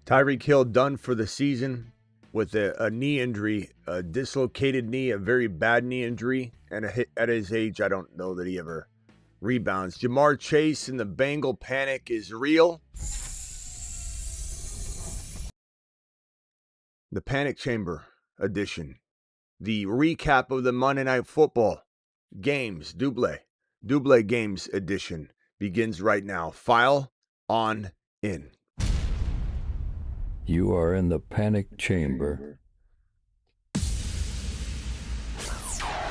Tyreek Hill done for the season with a knee injury, a dislocated knee, a very bad knee injury. And at his age, I don't know that he ever rebounds. Jamar Chase and the Bengal panic is real. The Panic Chamber edition. The recap of the Monday Night Football games, Double Games edition begins right now. File on in. You are in the Panic Chamber.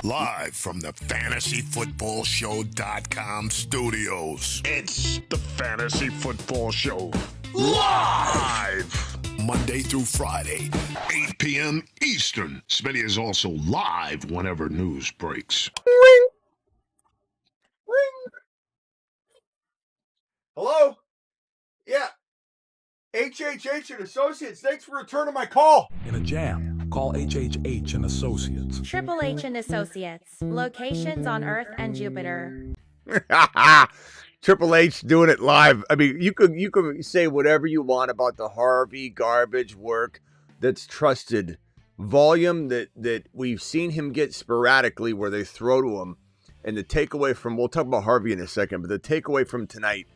Live from the FantasyFootballShow.com studios. It's the Fantasy Football Show. Live! Monday through Friday, 8 p.m. Eastern. Smitty is also live whenever news breaks. Ring! Ring! Hello? Yeah. HHH and Associates, thanks for returning my call. In a jam, call HHH and Associates. Triple H and Associates, locations on Earth and Jupiter. Triple H doing it live. I mean, you could say whatever you want about the Harvey garbage work that's trusted volume that we've seen him get sporadically where they throw to him. And the takeaway from, we'll talk about Harvey in a second, but the takeaway from tonight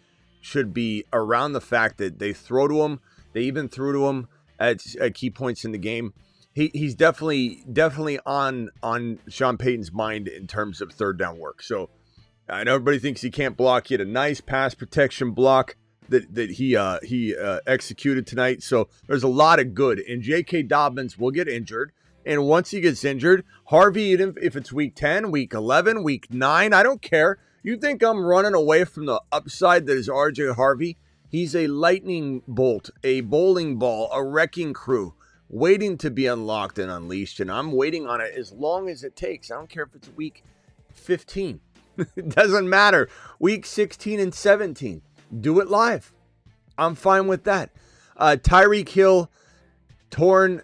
should be around the fact that they throw to him. They even threw to him at key points in the game. He's definitely on Sean Payton's mind in terms of third down work. So I know everybody thinks he can't block. He had a nice pass protection block that he executed tonight. So there's a lot of good. And J.K. Dobbins will get injured. And once he gets injured, Harvey, if it's week 10, week 11, week 9, I don't care. You think I'm running away from the upside that is R.J. Harvey? He's a lightning bolt, a bowling ball, a wrecking crew, waiting to be unlocked and unleashed. And I'm waiting on it as long as it takes. I don't care if it's week 15. It doesn't matter. Week 16 and 17. Do it live. I'm fine with that. Tyreek Hill torn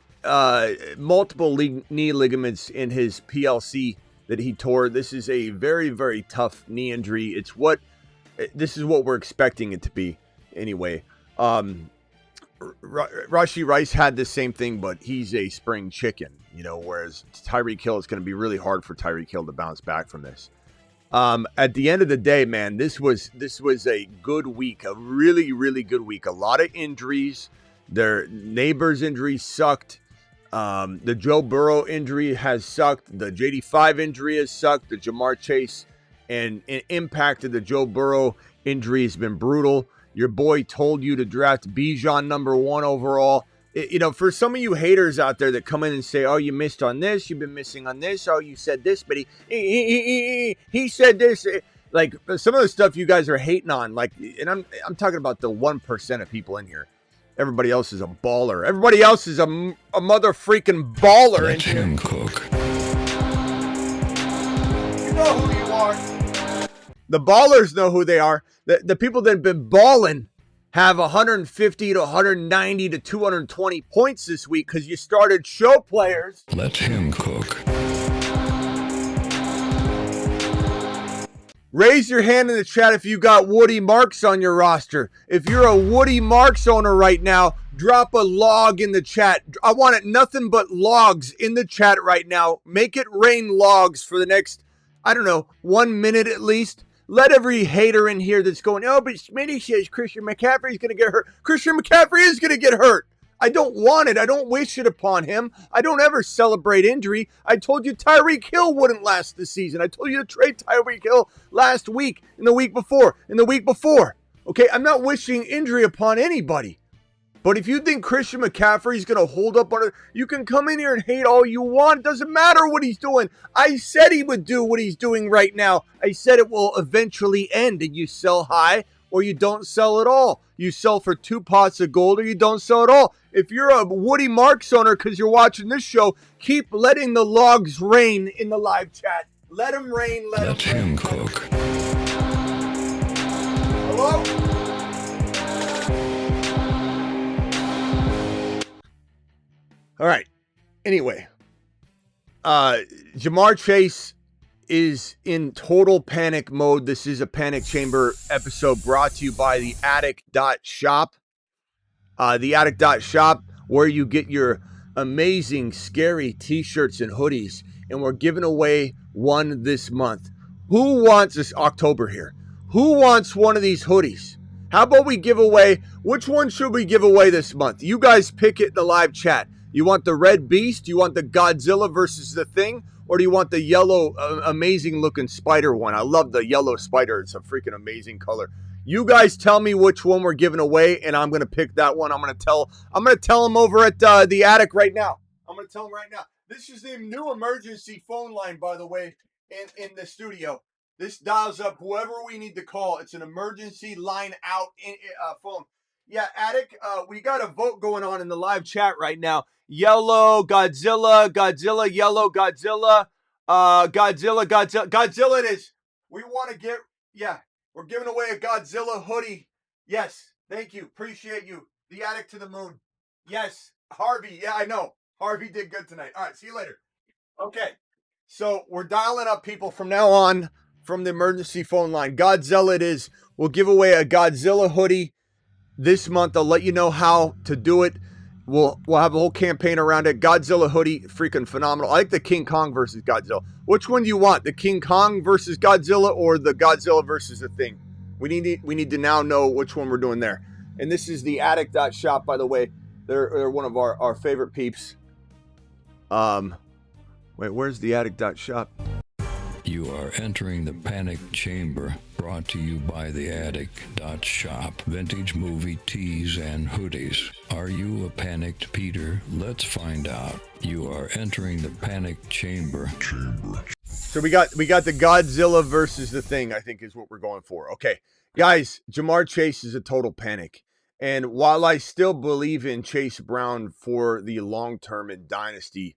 multiple knee ligaments in his PLC that he tore. This is a very, very tough knee injury. This is what we're expecting it to be anyway. Rashee Rice had the same thing, but he's a spring chicken, whereas Tyreek Hill, it's going to be really hard for Tyreek Hill to bounce back from this. At the end of the day, man, this was a good week, a really, really good week. A lot of injuries. Their neighbors' injuries sucked. The Joe Burrow injury has sucked. The JD5 injury has sucked. The Jamar Chase and impact of the Joe Burrow injury has been brutal. Your boy told you to draft Bijan number 1 overall. For some of you haters out there that come in and say, oh, you missed on this, you've been missing on this, oh, you said this, but he said this. Like, some of the stuff you guys are hating on, like, and I'm talking about the 1% of people in here. Everybody else is a baller. Everybody else is a mother freaking baller. Let him cook. You know who you are. The ballers know who they are. The people that have been balling have 150 to 190 to 220 points this week because you started show players. Let him cook. Raise your hand in the chat if you got Woody Marks on your roster. If you're a Woody Marks owner right now, drop a log in the chat. I want it nothing but logs in the chat right now. Make it rain logs for the next, 1 minute at least. Let every hater in here that's going, oh, but Smitty says Christian McCaffrey's going to get hurt. Christian McCaffrey is going to get hurt. I don't want it. I don't wish it upon him. I don't ever celebrate injury. I told you Tyreek Hill wouldn't last this season. I told you to trade Tyreek Hill last week, and the week before, and the week before. Okay, I'm not wishing injury upon anybody. But if you think Christian McCaffrey's going to hold up on it, you can come in here and hate all you want. It doesn't matter what he's doing. I said he would do what he's doing right now. I said it will eventually end, and you sell high or you don't sell at all. You sell for 2 pots of gold or you don't sell at all. If you're a Woody Marks owner because you're watching this show, keep letting the logs rain in the live chat. Let them rain. Let him cook. Hello? All right. Anyway, Jamar Chase is in total panic mode. This is a Panic Chamber episode brought to you by the Attic.shop. theattic.shop, where you get your amazing, scary t-shirts and hoodies. And we're giving away one this month. Who wants this October here? Who wants one of these hoodies? How about we give away, which one should we give away this month? You guys pick it in the live chat. You want the red beast? Do you want the Godzilla versus the Thing? Or do you want the yellow, amazing looking spider one? I love the yellow spider. It's a freaking amazing color. You guys tell me which one we're giving away, and I'm going to pick that one. I'm going to tell them over at the attic right now. I'm going to tell them right now. This is the new emergency phone line, by the way, in the studio. This dials up whoever we need to call. It's an emergency line out phone. Yeah, Attic, we got a vote going on in the live chat right now. Yellow, Godzilla, Godzilla, yellow, Godzilla, Godzilla, Godzilla. Godzilla it is. We want to we're giving away a Godzilla hoodie. Yes, thank you. Appreciate you. The Attic to the moon. Yes, Harvey. Yeah, I know. Harvey did good tonight. All right, see you later. Okay, so we're dialing up people from now on from the emergency phone line. Godzilla it is. We'll give away a Godzilla hoodie this month. I'll let you know how to do it. We'll have a whole campaign around it. Godzilla hoodie, freaking phenomenal. I like the King Kong versus Godzilla. Which one do you want? The King Kong versus Godzilla or the Godzilla versus the Thing? We need to now know which one we're doing there. And this is the attic.shop, by the way. They're one of our favorite peeps. Wait, where's the attic.shop? You are entering the panic chamber, brought to you by the attic.shop. Vintage movie tees and hoodies. Are you a panicked Peter? Let's find out. You are entering the panic chamber. So we got the Godzilla versus the Thing, I think is what we're going for. Okay, guys, Jamar Chase is a total panic. And while I still believe in Chase Brown for the long term in Dynasty,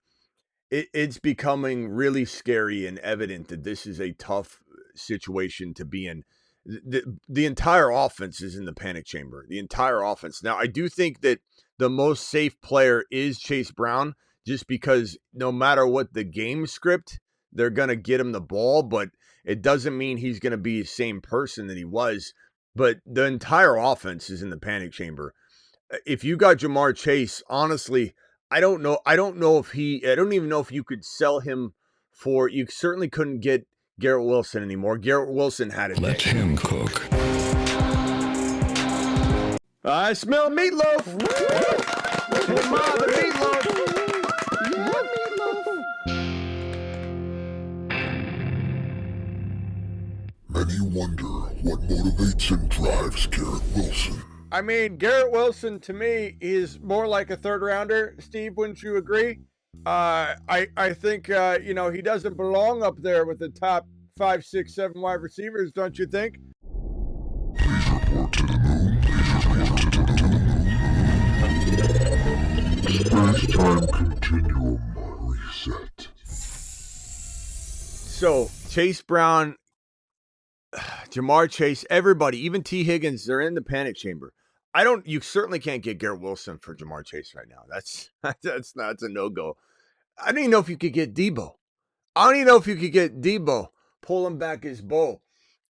it's becoming really scary and evident that this is a tough situation to be in. The entire offense is in the panic chamber. The entire offense. Now, I do think that the most safe player is Chase Brown, just because no matter what the game script, they're going to get him the ball, but it doesn't mean he's going to be the same person that he was. But the entire offense is in the panic chamber. If you got Jamar Chase, honestly, I don't know if I don't even know if you could sell him for, you certainly couldn't get Garrett Wilson anymore. Garrett Wilson had it. Let him cook. I smell meatloaf. Hey, Ma, the meatloaf. Many wonder what motivates and drives Garrett Wilson. I mean, Garrett Wilson, to me, is more like a third rounder. Steve, wouldn't you agree? I think, he doesn't belong up there with the top 5, 6, 7 wide receivers, don't you think? Please report to the moon. Space-time continuum reset. So, Chase Brown, Jamar Chase, everybody, even T. Higgins, they're in the panic chamber. You certainly can't get Garrett Wilson for Jamar Chase right now. That's a no-go. I don't even know if you could get Debo. Pull him back his bow.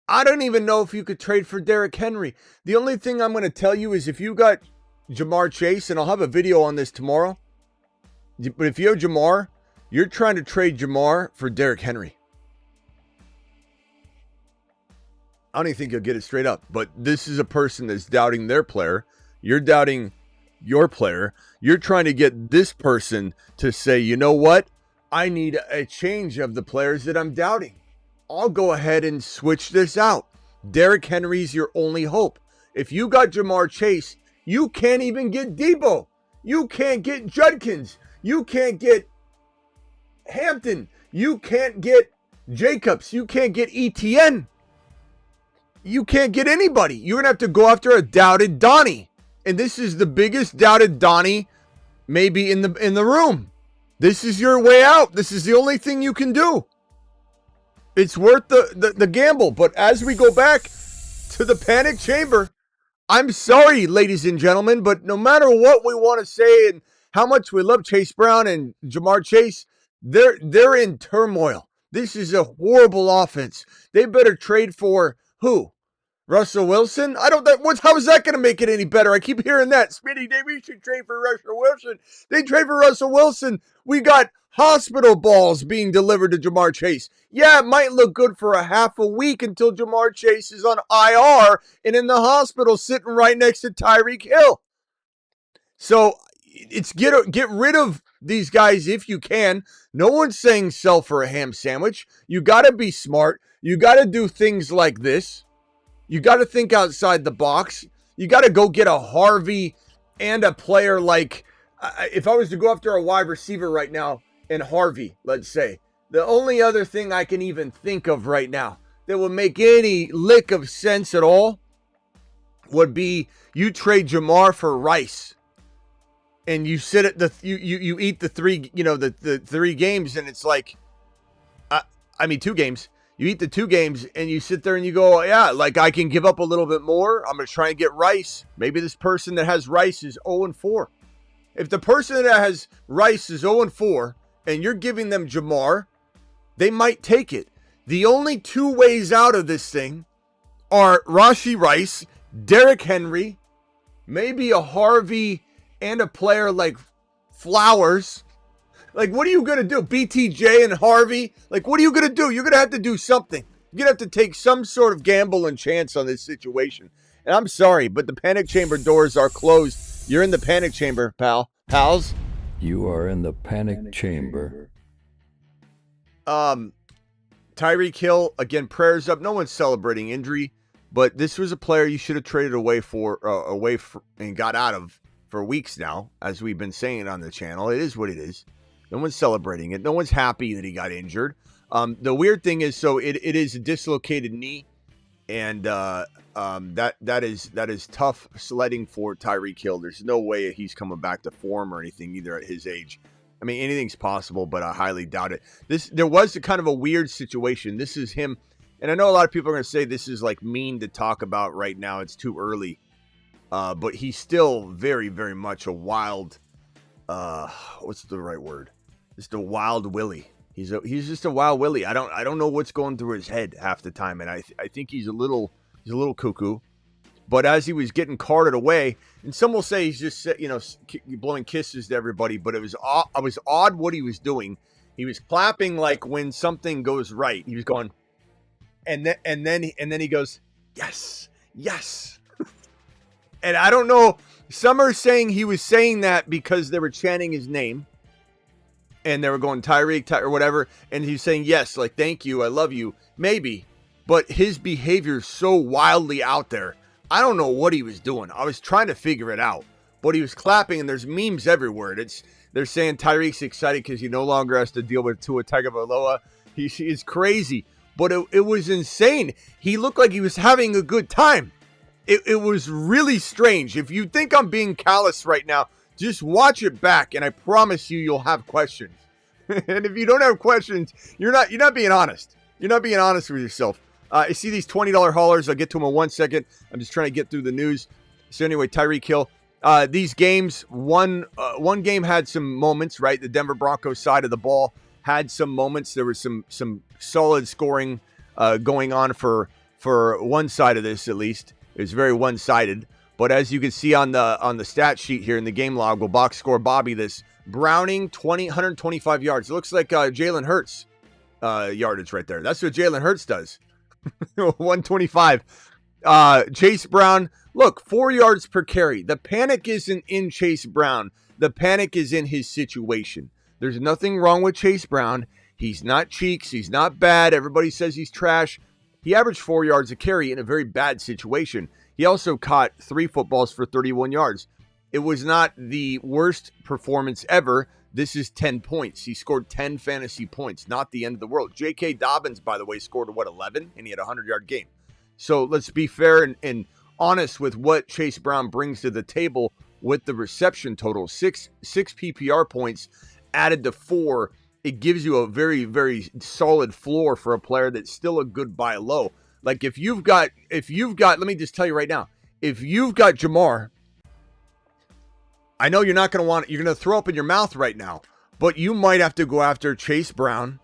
I don't even know if you could trade for Derrick Henry. The only thing I'm going to tell you is if you got Jamar Chase, and I'll have a video on this tomorrow, but if you have Jamar, you're trying to trade Jamar for Derrick Henry. I don't even think you'll get it straight up, but this is a person that's doubting their player. You're doubting your player. You're trying to get this person to say, you know what? I need a change of the players that I'm doubting. I'll go ahead and switch this out. Derrick Henry's your only hope. If you got Jamar Chase, you can't even get Debo. You can't get Judkins. You can't get Hampton. You can't get Jacobs. You can't get ETN. You can't get anybody. You're going to have to go after a doubted Donnie. And this is the biggest doubted Donnie maybe in the room. This is your way out. This is the only thing you can do. It's worth the gamble. But as we go back to the panic chamber, I'm sorry, ladies and gentlemen, but no matter what we want to say and how much we love Chase Brown and Jamar Chase, they're in turmoil. This is a horrible offense. They better trade for who? Russell Wilson? How is that going to make it any better? I keep hearing that. Smitty, we should trade for Russell Wilson. They trade for Russell Wilson. We got hospital balls being delivered to Jamar Chase. Yeah, it might look good for a half a week until Jamar Chase is on IR and in the hospital sitting right next to Tyreek Hill. So it's get rid of these guys if you can. No one's saying sell for a ham sandwich. You got to be smart. You got to do things like this. You got to think outside the box. You got to go get a Harvey and a player like, if I was to go after a wide receiver right now and Harvey, let's say, the only other thing I can even think of right now that would make any lick of sense at all would be you trade Jamar for Rice and you sit at you eat the three, the 3 games and it's like, 2 games. You eat the 2 games and you sit there and you go, yeah, like I can give up a little bit more. I'm going to try and get Rice. Maybe this person that has Rice is 0-4. If the person that has Rice is 0-4 and you're giving them Jamar, they might take it. The only 2 ways out of this thing are Rashee Rice, Derrick Henry, maybe a Harvey and a player like Flowers. Like, what are you going to do? BTJ and Harvey? Like, what are you going to do? You're going to have to do something. You're going to have to take some sort of gamble and chance on this situation. And I'm sorry, but the panic chamber doors are closed. You're in the panic chamber, pals. You are in the panic chamber. Tyreek Hill, again, prayers up. No one's celebrating injury, but this was a player you should have traded away and got out of for weeks now, as we've been saying on the channel. It is what it is. No one's celebrating it. No one's happy that he got injured. The weird thing is, so it is a dislocated knee, and that is tough sledding for Tyreek Hill. There's no way he's coming back to form or anything either at his age. I mean, anything's possible, but I highly doubt it. There was a kind of a weird situation. This is him, and I know a lot of people are going to say this is like mean to talk about right now. It's too early, but he's still very, very much a wild. What's the right word? Just a wild Willie. He's just a wild Willie. I don't know what's going through his head half the time, and I think he's a little cuckoo. But as he was getting carted away, and some will say he's just blowing kisses to everybody, but it was odd what he was doing. He was clapping like when something goes right. He was going, and then he goes, yes, yes. And I don't know. Some are saying he was saying that because they were chanting his name. And they were going Tyreek or whatever. And he's saying, yes, like, thank you. I love you. Maybe. But his behavior is so wildly out there. I don't know what he was doing. I was trying to figure it out. But he was clapping and there's memes everywhere. They're saying Tyreek's excited because he no longer has to deal with Tua Tagovailoa. He's crazy. But it was insane. He looked like he was having a good time. It was really strange. If you think I'm being callous right now, just watch it back, and I promise you'll have questions. And if you don't have questions, you're not being honest. You're not being honest with yourself. I see these $20 haulers. I'll get to them in 1 second. I'm just trying to get through the news. So anyway, Tyreek Hill. These games, one game had some moments, right? The Denver Broncos side of the ball had some moments. There was some solid scoring going on for one side of this, at least. It was very one-sided. But as you can see on the stat sheet here in the game log, we'll box score Bobby this. Browning, 125 yards. It looks like Jalen Hurts yardage right there. That's what Jalen Hurts does. 125. Chase Brown, look, 4 yards per carry. The panic isn't in Chase Brown. The panic is in his situation. There's nothing wrong with Chase Brown. He's not cheeks. He's not bad. Everybody says he's trash. He averaged 4 yards a carry in a very bad situation. He also caught 3 footballs for 31 yards. It was not the worst performance ever. This is 10 points. He scored 10 fantasy points. Not the end of the world. J.K. Dobbins, by the way, scored 11? And he had a 100-yard game. So let's be fair and honest with what Chase Brown brings to the table with the reception total. Six PPR points added to 4. It gives you a very, very solid floor for a player that's still a good buy low. Like if you've got, let me just tell you right now, if you've got Jamar, I know you're not going to want it. You're going to throw up in your mouth right now, but you might have to go after Chase Brown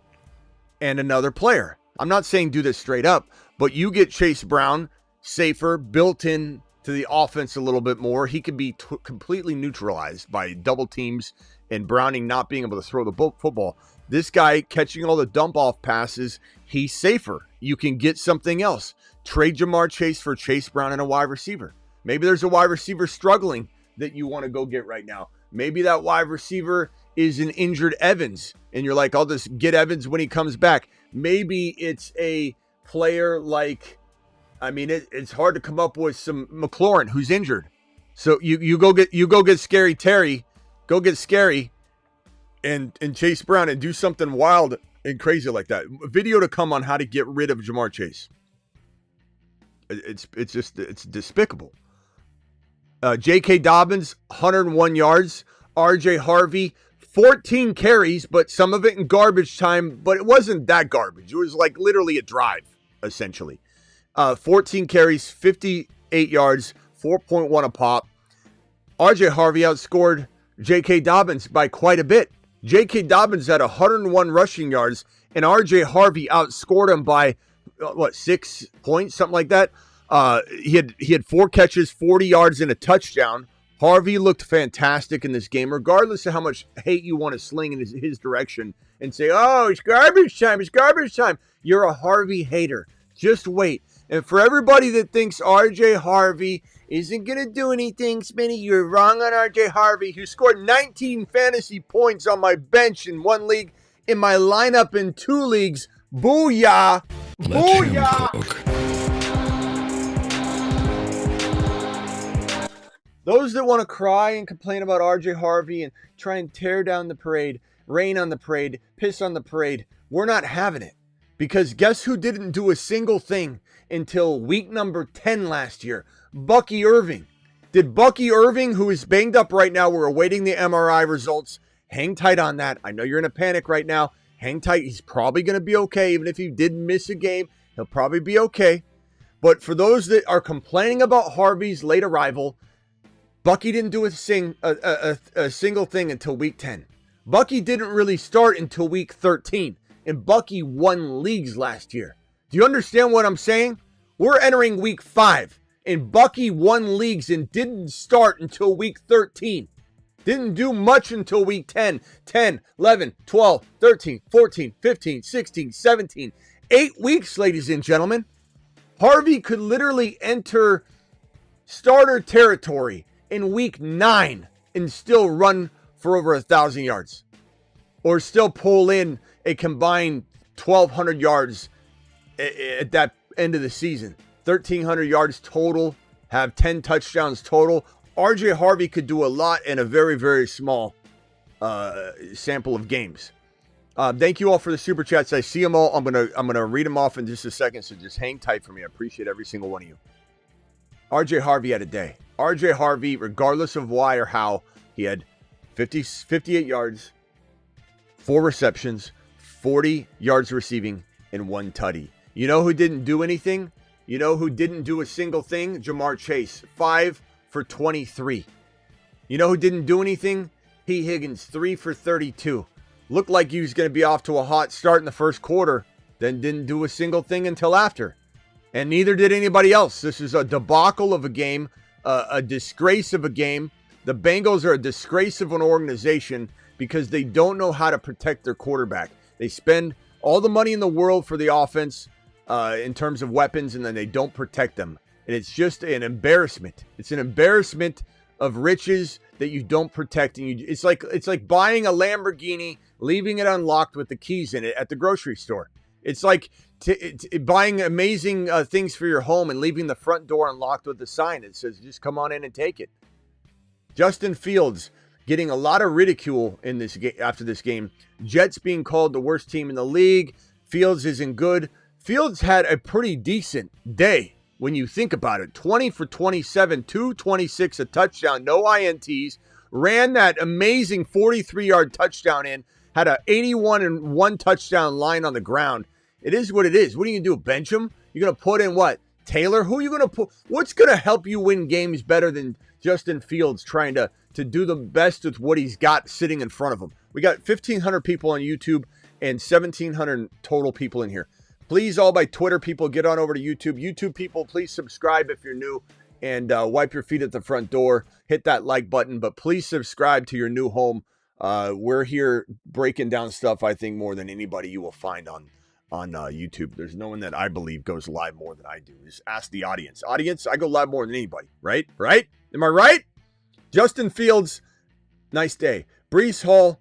and another player. I'm not saying do this straight up, but you get Chase Brown, safer, built in to the offense a little bit more. He could be completely neutralized by double teams and Browning not being able to throw the football. This guy catching all the dump-off passes, he's safer. You can get something else. Trade Jamar Chase for Chase Brown and a wide receiver. Maybe there's a wide receiver struggling that you want to go get right now. Maybe that wide receiver is an injured Evans, and you're like, I'll just get Evans when he comes back. Maybe it's a player like, it's hard to come up with some McLaurin who's injured. So you go get Scary Terry, go get Scary and Chase Brown and do something wild and crazy like that. Video to come on how to get rid of Jamar Chase. It's despicable. J.K. Dobbins, 101 yards. R.J. Harvey, 14 carries, but some of it in garbage time, but it wasn't that garbage. It was like literally a drive, essentially. 14 carries, 58 yards, 4.1 a pop. R.J. Harvey outscored J.K. Dobbins by quite a bit. J.K. Dobbins had 101 rushing yards, and R.J. Harvey outscored him by, 6 points, something like that. He had 4 catches, 40 yards, and a touchdown. Harvey looked fantastic in this game, regardless of how much hate you want to sling in his direction and say, oh, it's garbage time, it's garbage time. You're a Harvey hater. Just wait. And for everybody that thinks R.J. Harvey isn't going to do anything, Smitty, you're wrong on R.J. Harvey, who scored 19 fantasy points on my bench in 1 league, in my lineup in 2 leagues. Booyah! Booyah! Those that want to cry and complain about R.J. Harvey and try and tear down the parade, rain on the parade, piss on the parade, we're not having it. Because guess who didn't do a single thing until week number 10 last year? Bucky Irving. Did Bucky Irving, who is banged up right now, we're awaiting the MRI results. Hang tight on that. I know you're in a panic right now. Hang tight. He's probably going to be okay. Even if he did miss a game, he'll probably be okay. But for those that are complaining about Harvey's late arrival, Bucky didn't do a single thing until week 10. Bucky didn't really start until week 13. And Bucky won leagues last year. Do you understand what I'm saying? We're entering week 5. And Bucky won leagues and didn't start until week 13. Didn't do much until week 10. 10, 11, 12, 13, 14, 15, 16, 17. 8 weeks, ladies and gentlemen. Harvey could literally enter starter territory in week 9 and still run for over 1,000 yards. Or still pull in a combined 1,200 yards at that end of the season. 1,300 yards total, have 10 touchdowns total. R.J. Harvey could do a lot in a very, very small sample of games. Thank you all for the super chats. I see them all. I'm gonna read them off in just a second, so just hang tight for me. I appreciate every single one of you. R.J. Harvey had a day. R.J. Harvey, regardless of why or how, he had 58 yards, 4 receptions, 40 yards receiving, and 1 tutty. You know who didn't do anything? You know who didn't do a single thing? Jamar Chase, 5 for 23. You know who didn't do anything? P. Higgins, 3 for 32. Looked like he was going to be off to a hot start in the first quarter, then didn't do a single thing until after. And neither did anybody else. This is a debacle of a game, a disgrace of a game. The Bengals are a disgrace of an organization because they don't know how to protect their quarterback. They spend all the money in the world for the offense in terms of weapons, and then they don't protect them. And it's just an embarrassment. It's an embarrassment of riches that you don't protect. And it's like buying a Lamborghini, leaving it unlocked with the keys in it at the grocery store. It's like buying amazing things for your home and leaving the front door unlocked with a sign that says, just come on in and take it. Justin Fields getting a lot of ridicule in this after this game. Jets being called the worst team in the league. Fields isn't good. Fields had a pretty decent day when you think about it. 20 for 27, 226, a touchdown, no INTs. Ran that amazing 43-yard touchdown in. Had a 81 and 1 touchdown line on the ground. It is what it is. What are you going to do, bench him? You're going to put in what? Taylor? Who are you going to put? What's going to help you win games better than Justin Fields trying to do the best with what he's got sitting in front of him? We got 1,500 people on YouTube and 1,700 total people in here. Please, all my Twitter people, get on over to YouTube. YouTube people, please subscribe if you're new and wipe your feet at the front door. Hit that like button, but please subscribe to your new home. We're here breaking down stuff, I think, more than anybody you will find on YouTube. There's no one that I believe goes live more than I do. Just ask the audience. Audience, I go live more than anybody, right? Right? Am I right? Justin Fields, nice day. Breece Hall,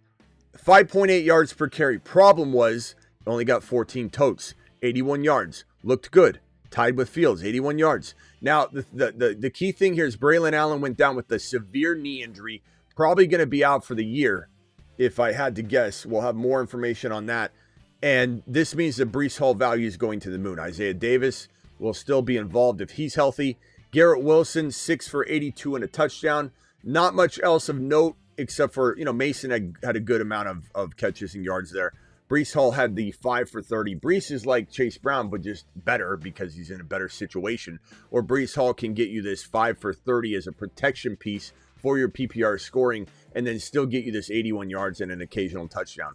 5.8 yards per carry. Problem was, only got 14 totes. 81 yards. Looked good. Tied with Fields, 81 yards. Now, the key thing here is Braylon Allen went down with a severe knee injury. Probably going to be out for the year, if I had to guess. We'll have more information on that. And this means the Breece Hall value is going to the moon. Isaiah Davis will still be involved if he's healthy. Garrett Wilson, 6 for 82 and a touchdown. Not much else of note except for, Mason had a good amount of catches and yards there. Breece Hall had the 5 for 30. Breece is like Chase Brown, but just better because he's in a better situation. Or Breece Hall can get you this 5 for 30 as a protection piece for your PPR scoring and then still get you this 81 yards and an occasional touchdown.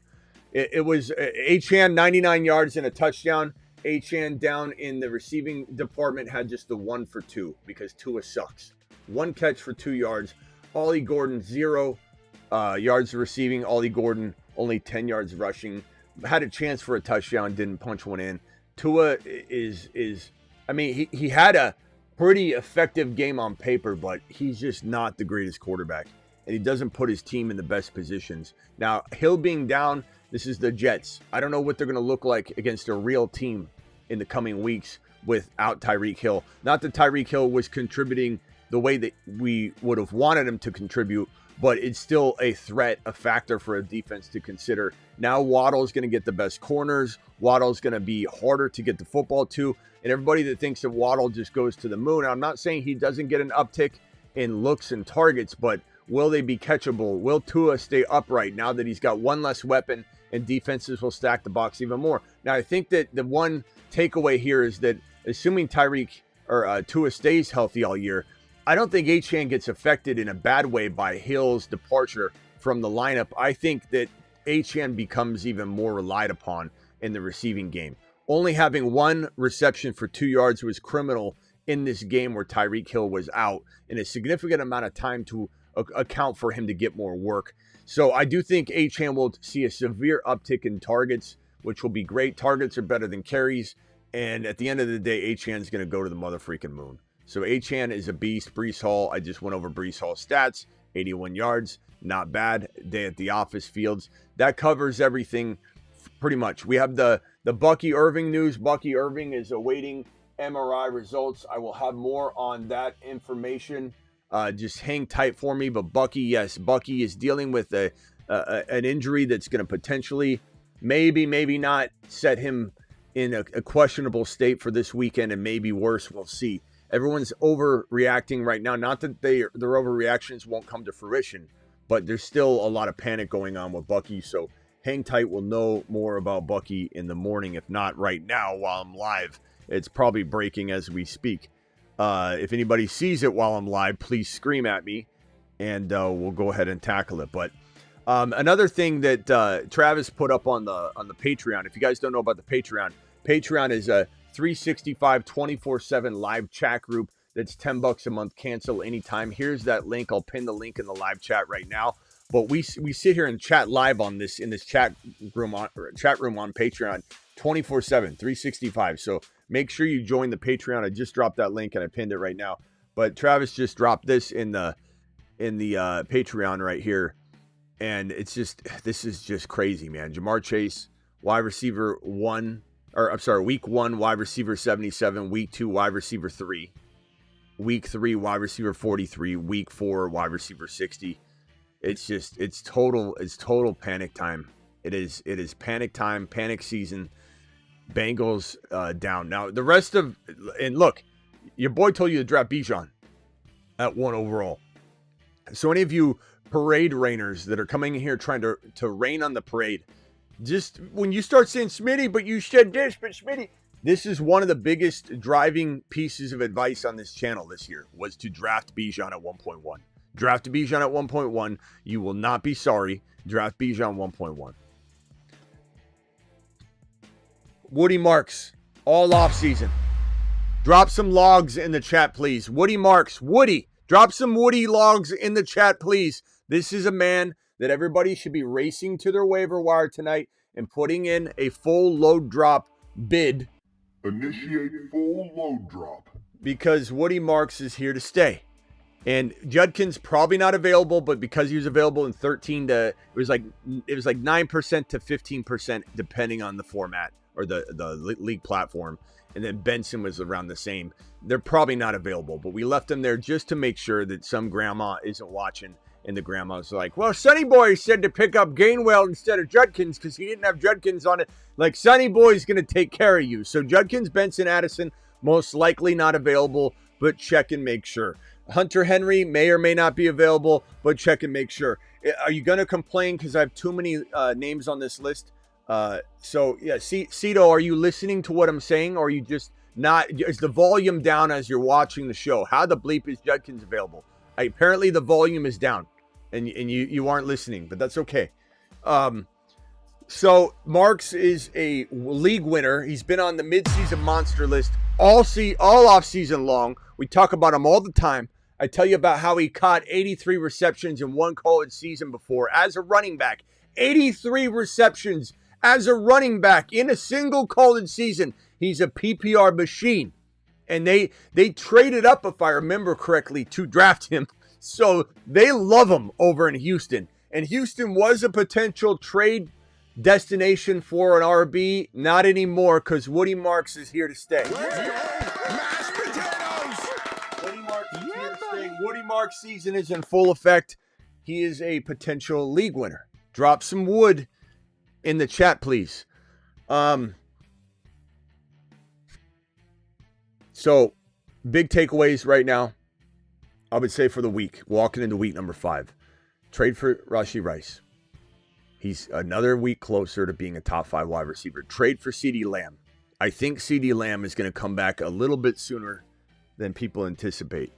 It was Achane, 99 yards and a touchdown. Achane down in the receiving department had just the 1 for 2 because Tua sucks. 1 catch for 2 yards. Ollie Gordon, 0 yards receiving. Ollie Gordon, only 10 yards rushing. Had a chance for a touchdown, didn't punch one in. Tua he had a pretty effective game on paper, but he's just not the greatest quarterback. And he doesn't put his team in the best positions. Now, Hill being down, this is the Jets. I don't know what they're going to look like against a real team in the coming weeks without Tyreek Hill. Not that Tyreek Hill was contributing the way that we would have wanted him to contribute, but it's still a threat, a factor for a defense to consider. Now Waddle's going to get the best corners. Waddle's going to be harder to get the football to. And everybody that thinks that Waddle just goes to the moon, I'm not saying he doesn't get an uptick in looks and targets, but will they be catchable? Will Tua stay upright now that he's got one less weapon and defenses will stack the box even more? Now, I think that the one takeaway here is that assuming Tua stays healthy all year, I don't think Achane gets affected in a bad way by Hill's departure from the lineup. I think that Achane becomes even more relied upon in the receiving game. Only having 1 reception for 2 yards was criminal in this game where Tyreek Hill was out in a significant amount of time to account for him to get more work. So I do think Achane will see a severe uptick in targets, which will be great. Targets are better than carries. And at the end of the day, Achane's going to go to the mother freaking moon. So Achane is a beast. Breece Hall, I just went over Breece Hall's stats. 81 yards, not bad. Day at the office. Fields. That covers everything pretty much. We have the Bucky Irving news. Bucky Irving is awaiting MRI results. I will have more on that information. Just hang tight for me. But Bucky is dealing with an injury that's going to potentially, maybe not, set him in a questionable state for this weekend and maybe worse. We'll see. Everyone's overreacting right now. Not that their overreactions won't come to fruition, but there's still a lot of panic going on with Bucky. So hang tight. We'll know more about Bucky in the morning, if not right now while I'm live. It's probably breaking as we speak. If anybody sees it while I'm live, please scream at me, and we'll go ahead and tackle it. But another thing that Travis put up on the Patreon, if you guys don't know about the Patreon is a 365 24/7 live chat group that's $10 a month. Cancel anytime. Here's that link. I'll pin the link in the live chat right now. But we sit here and chat live on this in this chat room on Patreon 24/7, 365. So make sure you join the Patreon. I just dropped that link and I pinned it right now. But Travis just dropped this in the Patreon right here, and this is just crazy, man. Jamar Chase, wide receiver 1. Week 1, wide receiver 77. Week 2, wide receiver 3. Week 3, wide receiver 43. Week 4, wide receiver 60. It's total panic time. It is panic time, panic season. Bengals down. Now, the rest of, and look, your boy told you to draft Bijan at 1 overall. So any of you parade rainers that are coming in here trying to rain on the parade, just when you start saying, Smitty, but you said this, but Smitty, this is one of the biggest driving pieces of advice on this channel this year, was to draft Bijan at 1.1. Draft Bijan at 1.1. You will not be sorry. Draft Bijan 1.1. Woody Marks, all off season. Drop some logs in the chat, please. Woody Marks, Woody, drop some Woody logs in the chat, please. This is a man that everybody should be racing to their waiver wire tonight and putting in a full load drop bid. Initiate full load drop. Because Woody Marks is here to stay. And Judkins probably not available, but because he was available in 13 to, it was like 9% to 15% depending on the format or the league platform. And then Benson was around the same. They're probably not available, but we left them there just to make sure that some grandma isn't watching. And the grandma's like, well, Sonny Boy said to pick up Gainwell instead of Judkins because he didn't have Judkins on it. Like, Sonny Boy's going to take care of you. So Judkins, Benson, Addison, most likely not available, but check and make sure. Hunter Henry may or may not be available, but check and make sure. Are you going to complain because I have too many names on this list? So, yeah, Cito, are you listening to what I'm saying, or are you just not? Is the volume down as you're watching the show? How the bleep is Judkins available? Apparently, the volume is down, and you aren't listening, but that's okay. So, Marks is a league winner. He's been on the midseason monster list all off season long. We talk about him all the time. I tell you about how he caught 83 receptions in one college season before as a running back. 83 receptions as a running back in a single college season. He's a PPR machine. And they traded up, if I remember correctly, to draft him. So they love him over in Houston. And Houston was a potential trade destination for an RB. Not anymore, because Woody Marks is here to stay. Mashed potatoes! Woody Marks is here to stay. Woody Marks' season is in full effect. He is a potential league winner. Drop some wood in the chat, please. So, big takeaways right now, I would say for the week, walking into week number 5. Trade for Rashee Rice. He's another week closer to being a top 5 wide receiver. Trade for CeeDee Lamb. I think CeeDee Lamb is going to come back a little bit sooner than people anticipate.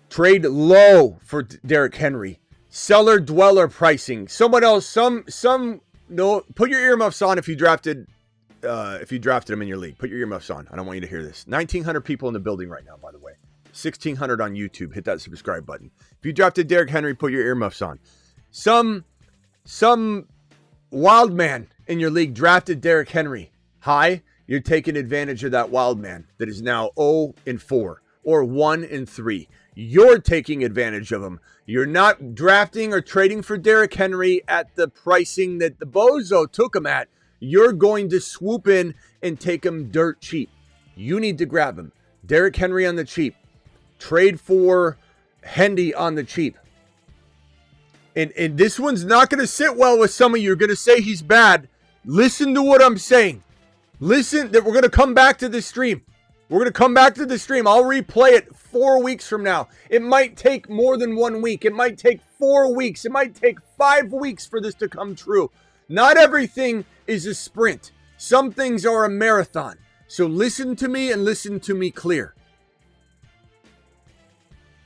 Trade low for Derrick Henry. Seller dweller pricing. Someone else, no, put your earmuffs on if you drafted him in your league. Put your earmuffs on. I don't want you to hear this. 1,900 people in the building right now, by the way. 1,600 on YouTube. Hit that subscribe button. If you drafted Derrick Henry, put your earmuffs on. Some wild man in your league drafted Derrick Henry. Hi, you're taking advantage of that wild man that is now 0-4 or 1-3. You're taking advantage of him. You're not drafting or trading for Derrick Henry at the pricing that the bozo took him at. You're going to swoop in and take him dirt cheap. You need to grab him. Derrick Henry on the cheap. Trade for Hendy on the cheap. And this one's not going to sit well with some of you. You're going to say he's bad. Listen to what I'm saying. Listen, that we're going to come back to this stream. We're going to come back to the stream. I'll replay it 4 weeks from now. It might take more than 1 week. It might take 4 weeks. It might take 5 weeks for this to come true. Not everything is a sprint. Some things are a marathon. So listen to me and listen to me clear.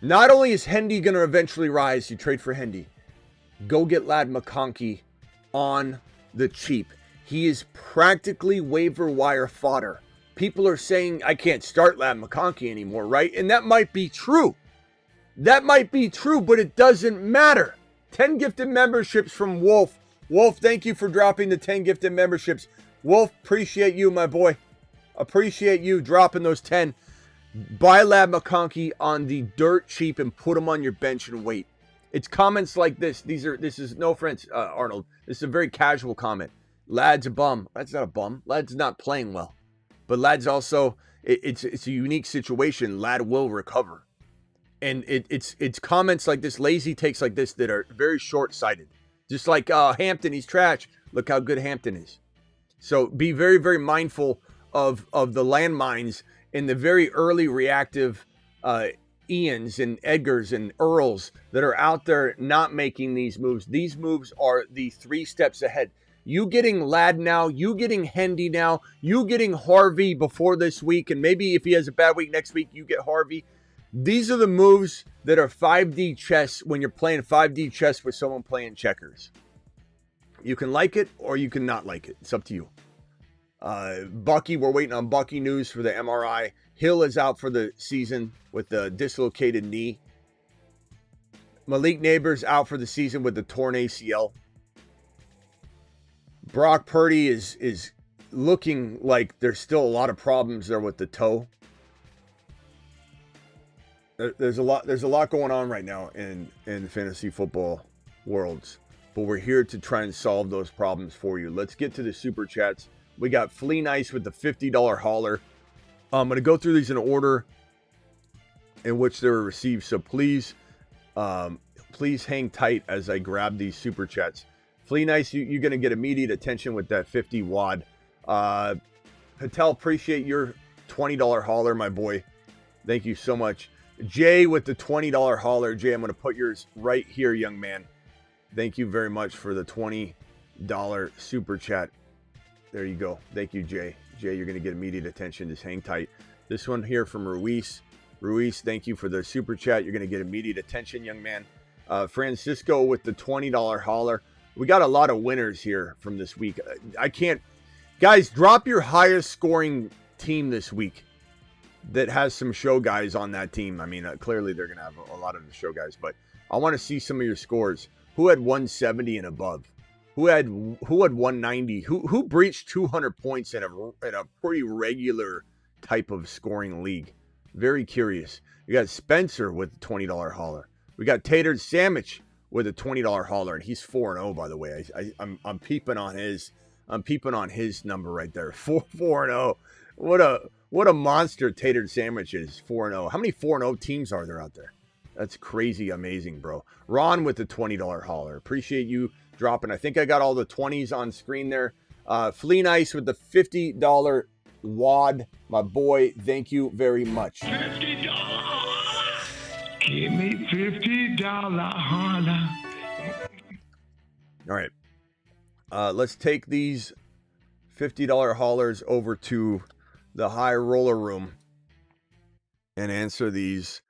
Not only is Hendy going to eventually rise, you trade for Hendy. Go get Ladd McConkey on the cheap. He is practically waiver wire fodder. People are saying, I can't start Ladd McConkey anymore, right? And that might be true. That might be true, but it doesn't matter. 10 gifted memberships from Wolf. Wolf, thank you for dropping the 10 gifted memberships. Wolf, appreciate you, my boy. Appreciate you dropping those 10. Buy Ladd McConkey on the dirt cheap and put him on your bench and wait. It's comments like this. This is no offense, Arnold. This is a very casual comment. Ladd's a bum. Ladd's not a bum. Ladd's not playing well. But Ladd's also, it's a unique situation. Ladd will recover. And it's comments like this, lazy takes like this that are very short-sighted. Just like Hampton, he's trash. Look how good Hampton is. So be very, very mindful of the landmines and the very early reactive Ians and Edgars and Earls that are out there not making these moves. These moves are the 3 steps ahead. You getting Ladd now, you getting Hendy now, you getting Harvey before this week, and maybe if he has a bad week next week, you get Harvey. These are the moves that are 5D chess when you're playing 5D chess with someone playing checkers. You can like it or you can not like it. It's up to you. Bucky, we're waiting on Bucky news for the MRI. Hill is out for the season with the dislocated knee. Malik Neighbors out for the season with the torn ACL. Brock Purdy is looking like there's still a lot of problems there with the toe. There's a lot going on right now in fantasy football worlds, but we're here to try and solve those problems for you. Let's get to the super chats. We got Flea Nice with the $50 hauler. I'm going to go through these in order in which they were received. So please hang tight as I grab these super chats. Flea Nice, you're going to get immediate attention with that 50 wad. Patel, appreciate your $20 hauler, my boy. Thank you so much. Jay with the $20 hauler. Jay, I'm going to put yours right here, young man. Thank you very much for the $20 super chat. There you go. Thank you, Jay. Jay, you're going to get immediate attention. Just hang tight. This one here from Ruiz. Ruiz, thank you for the super chat. You're going to get immediate attention, young man. Francisco with the $20 hauler. We got a lot of winners here from this week. Guys, drop your highest scoring team this week that has some show guys on that team. I mean, clearly they're going to have a lot of the show guys, but I want to see some of your scores. Who had 170 and above? Who had 190? Who breached 200 points in a pretty regular type of scoring league? Very curious. We got Spencer with the $20 hauler. We got Tater Sandwich with a $20 hauler, and he's 4-0, by the way. I'm peeping on his. I'm peeping on his number right there. 4-0. What a monster Tater Sandwich is. 4-0. How many 4-0 teams are there out there? That's crazy amazing, bro. Ron with the $20 hauler. Appreciate you dropping. I think I got all the 20s on screen there. Flea Nice with the $50 wad. My boy, thank you very much. $50. Give me $50 holler. All right. Let's take these $50 haulers over to the high roller room and answer these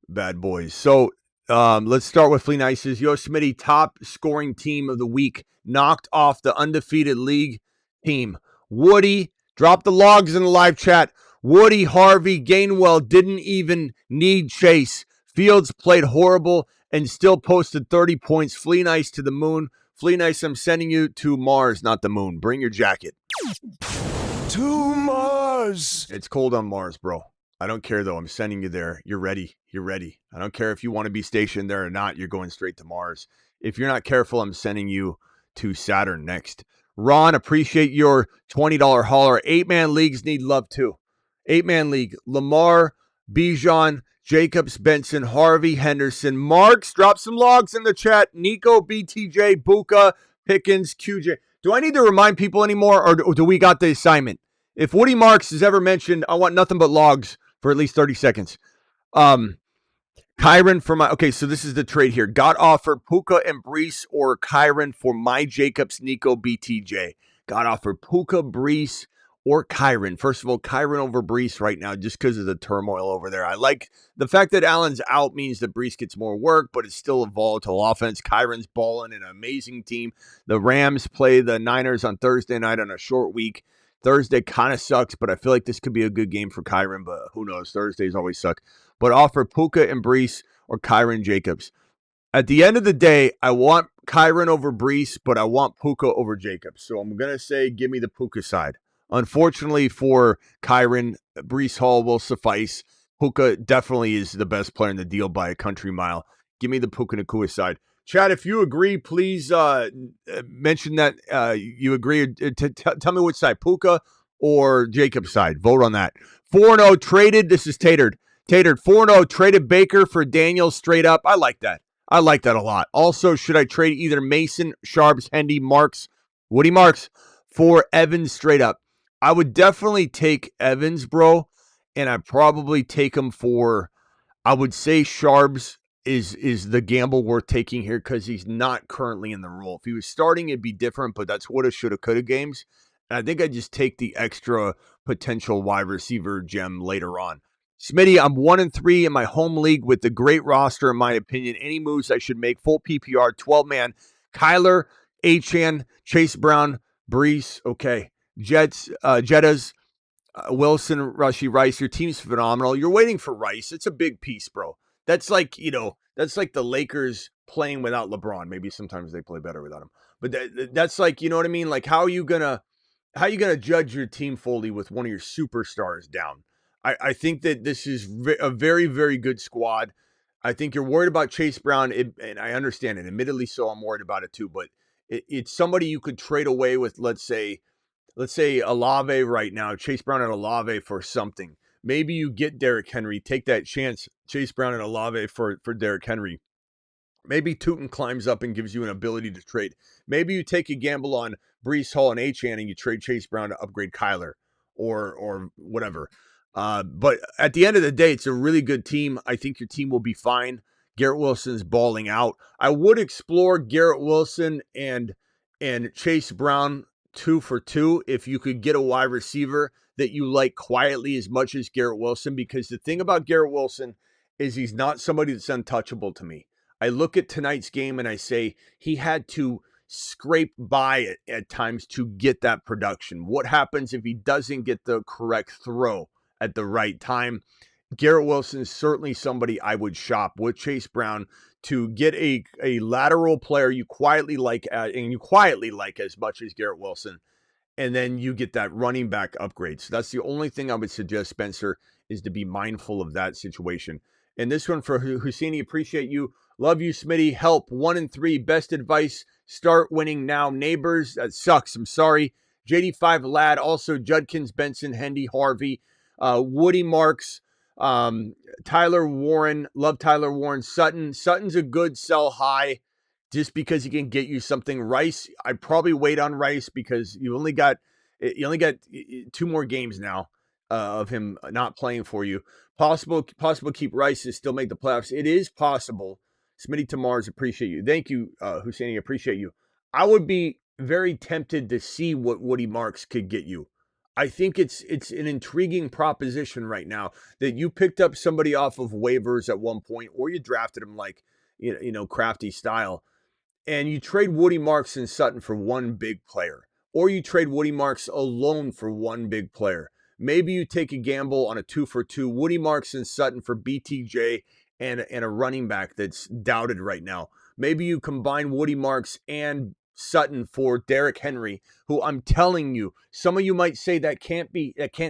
bad boys. So let's start with Flea Nice's. Yo, Smitty, top scoring team of the week. Knocked off the undefeated league team. Woody, drop the logs in the live chat. Woody, Harvey, Gainwell didn't even need Chase. Fields played horrible and still posted 30 points. Flea Nice to the moon. Flea Nice, I'm sending you to Mars, not the moon. Bring your jacket. To Mars. It's cold on Mars, bro. I don't care, though. I'm sending you there. You're ready. You're ready. I don't care if you want to be stationed there or not. You're going straight to Mars. If you're not careful, I'm sending you to Saturn next. Ron, appreciate your $20 hauler. 8-man leagues need love, too. 8-man league. Lamar, Bijan, Jacobs, Benson, Harvey, Henderson. Marks, drop some logs in the chat. Nico, BTJ, Buka, Pickens, QJ. Do I need to remind people anymore, or do we got the assignment? If Woody Marks is ever mentioned, I want nothing but logs for at least 30 seconds. Kyron for my... Okay, so this is the trade here. Got offered Puka and Brees or Kyron for my Jacobs, Nico, BTJ. Got offered Puka, Brees, or Kyron. First of all, Kyron over Brees right now just because of the turmoil over there. I like the fact that Allen's out means that Brees gets more work, but it's still a volatile offense. Kyron's balling, an amazing team. The Rams play the Niners on Thursday night on a short week. Thursday kind of sucks, but I feel like this could be a good game for Kyron, but who knows? Thursdays always suck. But offer Puka and Brees or Kyron Jacobs. At the end of the day, I want Kyron over Brees, but I want Puka over Jacobs. So I'm going to say give me the Puka side. Unfortunately for Kyron, Brees Hall will suffice. Puka definitely is the best player in the deal by a country mile. Give me the Puka Nacua side. Chad, if you agree, please mention that you agree. Tell me which side, Puka or Jacob's side. Vote on that. 4-0 traded. This is Tatered. 4-0 traded Baker for Daniel straight up. I like that. I like that a lot. Also, should I trade either Mason, Sharps, Hendy, Marks, Woody Marks for Evans straight up? I would definitely take Evans, bro, and I'd probably take him for, I would say Sharps is the gamble worth taking here because he's not currently in the role. If he was starting, it'd be different, but that's woulda, shoulda, coulda games. And I think I'd just take the extra potential wide receiver gem later on. Smitty, I'm 1-3 in my home league with the great roster, in my opinion. Any moves I should make? Full PPR, 12-man. Kyler, Achane, Chase Brown, Brees. Okay. Jettas, Wilson, Rushy, Rice. Your team's phenomenal. You're waiting for Rice. It's a big piece, bro. That's like, that's like the Lakers playing without LeBron. Maybe sometimes they play better without him. But that's like, you know what I mean? Like, how are you gonna judge your team fully with one of your superstars down? I think that this is a very, very good squad. I think you're worried about Chase Brown, and I understand it. Admittedly, so I'm worried about it too. But it's somebody you could trade away with. Let's say Olave right now, Chase Brown and Olave for something. Maybe you get Derrick Henry, take that chance, Chase Brown and Olave for Derrick Henry. Maybe Tootin climbs up and gives you an ability to trade. Maybe you take a gamble on Brees Hall and Achane and you trade Chase Brown to upgrade Kyler or whatever. But at the end of the day, it's a really good team. I think your team will be fine. Garrett Wilson's balling out. I would explore Garrett Wilson and Chase Brown 2 for 2 if you could get a wide receiver that you like quietly as much as Garrett Wilson, because the thing about Garrett Wilson is he's not somebody that's untouchable to me. I look at tonight's game and I say he had to scrape by it at times to get that production. What happens if he doesn't get the correct throw at the right time? Garrett Wilson is certainly somebody I would shop with Chase Brown to get a lateral player you quietly like, and you quietly like as much as Garrett Wilson, and then you get that running back upgrade. So that's the only thing I would suggest, Spencer, is to be mindful of that situation. And this one for Husseini, appreciate you. Love you, Smitty. Help. 1 and 3. Best advice. Start winning now. Neighbors. That sucks. I'm sorry. JD5 Lad. Also Judkins, Benson, Hendy, Harvey. Woody Marks. Tyler Warren. Love Tyler Warren. Sutton's a good sell high just because he can get you something. Rice, I'd probably wait on Rice because you only got 2 more games now of him not playing for you. Possible keep Rice and still make the playoffs. It is possible. Smitty Tamars, appreciate you. Thank you, Husseini, appreciate you. I would be very tempted to see what Woody Marks could get you. I think it's an intriguing proposition right now that you picked up somebody off of waivers at one point, or you drafted him like crafty style, and you trade Woody Marks and Sutton for one big player, or you trade Woody Marks alone for one big player. Maybe you take a gamble on a 2 for 2, Woody Marks and Sutton for BTJ and a running back that's doubted right now. Maybe you combine Woody Marks and Sutton for Derrick Henry, who I'm telling you, some of you might say that can't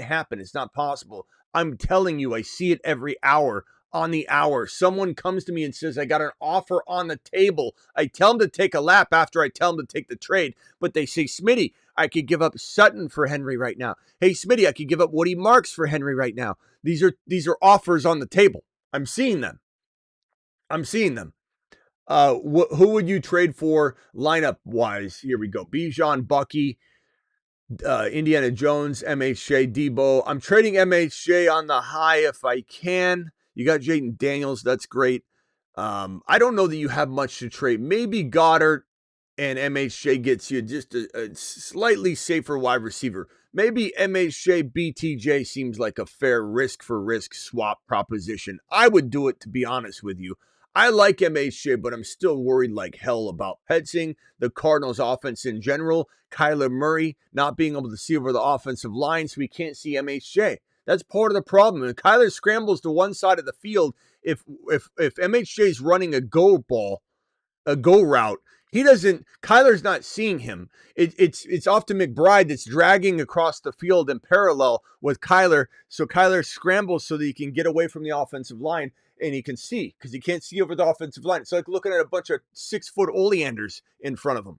happen. It's not possible. I'm telling you, I see it every hour. On the hour, someone comes to me and says, I got an offer on the table. I tell them to take a lap after I tell them to take the trade. But they say, Smitty, I could give up Sutton for Henry right now. Hey, Smitty, I could give up Woody Marks for Henry right now. These are offers on the table. I'm seeing them. Who would you trade for lineup wise? Here we go. Bijan, Bucky, Indiana Jones, MHJ, Debo. I'm trading MHJ on the high if I can. You got Jaden Daniels. That's great. I don't know that you have much to trade. Maybe Goddard and MHJ gets you just a slightly safer wide receiver. Maybe MHJ, BTJ seems like a fair risk for risk swap proposition. I would do it, to be honest with you. I like MHJ, but I'm still worried like hell about Petzing, the Cardinals offense in general, Kyler Murray not being able to see over the offensive line, so we can't see MHJ. That's part of the problem. And Kyler scrambles to one side of the field. If MHJ's running a go route, Kyler's not seeing him. It's off to McBride that's dragging across the field in parallel with Kyler. So Kyler scrambles so that he can get away from the offensive line and he can see, because he can't see over the offensive line. It's like looking at a bunch of 6-foot oleanders in front of him.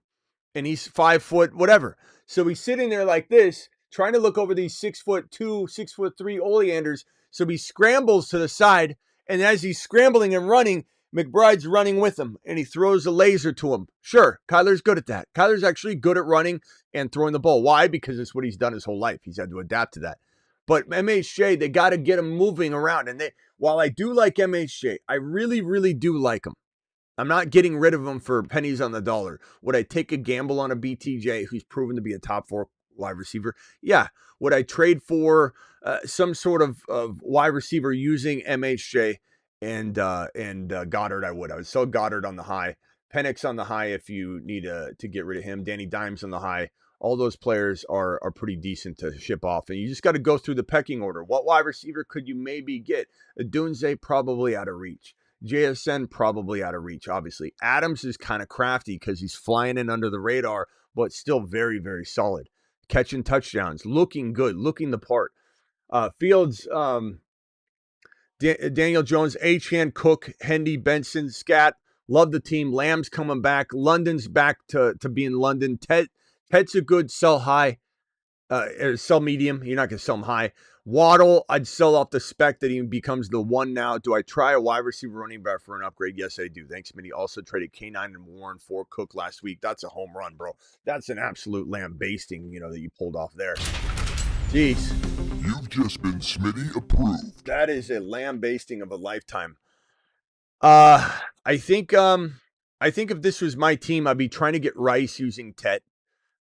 And he's 5 foot, whatever. So he's sitting there like this, trying to look over these 6'2", 6'3" oleanders. So he scrambles to the side. And as he's scrambling and running, McBride's running with him, and he throws a laser to him. Sure, Kyler's good at that. Kyler's actually good at running and throwing the ball. Why? Because it's what he's done his whole life. He's had to adapt to that. But MHJ, they got to get him moving around. And while I do like MHJ, I really, really do like him. I'm not getting rid of him for pennies on the dollar. Would I take a gamble on a BTJ who's proven to be a top 4 wide receiver? Yeah. Would I trade for some sort of wide receiver using MHJ and Goddard? I would sell Goddard on the high. Penix on the high if you need to get rid of him. Danny Dimes on the high. all those players are pretty decent to ship off. And you just got to go through the pecking order. What wide receiver could you maybe get? Dunze probably out of reach. JSN probably out of reach, obviously. Adams is kind of crafty because he's flying in under the radar, but still very, very solid. Catching touchdowns, looking good, looking the part. Fields, Daniel Jones, Achane, Cook, Hendy, Benson, Scat. Love the team. Lamb's coming back. London's back to being London. Ted's a good sell high, sell medium. You're not going to sell him high. Waddle, I'd sell off the spec that he becomes the one now. Do I try a wide receiver running back for an upgrade? Yes, I do. Thanks, Smitty. Also traded K9 and Warren for Cook last week. That's a home run, bro. That's an absolute lambasting, that you pulled off there. Jeez. You've just been Smitty approved. That is a lambasting of a lifetime. I think if this was my team, I'd be trying to get Rice using Tet.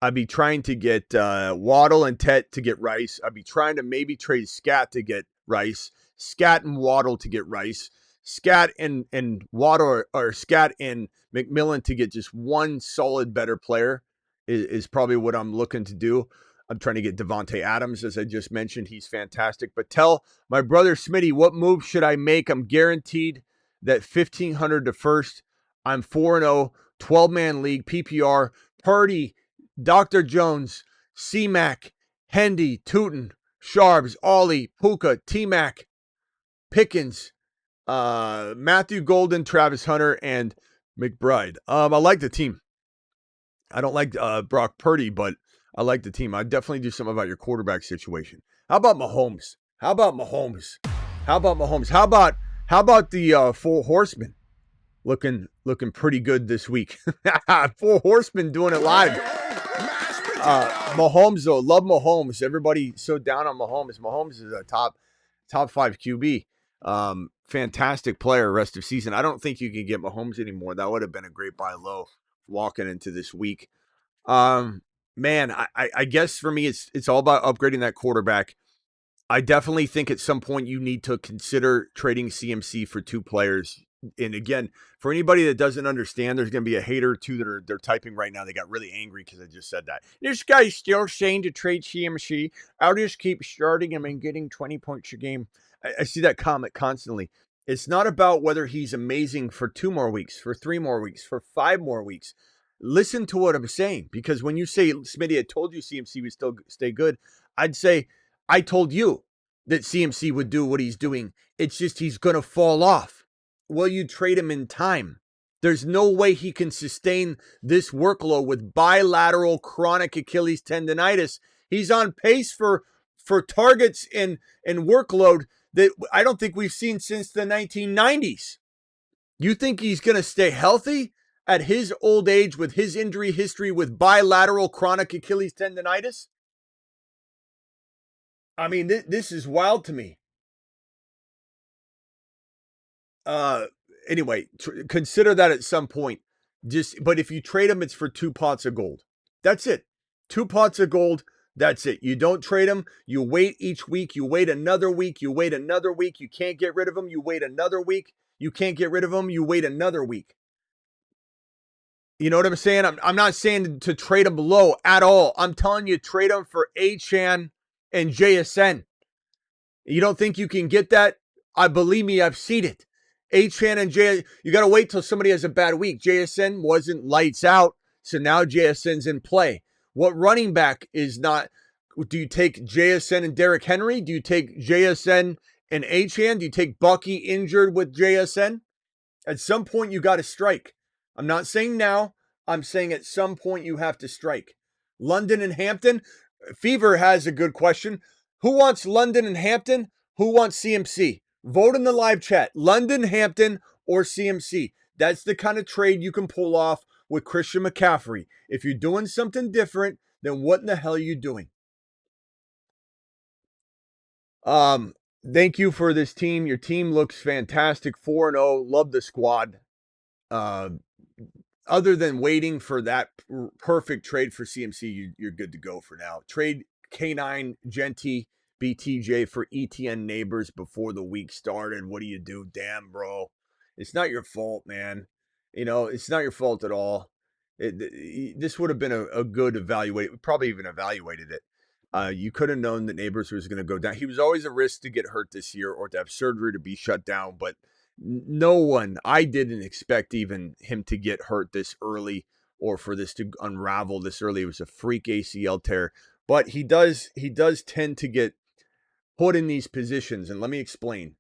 I'd be trying to get Waddle and Tet to get Rice. I'd be trying to maybe trade Scat to get Rice. Scat and Waddle to get Rice. Scat and Waddle or Scat and McMillan to get just one solid better player is probably what I'm looking to do. I'm trying to get Devontae Adams, as I just mentioned. He's fantastic. But tell my brother Smitty, what move should I make? I'm guaranteed that 1,500 to first. I'm 4-0, 12-man league, PPR. Purdy, Dr. Jones, C-Mac, Hendy, Tootin, Sharbs, Ollie, Puka, T-Mac, Pickens, Matthew Golden, Travis Hunter, and McBride. I like the team. I don't like Brock Purdy, but I like the team. I'd definitely do something about your quarterback situation. How about Mahomes? How about the Four Horsemen? Looking pretty good this week. Four Horsemen doing it live. Mahomes, though. Love Mahomes. Everybody so down on Mahomes. Mahomes is a top 5 QB. Fantastic player rest of season. I don't think you can get Mahomes anymore. That would have been a great buy low walking into this week. Man, I guess for me, it's all about upgrading that quarterback. I definitely think at some point you need to consider trading CMC for 2 players. And again, for anybody that doesn't understand, there's going to be a hater or two that they're typing right now. They got really angry because I just said that. This guy's still saying to trade CMC. I'll just keep starting him and getting 20 points a game. I see that comment constantly. It's not about whether he's amazing for 2 more weeks, for 3 more weeks, for 5 more weeks. Listen to what I'm saying, because when you say, Smitty, I told you CMC would still stay good, I'd say, I told you that CMC would do what he's doing. It's just he's going to fall off. Will you trade him in time? There's no way he can sustain this workload with bilateral chronic Achilles tendonitis. He's on pace for targets and workload that I don't think we've seen since the 1990s. You think he's going to stay healthy at his old age with his injury history with bilateral chronic Achilles tendonitis? I mean, this is wild to me. Anyway, consider that at some point. But if you trade him, it's for 2 pots of gold. That's it. 2 pots of gold. That's it. You don't trade him. You wait each week. You wait another week. You wait another week. You can't get rid of him. You wait another week. You can't get rid of him. You wait another week. You know what I'm saying? I'm not saying to trade him low at all. I'm telling you, trade him for Achane and JSN. You don't think you can get that? Believe me, I've seen it. Achane and JSN, you got to wait till somebody has a bad week. JSN wasn't lights out, so now JSN's in play. What running back is not? Do you take JSN and Derrick Henry? Do you take JSN and Achane? Do you take Bucky injured with JSN? At some point, you got to strike. I'm not saying now. I'm saying at some point you have to strike. London and Hampton. Fever has a good question. Who wants London and Hampton? Who wants CMC? Vote in the live chat. London, Hampton, or CMC. That's the kind of trade you can pull off with Christian McCaffrey. If you're doing something different, then what in the hell are you doing? Thank you for this team. Your team looks fantastic. 4-0. Love the squad. Other than waiting for that perfect trade for CMC, you're good to go for now. Trade K9, Genty, BTJ for ETN Neighbors before the week started. What do you do? Damn, bro. It's not your fault, man. It's not your fault at all. This would have been a good evaluate. We probably even evaluated it. You could have known that Neighbors was going to go down. He was always a risk to get hurt this year or to have surgery to be shut down. But no one, I didn't expect even him to get hurt this early or for this to unravel this early. It was a freak ACL tear. But he does tend to get put in these positions, and let me explain.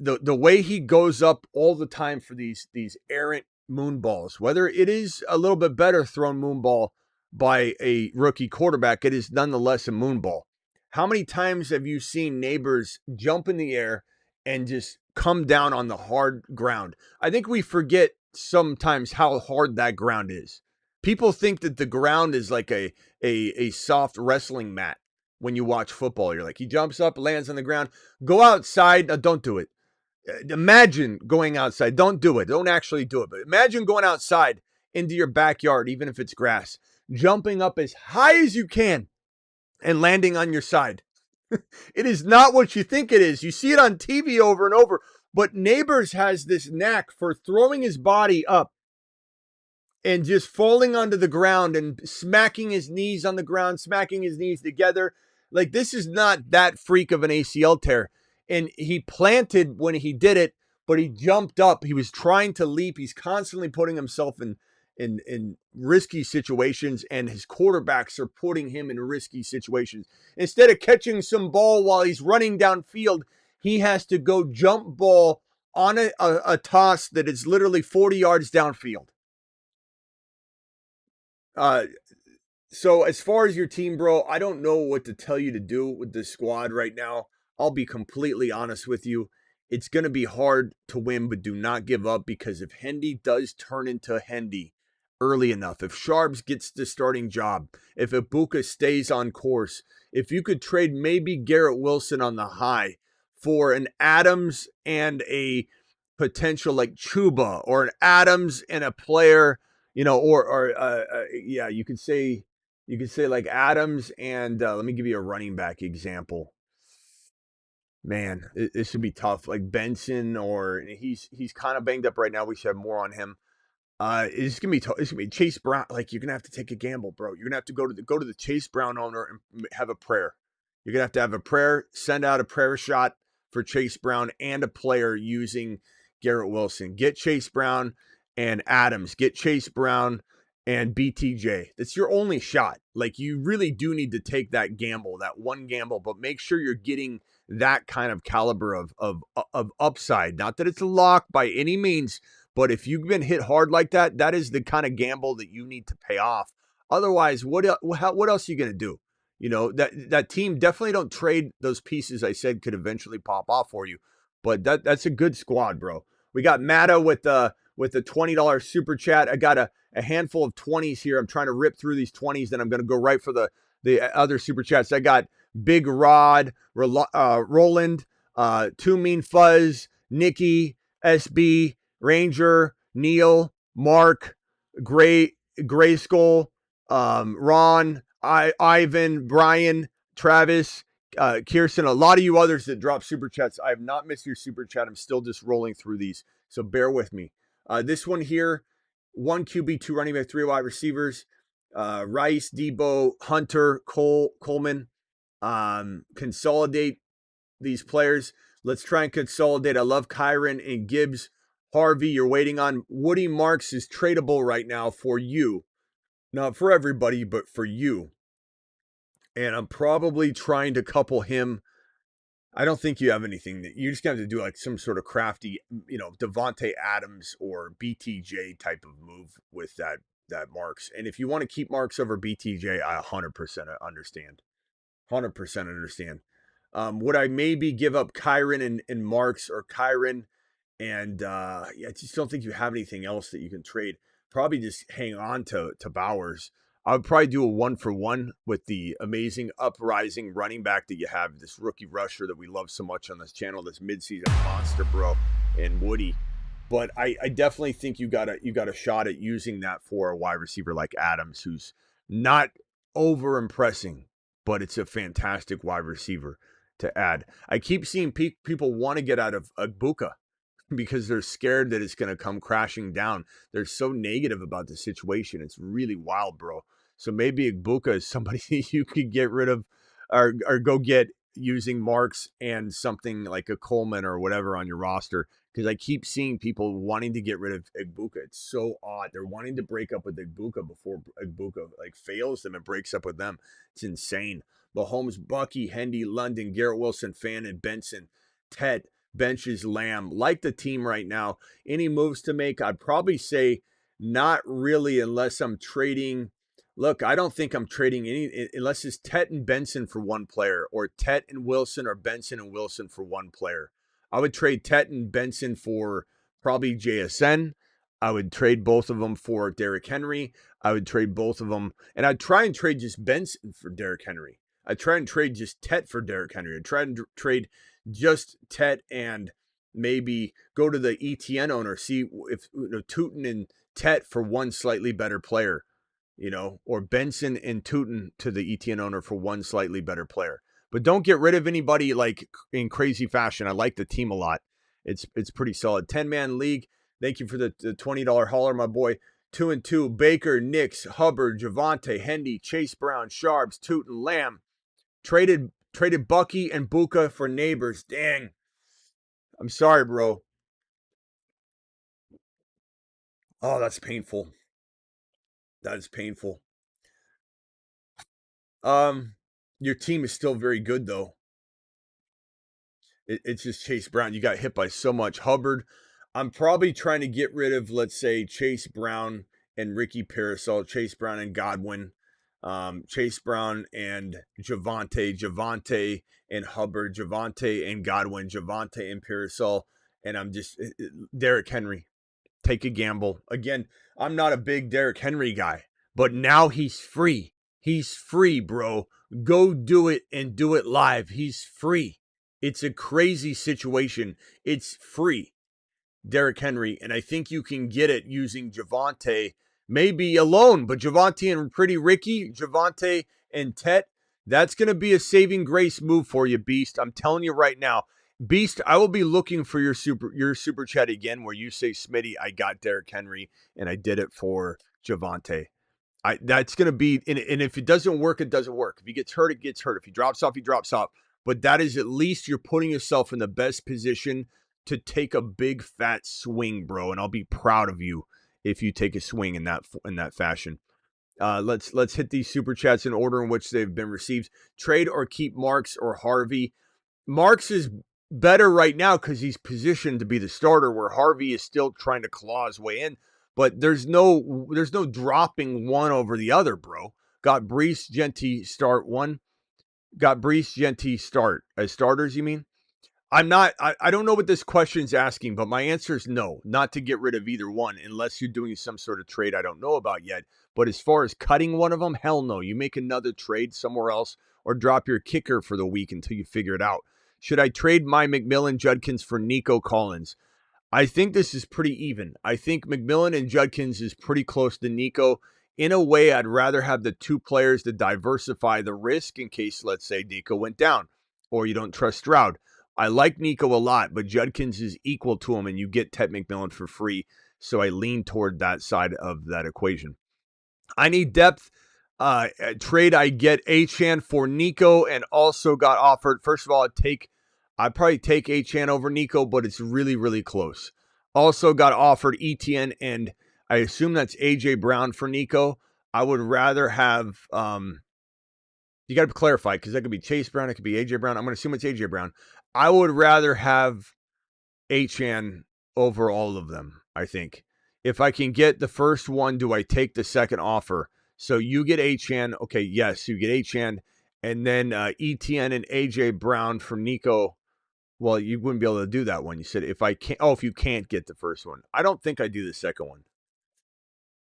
The way he goes up all the time for these errant moon balls, whether it is a little bit better thrown moon ball by a rookie quarterback, it is nonetheless a moon ball. How many times have you seen Neighbors jump in the air and just come down on the hard ground? I think we forget sometimes how hard that ground is. People think that the ground is like a soft wrestling mat. When you watch football, you're like, he jumps up, lands on the ground. Go outside. No, don't do it. Imagine going outside. Don't do it. Don't actually do it. But imagine going outside into your backyard, even if it's grass, jumping up as high as you can and landing on your side. It is not what you think it is. You see it on TV over and over. But Neighbors has this knack for throwing his body up and just falling onto the ground and smacking his knees on the ground, smacking his knees together. Like, this is not that freak of an ACL tear. And he planted when he did it, but he jumped up. He was trying to leap. He's constantly putting himself in risky situations, and his quarterbacks are putting him in risky situations. Instead of catching some ball while he's running downfield, he has to go jump ball on a toss that is literally 40 yards downfield. So as far as your team, bro, I don't know what to tell you to do with this squad right now. I'll be completely honest with you. It's going to be hard to win, but do not give up, because if Hendy does turn into Hendy early enough, if Sharps gets the starting job, if Ibuka stays on course, if you could trade maybe Garrett Wilson on the high for an Adams and a potential like Chuba, or an Adams and a player, yeah, you could say like Adams and let me give you a running back example. Man, this should be tough. Like Benson, or he's kind of banged up right now. We should have more on him. It's gonna be it's gonna be Chase Brown. Like, you're gonna have to take a gamble, bro. You're gonna have to go to the Chase Brown owner and have a prayer. You're gonna have to have a prayer. Send out a prayer shot for Chase Brown and a player using Garrett Wilson. Get Chase Brown and Adams. Get Chase Brown and BTJ. That's your only shot. Like, you really do need to take that gamble, that one gamble, but make sure you're getting that kind of caliber of upside. Not that it's a lock by any means, but if you've been hit hard like that, that is the kind of gamble that you need to pay off. Otherwise, what else are you going to do? That team, definitely don't trade those pieces I said could eventually pop off for you. But that's a good squad, bro. We got Matta with the $20 super chat. I got a handful of 20s here. I'm trying to rip through these 20s, then I'm going to go right for the other super chats. I got Big Rod, Roland, Too Mean Fuzz, Nikki, SB, Ranger, Neil, Mark, Grayskull, Ron, Ivan, Brian, Travis, Kirsten, a lot of you others that drop super chats. I have not missed your super chat. I'm still just rolling through these, so bear with me. This one here, 1 QB, 2 running back, 3 wide receivers, Rice, Debo, Hunter, Coleman. Consolidate these players. Let's try and consolidate. I love Kyron and Gibbs. Harvey, you're waiting on. Woody Marks is tradable right now for you. Not for everybody, but for you. And I'm probably trying to couple him. I don't think you have anything that you're just going to have to do, like some sort of crafty, Devontae Adams or BTJ type of move with that Marks. And if you want to keep Marks over BTJ, I 100% understand. 100% understand. Would I maybe give up Kyron and Marks, or Kyron and I just don't think you have anything else that you can trade. Probably just hang on to Bowers. I would probably do a 1-for-1 with the amazing uprising running back that you have, this rookie rusher that we love so much on this channel, this midseason monster, bro, and Woody. But I definitely think you got a shot at using that for a wide receiver like Adams, who's not over impressing, but it's a fantastic wide receiver to add. I keep seeing people want to get out of Ibuka. because they're scared that it's going to come crashing down. They're so negative about the situation. It's really wild, bro. So maybe Ibuka is somebody you could get rid of or go get using Marks and something like a Coleman or whatever on your roster. Because I keep seeing people wanting to get rid of Ibuka. It's so odd. They're wanting to break up with Ibuka before Ibuka like fails them and breaks up with them. It's insane. Mahomes, Bucky, Hendy, London, Garrett Wilson, Fan, and Benson, Tet, benches Lamb. Like the team right now. Any moves to make? I'd probably say not really unless I'm trading. Look, I don't think I'm trading any unless it's Tet and Benson for one player or Tet and Wilson or Benson and Wilson for one player. I would trade Tet and Benson for probably JSN. I would trade both of them for Derrick Henry. I would trade both of them. And I'd try and trade just Benson for Derrick Henry. I'd try and trade just Tet for Derrick Henry. I'd try and trade just Tet and maybe go to the ETN owner, see if Tootin and Tet for one slightly better player, or Benson and Tootin to the ETN owner for one slightly better player. But don't get rid of anybody like in crazy fashion. I like the team a lot. It's pretty solid. 10-man league. Thank you for the $20 hauler, my boy. 2-2. Baker, Nix, Hubbard, Javante, Hendy, Chase Brown, Sharps, Tootin, Lamb. Traded Bucky and Buka for Neighbors. Dang. I'm sorry, bro. Oh, that's painful. That is painful. Your team is still very good, though. It's just Chase Brown. You got hit by so much. Hubbard, I'm probably trying to get rid of, let's say, Chase Brown and Ricky Parasol, Chase Brown and Godwin, Chase Brown and Javante and Hubbard, Javante and Godwin, Javante and Parasol, and I'm just Derrick Henry. Take a gamble. Again, I'm not a big Derrick Henry guy, but now he's free. He's free, bro. Go do it and do it live. He's free. It's a crazy situation. It's free, Derrick Henry, and I think you can get it using Javante, maybe alone, but Javante and Pretty Ricky, Javante and Tet, that's going to be a saving grace move for you, Beast. I'm telling you right now. Beast, I will be looking for your super chat again where you say, Smitty, I got Derrick Henry, and I did it for Javante. That's going to be, and if it doesn't work, it doesn't work. If he gets hurt, it gets hurt. If he drops off, he drops off. But that is at least you're putting yourself in the best position to take a big fat swing, bro. And I'll be proud of you if you take a swing in that fashion. Let's hit these super chats in order in which they've been received. Trade or keep Marks or Harvey. Marks is better right now because he's positioned to be the starter, where Harvey is still trying to claw his way in. But there's no dropping one over the other, bro. Got Brees Genty start one. Got Brees Genty start as starters, you mean? I don't know what this question's asking, but my answer is no, not to get rid of either one unless you're doing some sort of trade I don't know about yet. But as far as cutting one of them, hell no. You make another trade somewhere else or drop your kicker for the week until you figure it out. Should I trade my McMillan Judkins for Nico Collins? I think this is pretty even. I think McMillan and Judkins is pretty close to Nico. In a way, I'd rather have the two players to diversify the risk in case, let's say, Nico went down or you don't trust Stroud. I like Nico a lot, but Judkins is equal to him, and you get Ted McMillan for free. So I lean toward that side of that equation. I need depth. Trade, I get Achane for Nico and also got offered. First of all, I'd probably take Achane over Nico, but it's really, really close. Also got offered ETN, and I assume that's AJ Brown for Nico. I would rather have you got to clarify because that could be Chase Brown, it could be AJ Brown. I'm going to assume it's AJ Brown. I would rather have Achane over all of them, I think. If I can get the first one, do I take the second offer? So you get Achane. Okay, yes, you get Achane. And then ETN and AJ Brown for Nico. Well, you wouldn't be able to do that one. You said if you can't get the first one. I don't think I do the second one.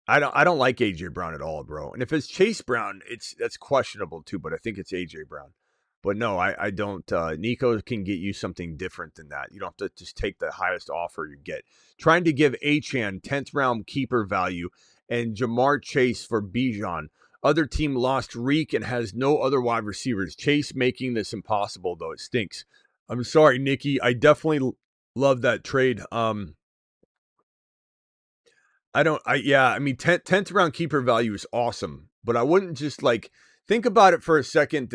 I don't like AJ Brown at all, bro. And if it's Chase Brown, that's questionable too, but I think it's AJ Brown. But no, I don't. Nico can get you something different than that. You don't have to just take the highest offer you get. Trying to give Achane 10th round keeper value and Jamar Chase for Bijan. Other team lost Reek and has no other wide receivers. Chase making this impossible, though. It stinks. I'm sorry, Nikki. I definitely Love that trade. I mean, 10th round keeper value is awesome, but I wouldn't just like think about it for a second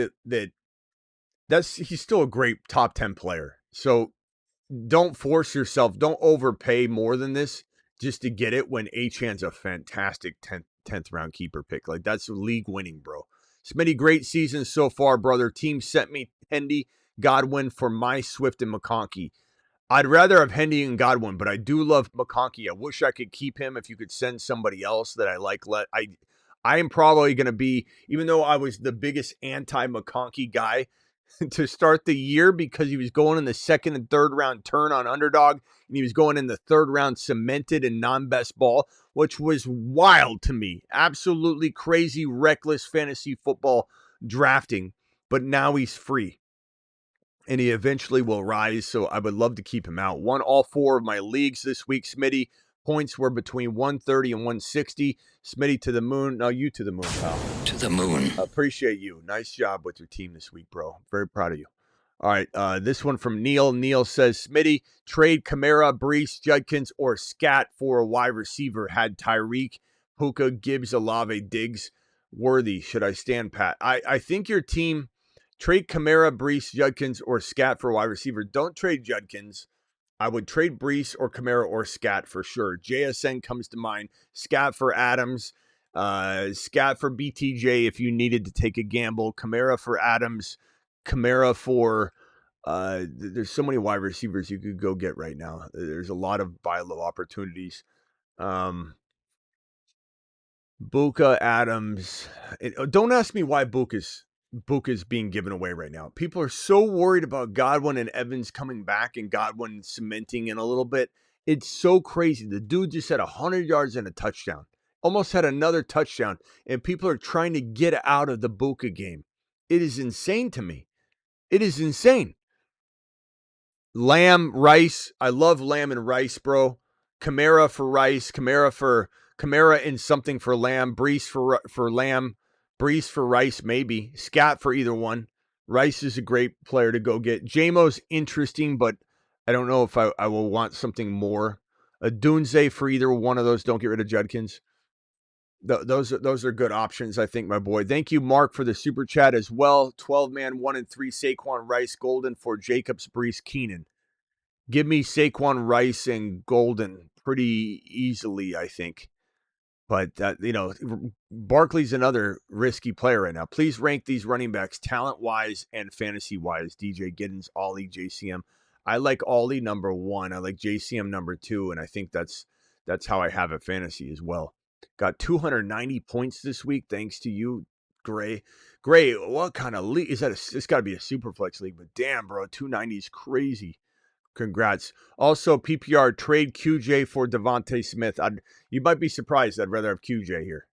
he's still a great top 10 player. So don't force yourself. Don't overpay more than this just to get it when Achan's a fantastic 10th round keeper pick. Like, that's league winning, bro. Smitty, great season so far, brother. Team sent me Hendy, Godwin for my Swift and McConkey. I'd rather have Hendy and Godwin, but I do love McConkey. I wish I could keep him. If you could send somebody else that I like, I am probably going to be, even though I was the biggest anti-McConkey guy to start the year because he was going in the second and third round turn on underdog, and he was going in the third round cemented and non-best ball, which was wild to me. Absolutely crazy, reckless fantasy football drafting. But now he's free, and he eventually will rise, so I would love to keep him out. Won all 4 of my leagues this week, Smitty. Points were between 130 and 160. Smitty to the moon. No, you to the moon, pal. To the moon. Appreciate you. Nice job with your team this week, bro. Very proud of you. All right, this one from Neil. Neil says, Smitty, trade Kamara, Brees, Judkins, or Scat for a wide receiver. Had Tyreek, Puka, Gibbs, Olave, Diggs, worthy. Should I stand pat? I think your team, trade Kamara, Brees, Judkins, or Scat for a wide receiver. Don't trade Judkins. I would trade Brees or Kamara or Scat for sure. JSN comes to mind. Scat for Adams. Scat for BTJ if you needed to take a gamble. Kamara for Adams. Kamara for there's so many wide receivers you could go get right now. There's a lot of buy low opportunities. Buka, Adams. Don't ask me why Buka's being given away right now. People are so worried about Godwin and Evans coming back and Godwin cementing in a little bit. It's so crazy. The dude just had 100 yards and a touchdown. Almost had another touchdown, and people are trying to get out of the Buka game. It is insane to me. It is insane. Lamb, Rice. I love Lamb and Rice, bro. Kamara for Rice. Kamara and something for Lamb. Brees for Lamb. Brees for Rice, maybe. Scat for either one. Rice is a great player to go get. Jamo's interesting, but I don't know if I will want something more. A Dunze for either one of those. Don't get rid of Judkins. Those are good options, I think, my boy. Thank you, Mark, for the super chat as well. 12-man, 1 and 3, Saquon, Rice, Golden for Jacobs, Brees, Keenan. Give me Saquon, Rice, and Golden pretty easily, I think. But, Barkley's another risky player right now. Please rank these running backs talent-wise and fantasy-wise. DJ Giddens, Ollie, JCM. I like Ollie number 1. I like JCM number 2, and I think that's how I have it fantasy as well. Got 290 points this week, thanks to you, Gray. Gray, what kind of league is that? It's got to be a Superflex league, but damn, bro, 290 is crazy. Congrats. Also, PPR, trade QJ for Devontae Smith. You might be surprised. I'd rather have QJ here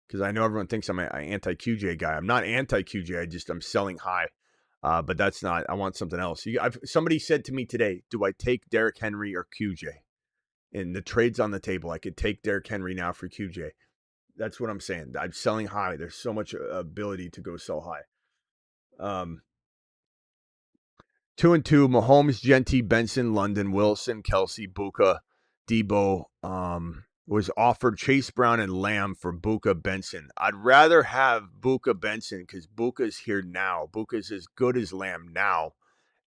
because I know everyone thinks I'm an anti-QJ guy. I'm not anti-QJ. I'm selling high. But that's not. I want something else. Somebody said to me today, do I take Derrick Henry or QJ? And the trade's on the table. I could take Derrick Henry now for QJ. That's what I'm saying. I'm selling high. There's so much ability to go sell high. 2 and 2. Mahomes, Genti, Benson, London, Wilson, Kelsey, Buka, Debo. Was offered Chase Brown and Lamb for Buka, Benson. I'd rather have Buka, Benson because Buka's here now. Buka's as good as Lamb now.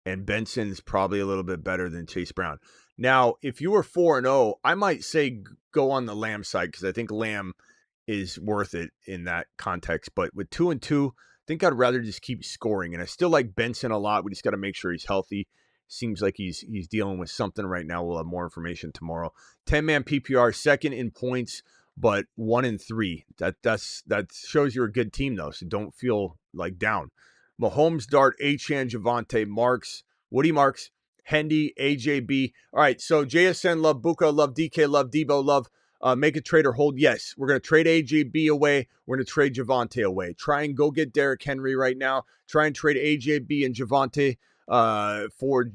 And Benson's probably a little bit better than Chase Brown. Now, if you were 4-0, I might say go on the Lamb side because I think Lamb is worth it in that context. But with 2 and 2, I think I'd rather just keep scoring. And I still like Benson a lot. We just got to make sure he's healthy. Seems like he's dealing with something right now. We'll have more information tomorrow. 10-man PPR, second in points, but 1 and 3. That shows you're a good team though. So don't feel like down. Mahomes, Dart, Achan, Javonte, Marks, Woody Marks, Hendy, AJB. All right, so JSN, love Buka, love DK, love Debo, love make a trade or hold. Yes, we're going to trade AJB away. We're going to trade Javonte away. Try and go get Derrick Henry right now. Try and trade AJB and Javonte for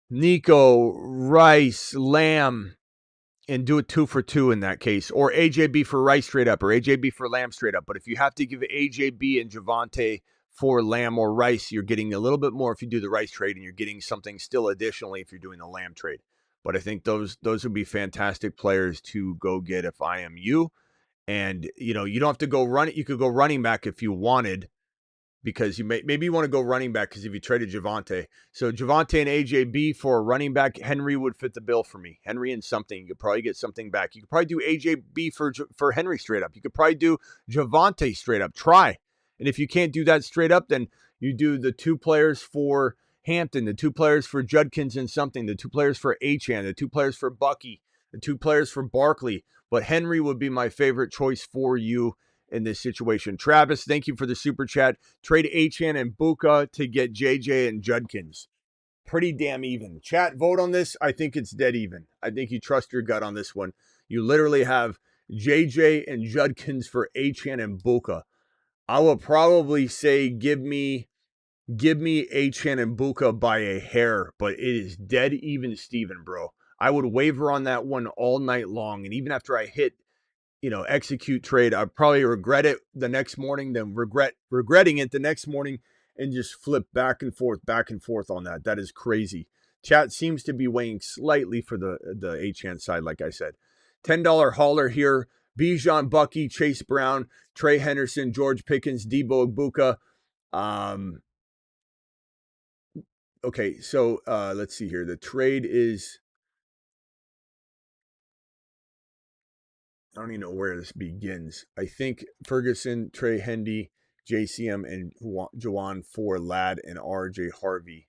Nico, Rice, Lamb, and do a 2 for 2 in that case, or AJB for Rice straight up, or AJB for Lamb straight up. But if you have to give AJB and Javonte for Lamb or Rice, you're getting a little bit more if you do the Rice trade, and you're getting something still additionally if you're doing the Lamb trade. But I think those would be fantastic players to go get if I am you. And, you don't have to go run it. You could go running back if you wanted, because maybe you want to go running back because if you traded Javonte. So Javonte and AJB for a running back, Henry would fit the bill for me. Henry and something. You could probably get something back. You could probably do AJB for Henry straight up. You could probably do Javonte straight up. Try. And if you can't do that straight up, then you do the 2 players for Hampton, the 2 players for Judkins and something, the 2 players for Achane, the 2 players for Bucky, the 2 players for Barkley. But Henry would be my favorite choice for you in this situation. Travis, thank you for the super chat. Trade Achane and Buka to get JJ and Judkins. Pretty damn even. Chat, vote on this. I think it's dead even. I think you trust your gut on this one. You literally have JJ and Judkins for Achane and Buka. I will probably say give me Achane and Buka by a hair, but it is dead even Steven, bro. I would waiver on that one all night long, and even after I hit execute trade, I'd probably regret it the next morning, then regretting it the next morning, and just flip back and forth on that. That is crazy. Chat seems to be weighing slightly for the Achane side, like I said. $10 hauler here. Bijan, Bucky, Chase Brown, Trey Henderson, George Pickens, Debo Ibuka. Okay, so let's see here. The trade is, I don't even know where this begins. I think Ferguson, Trey Hendy, JCM, and Jawan for Ladd and RJ Harvey.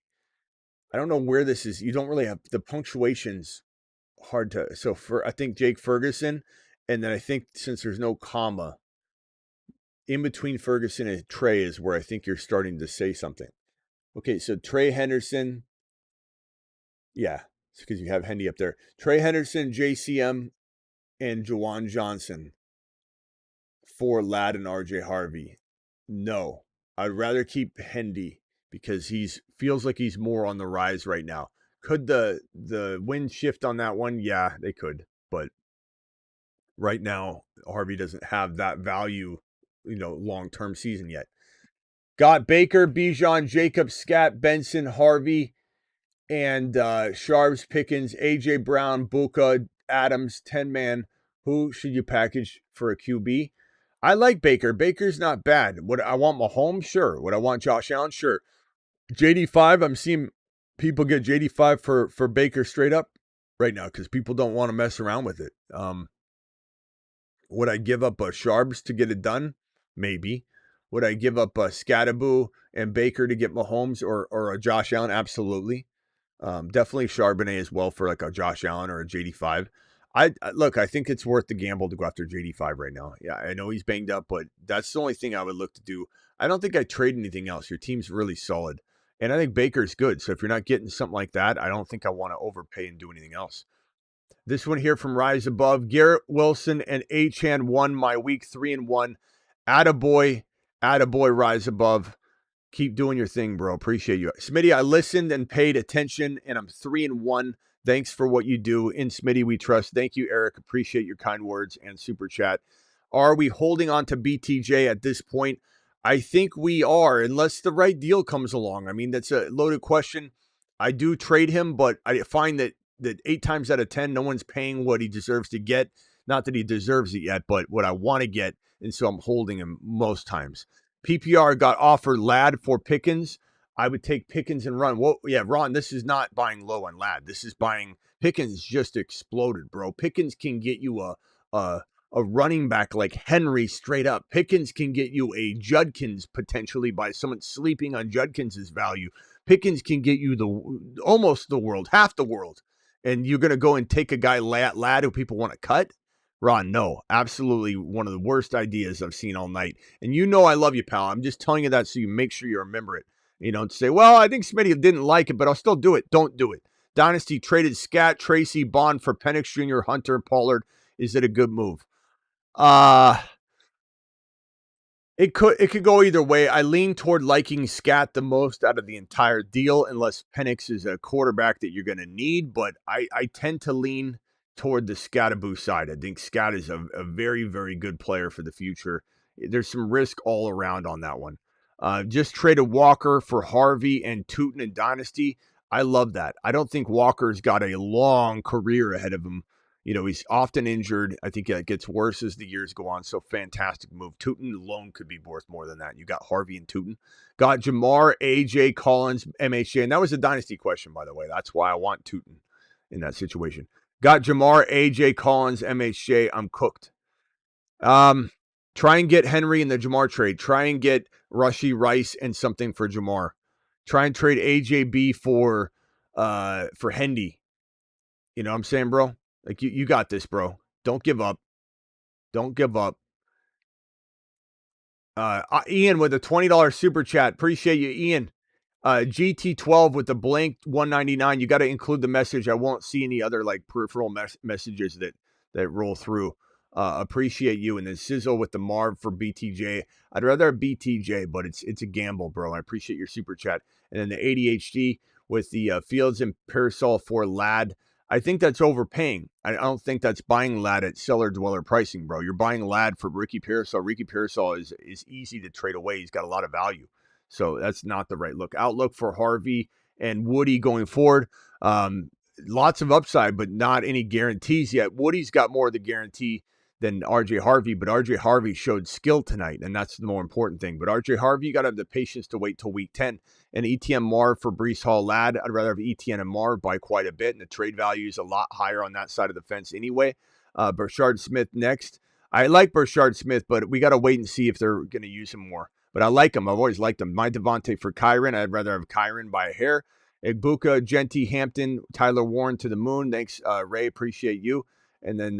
I don't know where this is. You don't really have the punctuation's hard to. So I think Jake Ferguson, and then I think since there's no comma in between Ferguson and Trey is where I think you're starting to say something. Okay, so Trey Henderson. Yeah, it's because you have Hendy up there. Trey Henderson, JCM, and Jawan Johnson for Ladd and RJ Harvey. No, I'd rather keep Hendy because feels like he's more on the rise right now. Could the wind shift on that one? Yeah, they could. But right now, Harvey doesn't have that value, long-term season yet. Got Baker, Bijan, Jacobs, Scat, Benson, Harvey, and Sharps, Pickens, A.J. Brown, Buka, Adams, 10-man. Who should you package for a QB? I like Baker. Baker's not bad. Would I want Mahomes? Sure. Would I want Josh Allen? Sure. JD5, I'm seeing people get JD5 for Baker straight up right now because people don't want to mess around with it. Would I give up a Sharps to get it done? Maybe. Would I give up a Scattaboo and Baker to get Mahomes or a Josh Allen? Absolutely. Definitely Charbonnet as well for like a Josh Allen or a JD5. I think it's worth the gamble to go after JD5 right now. Yeah, I know he's banged up, but that's the only thing I would look to do. I don't think I trade anything else. Your team's really solid. And I think Baker's good. So if you're not getting something like that, I don't think I want to overpay and do anything else. This one here from Rise Above. Garrett Wilson and Achane won my week 3-1. Attaboy, Rise Above. Keep doing your thing, bro. Appreciate you. Smitty, I listened and paid attention, and I'm 3-1. Thanks for what you do. In Smitty, we trust. Thank you, Eric. Appreciate your kind words and super chat. Are we holding on to BTJ at this point? I think we are, unless the right deal comes along. I mean, that's a loaded question. I do trade him, but I find that 8 times out of 10, no one's paying what he deserves to get. Not that he deserves it yet, but what I want to get, and so I'm holding him most times. PPR got offered Ladd for Pickens. I would take Pickens and run. Well, yeah, Ron, this is not buying low on Ladd. This is buying Pickens just exploded, bro. Pickens can get you a running back like Henry straight up. Pickens can get you a Judkins potentially by someone sleeping on Judkins' value. Pickens can get you almost the world, half the world. And you're going to go and take a guy Ladd who people want to cut? Ron, no, absolutely one of the worst ideas I've seen all night. And I love you, pal. I'm just telling you that so you make sure you remember it. To say, well, I think Smitty didn't like it, but I'll still do it. Don't do it. Dynasty traded Scat, Tracy, Bond for Penix Jr., Hunter, Pollard. Is it a good move? It could go either way. I lean toward liking Scat the most out of the entire deal, unless Penix is a quarterback that you're going to need. But I tend to lean toward the Scattaboo side. I think Scat is a very, very good player for the future. There's some risk all around on that one. Just traded Walker for Harvey and Tootin in Dynasty. I love that. I don't think Walker's got a long career ahead of him. He's often injured. I think it gets worse as the years go on. So fantastic move. Tootin alone could be worth more than that. You got Harvey and Tootin. Got Jamar, AJ, Collins, MHJ. And that was a dynasty question, by the way. That's why I want Tootin in that situation. Got Jamar, AJ, Collins, MHJ. I'm cooked. Try and get Henry in the Jamar trade. Try and get Rushy, Rice, and something for Jamar. Try and trade AJB for Hendy. You know what I'm saying, bro? Like, you got this, bro. Don't give up. Don't give up. Ian with a $20 super chat. Appreciate you, Ian. GT12 with the blank 199. You got to include the message. I won't see any other like peripheral messages that roll through. Appreciate you. And then Sizzle with the Marv for BTJ. I'd rather have BTJ, but it's a gamble, bro. I appreciate your super chat. And then the ADHD with the Fields and Parasol for Lad. I think that's overpaying. I don't think that's buying Lad at seller dweller pricing, bro. You're buying Lad for Ricky Parasol. Ricky Parasol is easy to trade away. He's got a lot of value. So that's not the right look. Outlook for Harvey and Woody going forward. Lots of upside, but not any guarantees yet. Woody's got more of the guarantee than RJ Harvey, but RJ Harvey showed skill tonight, and that's the more important thing. But RJ Harvey, you got to have the patience to wait till week 10. And ETN Marv for Brees Hall Lad. I'd rather have ETN and Marv by quite a bit, and the trade value is a lot higher on that side of the fence anyway. Burchard Smith next. I like Burchard Smith, but we got to wait and see if they're going to use him more. But I like him. I've always liked him. My Devontae for Kyron. I'd rather have Kyron by a hair. Igbuka, Genty, Hampton, Tyler Warren to the moon. Thanks, Ray. Appreciate you. And then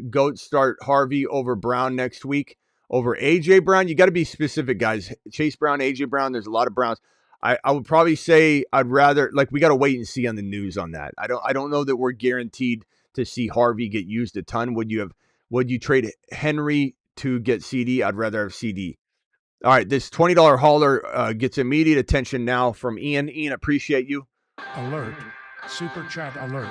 Goat start Harvey over Brown next week. Over A.J. Brown. You got to be specific, guys. Chase Brown, A.J. Brown. There's a lot of Browns. I would probably say I'd rather, like, we got to wait and see on the news on that. I don't know that we're guaranteed to see Harvey get used a ton. Would you trade Henry to get CD? I'd rather have CD. All right, this $20 hauler gets immediate attention now from Ian. Ian, appreciate you. Alert. Super chat alert.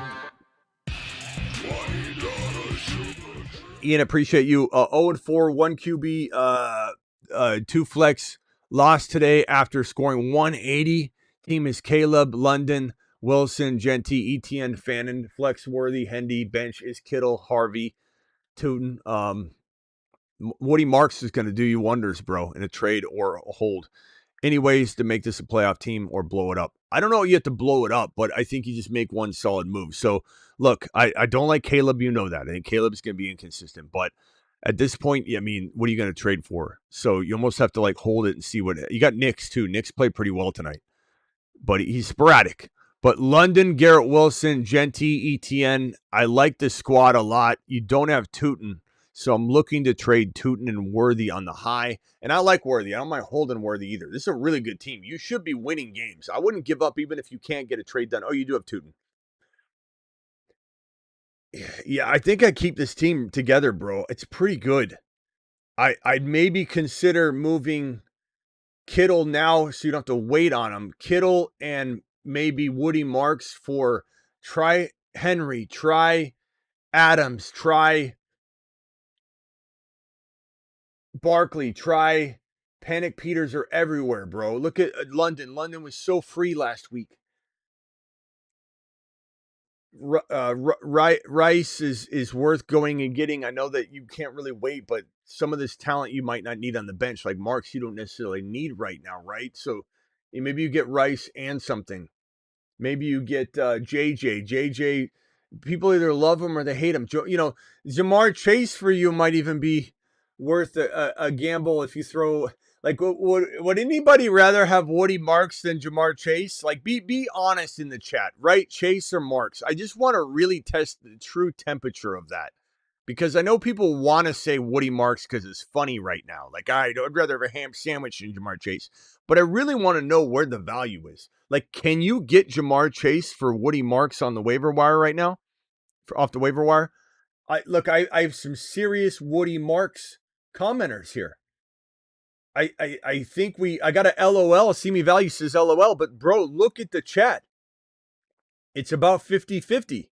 Ian, appreciate you. 0-4, 1 QB, 2 flex. Lost today after scoring 180. Team is Caleb, London, Wilson, Genty, ETN, Fannin, Flexworthy, Hendy. Bench is Kittle, Harvey, Tootin. Woody Marks is going to do you wonders, bro, in a trade or a hold. Any ways to make this a playoff team or blow it up? I don't know you have to blow it up, but I think you just make one solid move. So, look, I don't like Caleb. You know that. I think Caleb is going to be inconsistent. But at this point, I mean, what are you going to trade for? So you almost have to, like, hold it and see what – you got Knicks, too. Knicks played pretty well tonight. But he's sporadic. But London, Garrett Wilson, Genty, ETN, I like this squad a lot. You don't have Tootin. So I'm looking to trade Tootin and Worthy on the high. And I like Worthy. I don't mind holding Worthy either. This is a really good team. You should be winning games. I wouldn't give up even if you can't get a trade done. Oh, you do have Tootin. Yeah, I think I keep this team together, bro. It's pretty good. I'd maybe consider moving Kittle now so you don't have to wait on him. Kittle and maybe Woody Marks for try Henry, try Adams, try Barkley, try Panic Peters are everywhere, bro. Look at London. London was so free last week. Rice is worth going and getting. I know that you can't really wait, but some of this talent you might not need on the bench. Like Marks, you don't necessarily need right now, right? So maybe you get Rice and something. Maybe you get JJ. JJ, people either love him or they hate him. You know, Jamar Chase for you might even be worth a gamble if you throw. Like, would anybody rather have Woody Marks than Jamar Chase? Like, be honest in the chat, right? Chase or Marks? I just want to really test the true temperature of that. Because I know people want to say Woody Marks because it's funny right now. Like, I'd rather have a ham sandwich than Jamar Chase. But I really want to know where the value is. Like, can you get Jamar Chase for Woody Marks on the waiver wire right now? Off the waiver wire? I have some serious Woody Marks commenters here. I think I got a LOL. See me value says LOL. But, bro, look at the chat. It's about 50-50.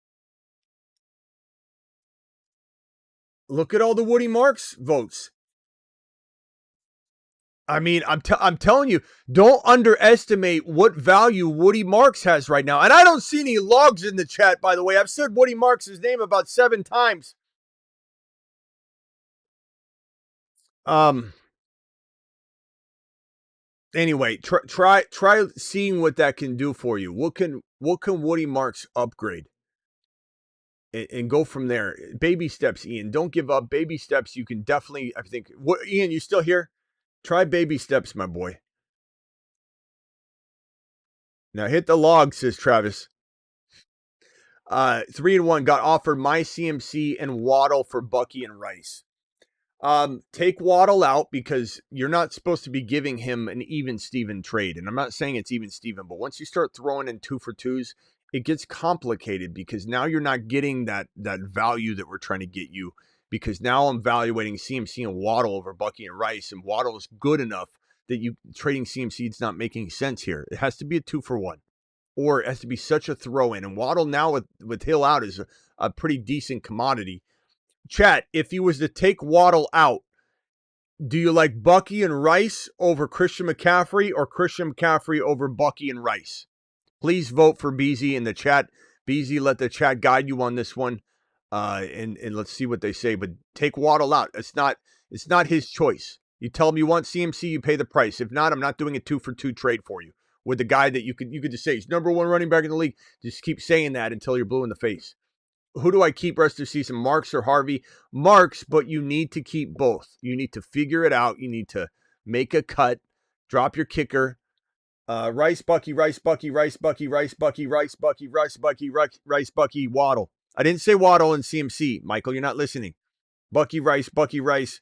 Look at all the Woody Marks votes. I mean, I'm telling you, don't underestimate what value Woody Marks has right now. And I don't see any logs in the chat, by the way. I've said Woody Marks' name about 7 times. Anyway, try seeing what that can do for you. What can Woody Marks upgrade? And go from there. Baby steps, Ian. Don't give up. Baby steps. You can definitely, I think. What, Ian, you still here? Try baby steps, my boy. Now hit the log, says Travis. 3-1 got offered my CMC and Waddle for Bucky and Rice. Take Waddle out because you're not supposed to be giving him an even Steven trade. And I'm not saying it's even Steven, but once you start throwing in 2-for-2s, it gets complicated because now you're not getting that value that we're trying to get you, because now I'm evaluating CMC and Waddle over Bucky and Rice, and Waddle is good enough that you trading CMC is not making sense here. It has to be a 2-for-1, or it has to be such a throw in. And Waddle now with Hill out is a pretty decent commodity. Chat, if he was to take Waddle out, do you like Bucky and Rice over Christian McCaffrey or Christian McCaffrey over Bucky and Rice? Please vote for BZ in the chat. BZ, let the chat guide you on this one, and let's see what they say. But take Waddle out. It's not his choice. You tell him you want CMC, you pay the price. If not, I'm not doing a 2-for-2 trade for you with the guy that you could just say he's number 1 running back in the league. Just keep saying that until you're blue in the face. Who do I keep rest of the season, Marks or Harvey? Marks, but you need to keep both. You need to figure it out. You need to make a cut, drop your kicker. Rice, Bucky, Rice, Bucky, Rice, Bucky, Rice, Bucky, Rice, Bucky, Rice, Bucky, Rice, Bucky, Waddle. I didn't say Waddle and CMC, Michael. You're not listening. Bucky, Rice, Bucky, Rice,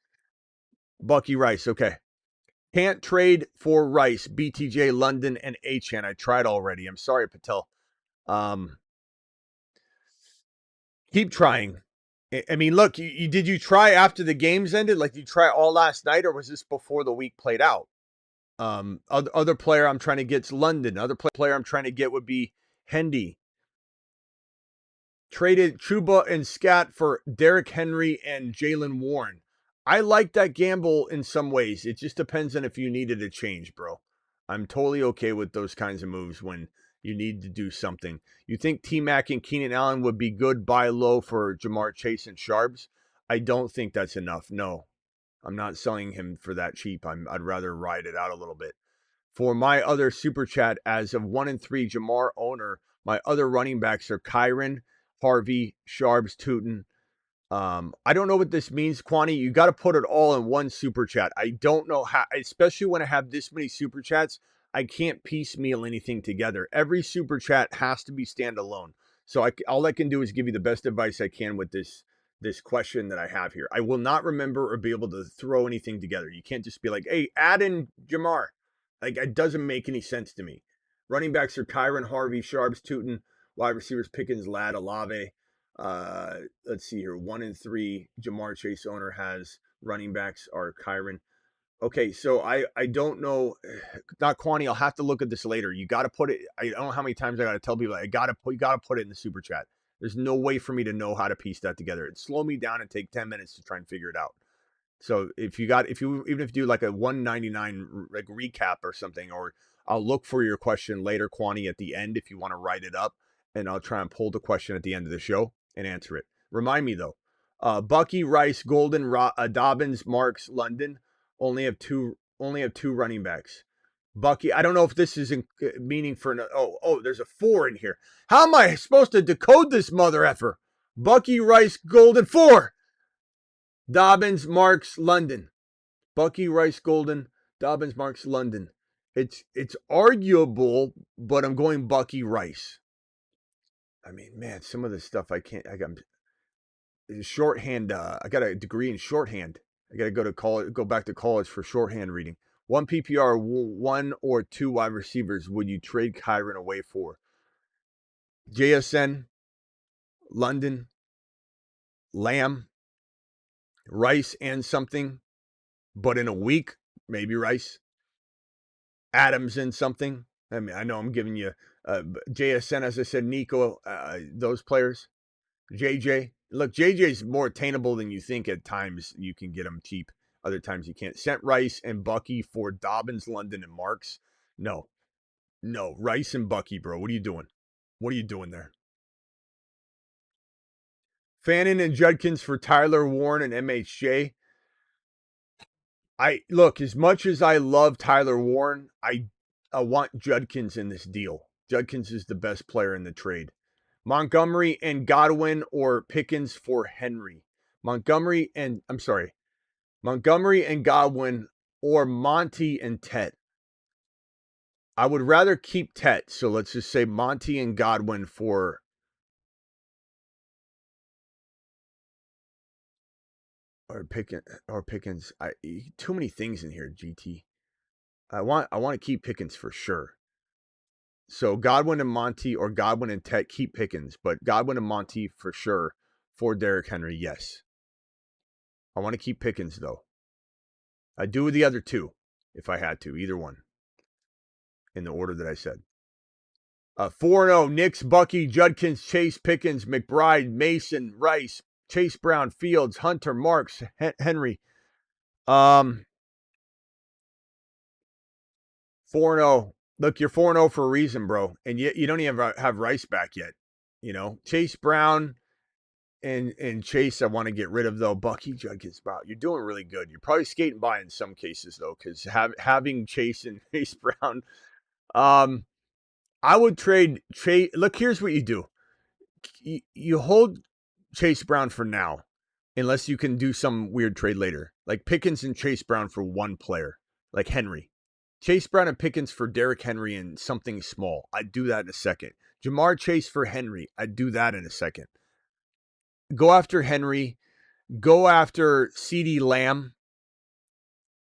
Bucky, Rice. Okay. Can't trade for Rice, BTJ, London, and Achan. I tried already. I'm sorry, Patel. Keep trying. I mean, look, did you try after the games ended? Like, did you try all last night, or was this before the week played out? Other player I'm trying to get's London. Other player I'm trying to get would be Hendy. Traded Chuba and Scat for Derrick Henry and Jalen Warren. I like that gamble in some ways. It just depends on if you needed a change, bro. I'm totally okay with those kinds of moves when you need to do something. You think T-Mac and Keenan Allen would be good buy low for Jamar Chase and Sharps? I don't think that's enough. No, I'm not selling him for that cheap. I'd rather ride it out a little bit. For my other super chat, as of 1 and 3 Jamar owner, my other running backs are Kyron, Harvey, Sharps, Tootin. I don't know what this means, Kwani. You got to put it all in one super chat. I don't know how, especially when I have this many super chats, I can't piecemeal anything together. Every super chat has to be standalone. So all I can do is give you the best advice I can with this question that I have here. I will not remember or be able to throw anything together. You can't just be like, hey, add in Jamar. Like, it doesn't make any sense to me. Running backs are Kyron, Harvey, Sharps, Tootin. Wide receivers, Pickens, Ladd, Olave. Let's see here. 1 and 3 Jamar Chase owner has running backs are Kyron. Okay, so I don't know. Not Kwani. I'll have to look at this later. You got to put it. I don't know how many times I got to tell people. You got to put it in the super chat. There's no way for me to know how to piece that together. It'd slow me down and take 10 minutes to try and figure it out. So even if you do like a 199 like recap or something, or I'll look for your question later, Kwani, at the end if you want to write it up, and I'll try and pull the question at the end of the show and answer it. Remind me though, Bucky, Rice, Golden, Dobbins, Marks, London only have two running backs. Bucky, I don't know if this is meaning for there's a 4 in here. How am I supposed to decode this mother effer? Bucky, Rice, Golden, 4. Dobbins, Marks, London. Bucky, Rice, Golden, Dobbins, Marks, London. It's arguable, but I'm going Bucky, Rice. I mean, man, some of this stuff I got shorthand. I got a degree in shorthand. I got to go back to college for shorthand reading. 1 PPR, 1 or 2 wide receivers would you trade Kyron away for? JSN, London, Lamb, Rice, and something. But in a week, maybe Rice. Adams and something. I mean, I know I'm giving you JSN, as I said, Nico, those players. JJ. Look, JJ's more attainable than you think at times. You can get him cheap. Other times you can't. Sent Rice and Bucky for Dobbins, London, and Marks. No. Rice and Bucky, bro. What are you doing? What are you doing there? Fannin and Judkins for Tyler Warren and MHJ. Look, as much as I love Tyler Warren, I want Judkins in this deal. Judkins is the best player in the trade. Montgomery and Godwin or Pickens for Henry. Montgomery and Godwin or Monty and Tet. I would rather keep Tet, so let's just say Monty and Godwin for Pickens. Too many things in here, GT. I want to keep Pickens for sure. So Godwin and Monty or Godwin and Tet, keep Pickens, but Godwin and Monty for sure for Derrick Henry, yes. I want to keep Pickens though. I'd do the other two if I had to, either one. In the order that I said. 4-0, Knicks, Bucky, Judkins, Chase, Pickens, McBride, Mason, Rice, Chase Brown, Fields, Hunter, Marks, Henry. 4-0. Look, you're 4-0 for a reason, bro. And you don't even have Rice back yet. You know, Chase Brown and Chase I want to get rid of, though. Bucky, Judkins, Brown. You're doing really good. You're probably skating by in some cases, though, because having Chase and Chase Brown, I would trade Chase. Look, here's what you do. You hold Chase Brown for now, unless you can do some weird trade later. Like Pickens and Chase Brown for one player, like Henry. Chase Brown and Pickens for Derrick Henry and something small. I'd do that in a second. Jamar Chase for Henry. I'd do that in a second. Go after Henry. Go after CeeDee Lamb.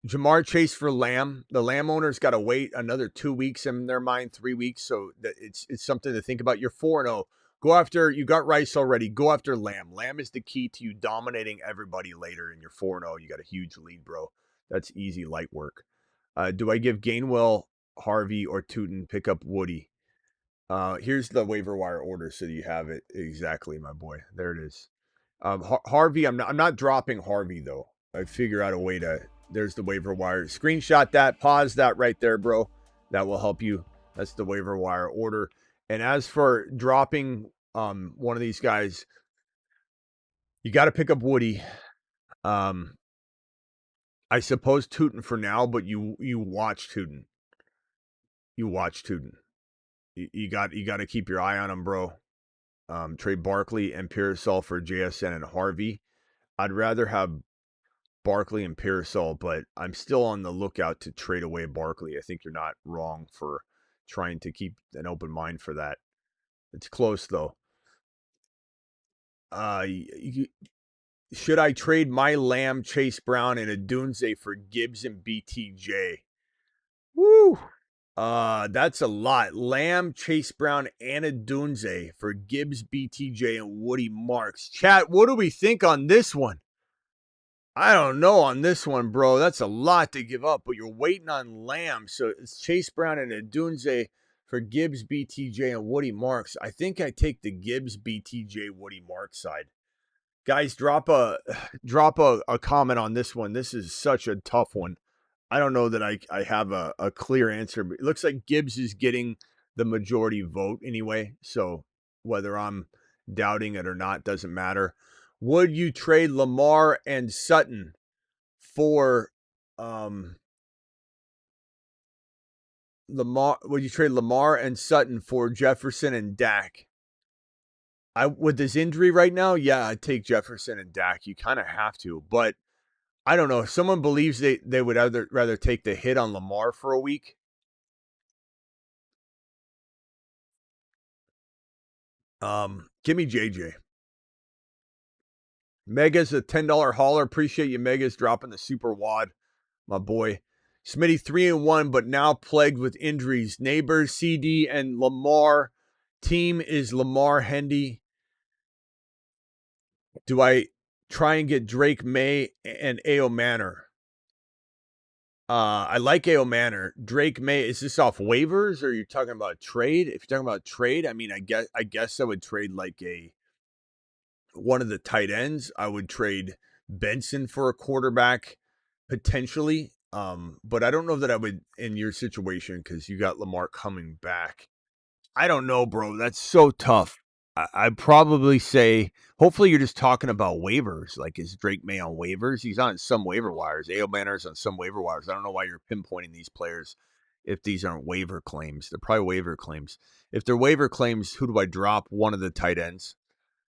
Jamar Chase for Lamb. The Lamb owner's got to wait another 2 weeks in their mind, 3 weeks. So it's something to think about. You're 4-0. Go after, you got Rice already. Go after Lamb. Lamb is the key to you dominating everybody later, and you're 4-0. You got a huge lead, bro. That's easy, light work. Do I give Gainwell, Harvey, or Tootin pick up Woody? Here's the waiver wire order so that you have it exactly, my boy. There it is. Harvey, I'm not dropping Harvey, though. I figure out a way to... There's the waiver wire. Screenshot that. Pause that right there, bro. That will help you. That's the waiver wire order. And as for dropping one of these guys, you got to pick up Woody. I suppose Tootin for now, but you watch Tootin. You watch Tootin. You got to keep your eye on him, bro. Trade Barkley and Parasol for JSN and Harvey. I'd rather have Barkley and Parasol, but I'm still on the lookout to trade away Barkley. I think you're not wrong for trying to keep an open mind for that. It's close, though. Should I trade my Lamb, Chase Brown, and Adunze for Gibbs and BTJ? Woo! That's a lot. Lamb, Chase Brown, and Adunze for Gibbs, BTJ, and Woody Marks. Chat, what do we think on this one? I don't know on this one, bro. That's a lot to give up, but you're waiting on Lamb. So it's Chase Brown and Adunze for Gibbs, BTJ, and Woody Marks. I think I take the Gibbs, BTJ, Woody Marks side. Guys, drop a comment on this one. This is such a tough one. I don't know that I have a clear answer, but it looks like Gibbs is getting the majority vote anyway. So whether I'm doubting it or not doesn't matter. Would you trade Lamar and Sutton for Would you trade Lamar and Sutton for Jefferson and Dak? With this injury right now, yeah, I'd take Jefferson and Dak. You kind of have to, but I don't know. If someone believes they would rather take the hit on Lamar for a week, give me JJ. Mega's a $10 hauler. Appreciate you, Mega's dropping the super wad, my boy. Smitty 3-1, but now plagued with injuries. Neighbors, CD, and Lamar. Team is Lamar Hendy. Do I try and get Drake May and A.O. Manor? I like A.O. Manor. Drake May, is this off waivers or are you talking about trade? If you're talking about trade, I mean, I guess I would trade like one of the tight ends. I would trade Benson for a quarterback. potentially. But I don't know that I would in your situation because you got Lamar coming back. I don't know, bro. That's so tough. I'd probably say, hopefully, you're just talking about waivers. Like, is Drake May on waivers? He's on some waiver wires. A.O. Manner's on some waiver wires. I don't know why you're pinpointing these players if these aren't waiver claims. They're probably waiver claims. If they're waiver claims, who do I drop? One of the tight ends.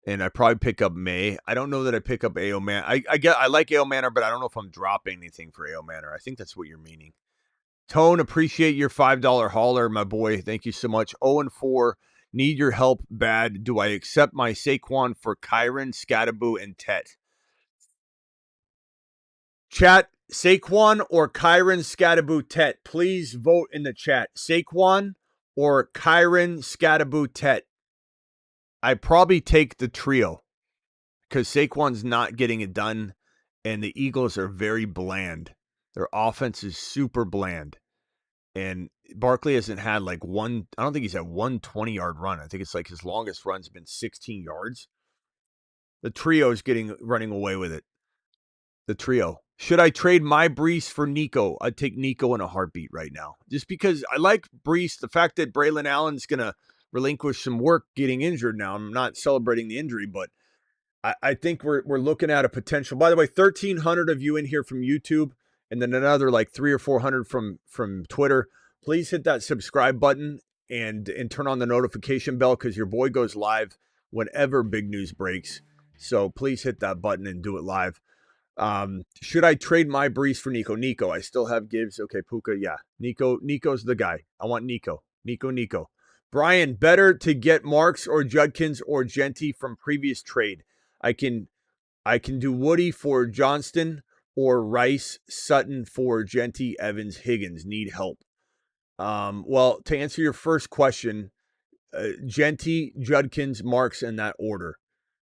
And I probably pick up May. I don't know that I pick up A.O. Manner. I like A.O. Manner, but I don't know if I'm dropping anything for A.O. Manner. I think that's what you're meaning. Tone, appreciate your $5 hauler, my boy. Thank you so much. 0-4. Need your help bad. Do I accept my Saquon for Kyron, Scattaboo, and Tet? Chat, Saquon or Kyron, Scattaboo, Tet? Please vote in the chat. Saquon or Kyron, Scattaboo, Tet? I probably take the trio because Saquon's not getting it done, and the Eagles are very bland. Their offense is super bland. And Barkley hasn't had I don't think he's had one 20-yard run. I think it's like his longest run's been 16 yards. The trio is running away with it. The trio. Should I trade my Brees for Nico? I'd take Nico in a heartbeat right now. Just because I like Brees. The fact that Braylon Allen's going to relinquish some work getting injured now. I'm not celebrating the injury, but I think we're looking at a potential. By the way, 1,300 of you in here from YouTube, and then another like 300 or 400 from Twitter. Please hit that subscribe button and turn on the notification bell because your boy goes live whenever big news breaks. So please hit that button and do it live. Should I trade my Brees for Nico? Nico, I still have Gibbs. Okay, Puka, yeah. Nico's the guy. I want Nico. Nico. Brian, better to get Marks or Judkins or Genty from previous trade. I can do Woody for Johnston or Rice, Sutton for Genty, Evans, Higgins. Need help. Well, to answer your first question, Genty, Judkins, Marks in that order.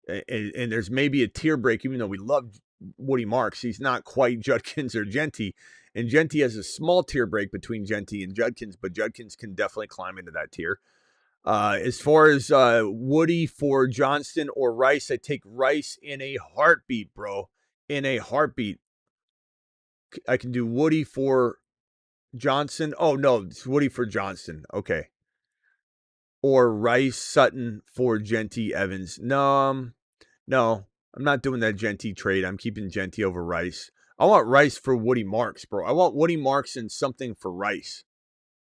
And there's maybe a tier break, even though we love Woody Marks. He's not quite Judkins or Genty. And Genty has a small tier break between Genty and Judkins, but Judkins can definitely climb into that tier. As far as Woody for Johnston or Rice, I take Rice in a heartbeat, bro. In a heartbeat. I can do Woody for Johnson. Oh, no, it's Woody for Johnston. Okay. Or Rice, Sutton for Genty, Evans. No, I'm not doing that Genty trade. I'm keeping Genty over Rice. I want Rice for Woody Marks, bro. I want Woody Marks and something for Rice.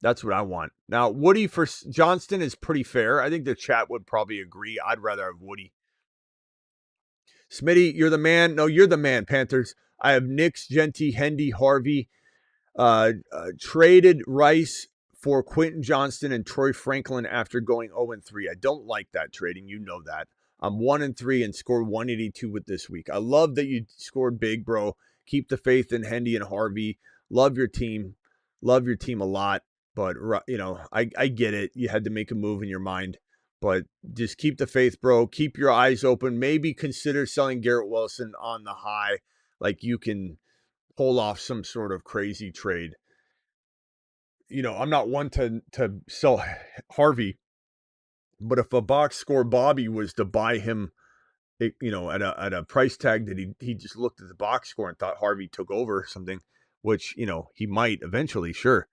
That's what I want. Now, Woody for Johnston is pretty fair. I think the chat would probably agree. I'd rather have Woody. Smitty, you're the man. No, you're the man, Panthers. I have Nix, Genty, Hendy, Harvey. Traded Rice for Quentin Johnston and Troy Franklin after going 0-3. I don't like that trading. You know that. I'm 1-3 and scored 182 with this week. I love that you scored big, bro. Keep the faith in Hendy and Harvey. Love your team. Love your team a lot. But, I get it. You had to make a move in your mind. But just keep the faith, bro. Keep your eyes open. Maybe consider selling Garrett Wilson on the high. Like you can pull off some sort of crazy trade. I'm not one to sell Harvey. But if a box score Bobby was to buy him, at a price tag that he just looked at the box score and thought Harvey took over or something, which, he might eventually, sure.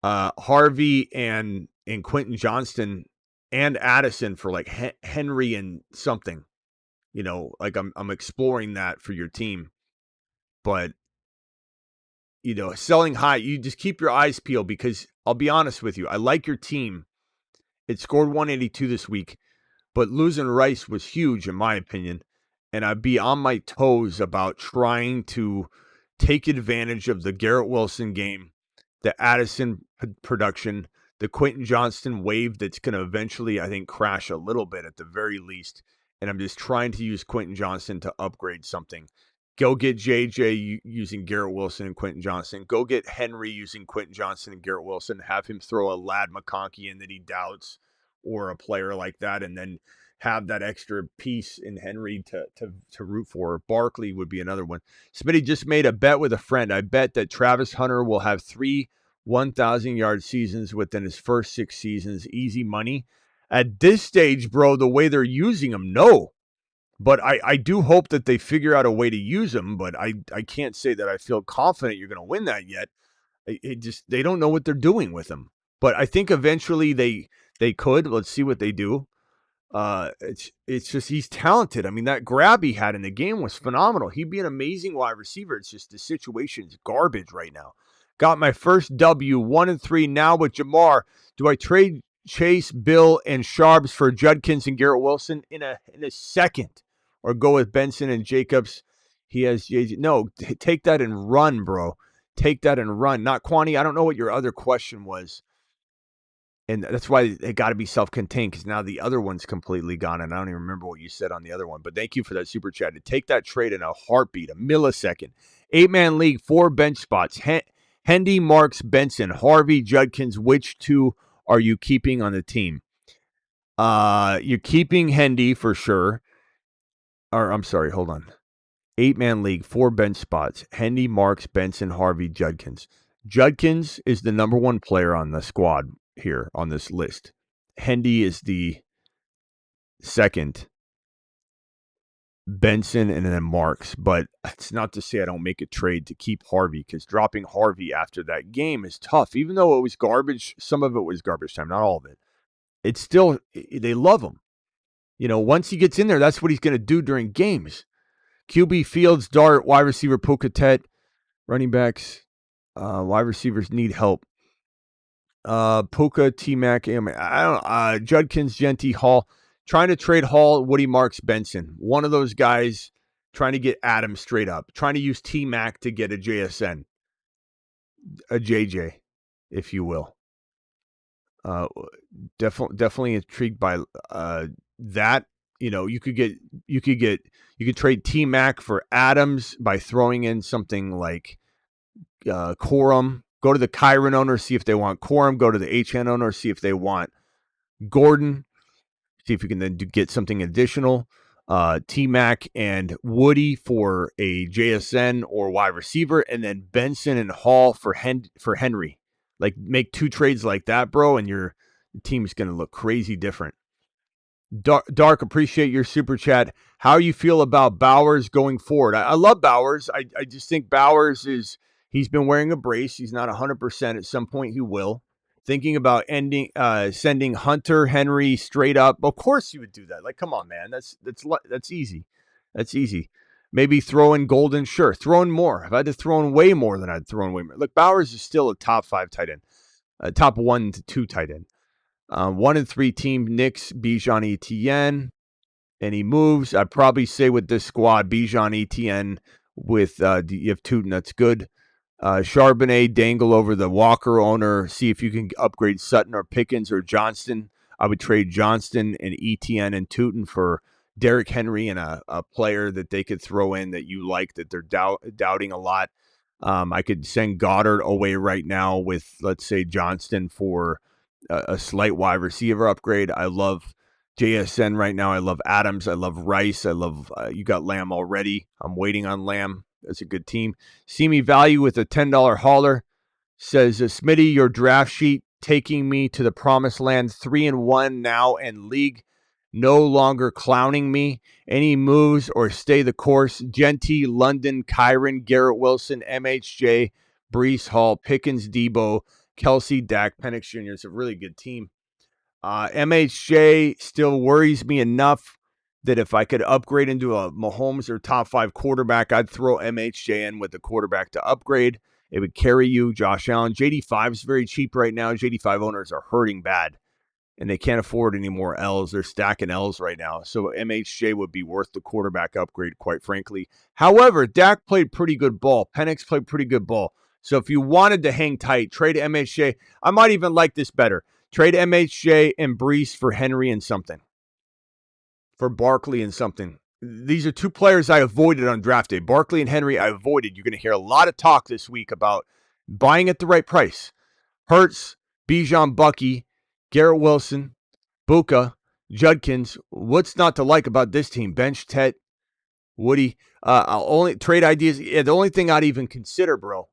Harvey and Quentin Johnston and Addison for like Henry and something, like I'm exploring that for your team, but selling high, you just keep your eyes peeled because I'll be honest with you. I like your team. It scored 182 this week, but losing Rice was huge in my opinion. And I'd be on my toes about trying to take advantage of the Garrett Wilson game, the Addison production, the Quentin Johnston wave that's going to eventually, I think, crash a little bit at the very least. And I'm just trying to use Quentin Johnston to upgrade something. Go get JJ using Garrett Wilson and Quentin Johnston. Go get Henry using Quentin Johnston and Garrett Wilson. Have him throw a Lad McConkey in that he doubts or a player like that. And then have that extra piece in Henry to root for. Barkley would be another one. Smitty just made a bet with a friend. I bet that Travis Hunter will have 3 1,000-yard seasons within his first 6 seasons. Easy money. At this stage, bro, the way they're using him, no. But I do hope that they figure out a way to use him, but I can't say that I feel confident you're going to win that yet. They don't know what they're doing with him. But I think eventually they could. Let's see what they do. It's just he's talented. I mean, that grab he had in the game was phenomenal. He'd be an amazing wide receiver. It's just the situation's garbage right now. Got my first W, 1-3 now with Jamar. Do I trade Chase, Bill, and Sharps for Judkins and Garrett Wilson in a second, or go with Benson and Jacobs? He has JJ. No, take that and run, bro. Take that and run. Not Quani. I don't know what your other question was. And that's why it got to be self-contained, because now the other one's completely gone, and I don't even remember what you said on the other one. But thank you for that super chat. To take that trade in a heartbeat, a millisecond. 8-man league, 4 bench spots. Hendy, Marks, Benson, Harvey, Judkins. Which 2 are you keeping on the team? You're keeping Hendy for sure. Or I'm sorry, hold on. 8-man league, 4 bench spots. Hendy, Marks, Benson, Harvey, Judkins. Judkins is the number 1 player on the squad here on this list. Hendy is the second. Benson and then Marks. But it's not to say I don't make a trade to keep Harvey, because dropping Harvey after that game is tough. Even though it was garbage, some of it was garbage time, not all of it. It's still, they love him. You know, once he gets in there, that's what he's going to do during games. QB Fields, Dart, wide receiver Pukatet, running backs, wide receivers need help. Puka, T-Mac, I don't know, Judkins, Genty, Hall. Trying to trade Hall, Woody, Marks, Benson. One of those guys trying to get Adams straight up. Trying to use T-Mac to get a JSN. A JJ, if you will. Definitely intrigued by that. You know, you could trade T-Mac for Adams by throwing in something like Corum. Go to the Kyron owner, see if they want Corum. Go to the HN owner, see if they want Gordon. See if you can then get something additional. T-Mac and Woody for a JSN or wide receiver, and then Benson and Hall for Henry. Like, make 2 trades like that, bro, and your team is going to look crazy different. Dark, appreciate your super chat. How you feel about Bowers going forward? I love Bowers. I just think Bowers he's been wearing a brace. He's not 100%. At some point he will. Thinking about sending Hunter Henry straight up. Of course you would do that. Like, come on, man. That's easy. That's easy. Maybe throw in Golden. Sure. Throw in more. I've had to throw in way more than I'd throw in way more. Look, Bowers is still a top 5 tight end. Top 1 to 2 tight end. 1-3 team, Knicks, Bijan, Etienne. Any moves? I'd probably say with this squad, Bijan, Etienne with you have Tootin. That's good. Charbonnet, dangle over the Walker owner. See if you can upgrade Sutton or Pickens or Johnston. I would trade Johnston and Etienne and Tootin for Derrick Henry and a player that they could throw in that you like, that they're doubting a lot. I could send Goddard away right now with, let's say, Johnston for a slight wide receiver upgrade. I love JSN right now. I love Adams. I love Rice. I love you got Lamb already. I'm waiting on Lamb. That's a good team. See me value with a $10 hauler. Says Smitty, your draft sheet taking me to the promised land. 3-1 now, and league no longer clowning me. Any moves or stay the course? Genty, London, Kyron, Garrett Wilson, MHJ, Brees Hall, Pickens, Debo, Kelsey, Dak, Penix Jr. It's a really good team. MHJ still worries me enough that if I could upgrade into a Mahomes or top 5 quarterback, I'd throw MHJ in with the quarterback to upgrade. It would carry you. Josh Allen. JD5 is very cheap right now. JD5 owners are hurting bad, and they can't afford any more L's. They're stacking L's right now. So MHJ would be worth the quarterback upgrade, quite frankly. However, Dak played pretty good ball. Penix played pretty good ball. So if you wanted to hang tight, trade MHJ. I might even like this better. Trade MHJ and Brees for Henry and something. For Barkley and something. These are 2 players I avoided on draft day. Barkley and Henry I avoided. You're going to hear a lot of talk this week about buying at the right price. Hurts, Bijan, Bucky, Garrett Wilson, Buka, Judkins. What's not to like about this team? Bench, Tet, Woody. Only trade ideas. Yeah, the only thing I'd even consider, bro,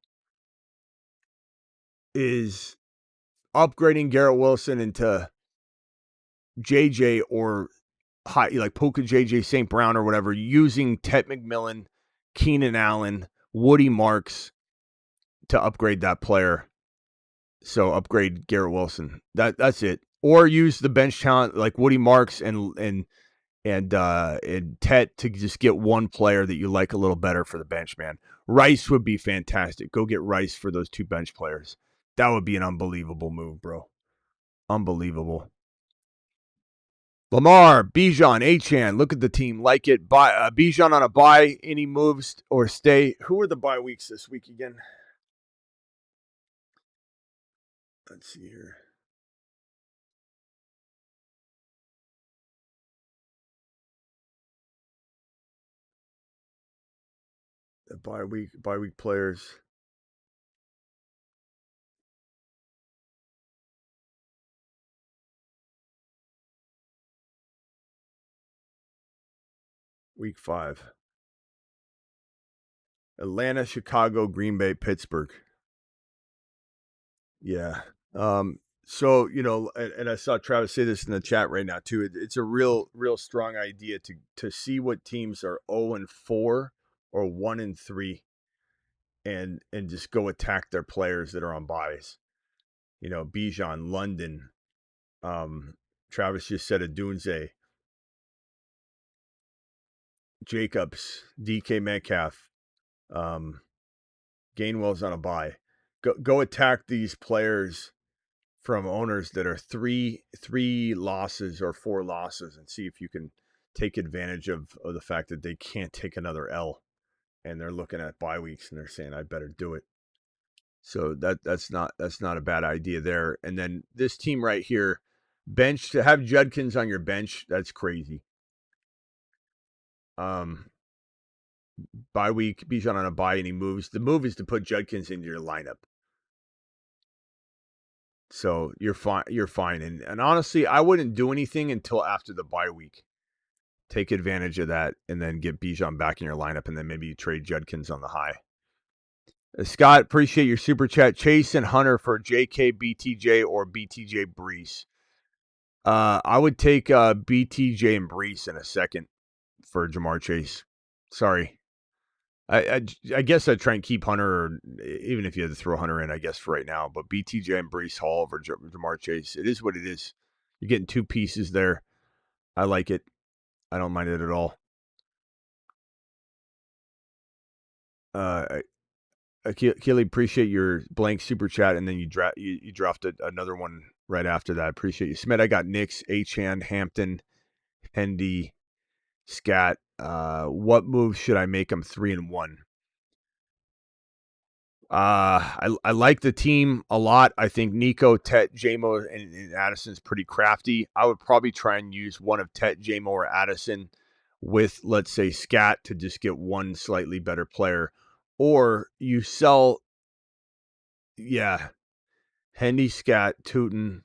is upgrading Garrett Wilson into JJ or high, like Puka JJ St. Brown or whatever, using Ted McMillan, Keenan Allen, Woody Marks to upgrade that player. So upgrade Garrett Wilson. That's it. Or use the bench talent like Woody Marks and Tet to just get one player that you like a little better for the bench, man. Rice would be fantastic. Go get Rice for those 2 bench players. That would be an unbelievable move, bro. Unbelievable. Lamar, Bijan, Achane, look at the team. Like it. Bijan on a bye. Any moves or stay? Who are the bye weeks this week again? Let's see here. The bye week players. Week 5. Atlanta, Chicago, Green Bay, Pittsburgh. Yeah. So, and I saw Travis say this in the chat right now too. It's a real strong idea to see what teams are 0-4 or 1-3 and just go attack their players that are on buys. Bijan, London, Travis just said Adunze, Jacobs, DK Metcalf, Gainwell's on a buy. Go attack these players from owners that are three losses or 4 losses and see if you can take advantage of the fact that they can't take another L and they're looking at bye weeks and they're saying I better do it. So that's not a bad idea there. And then this team right here, bench, to have Judkins on your bench, that's crazy. Bye week, Bijan on a bye and he moves. The move is to put Judkins into your lineup. So you're fine. And honestly, I wouldn't do anything until after the bye week. Take advantage of that and then get Bijan back in your lineup and then maybe you trade Judkins on the high. Scott, appreciate your super chat. Chase and Hunter for JK, BTJ, or BTJ Brees. I would take BTJ and Brees in a second for Jamar Chase. Sorry. I guess I'd try and keep Hunter, or even if you had to throw Hunter in, I guess, for right now. But BTJ and Brees Hall over Jamar Chase. It is what it is. You're getting 2 pieces there. I like it. I don't mind it at all. Keely, appreciate your blank super chat, and then you drafted another one right after that. Appreciate you. Smith, I got Knicks, Achane, Hampton, Hendy, Scat. What moves should I make them 3-1? I like the team a lot. I think Nico, Tet, Jamo, and Addison's pretty crafty. I would probably try and use one of Tet, Jamo, or Addison with, let's say, Scat to just get one slightly better player. Or you sell, Hendy, Scat, Tootin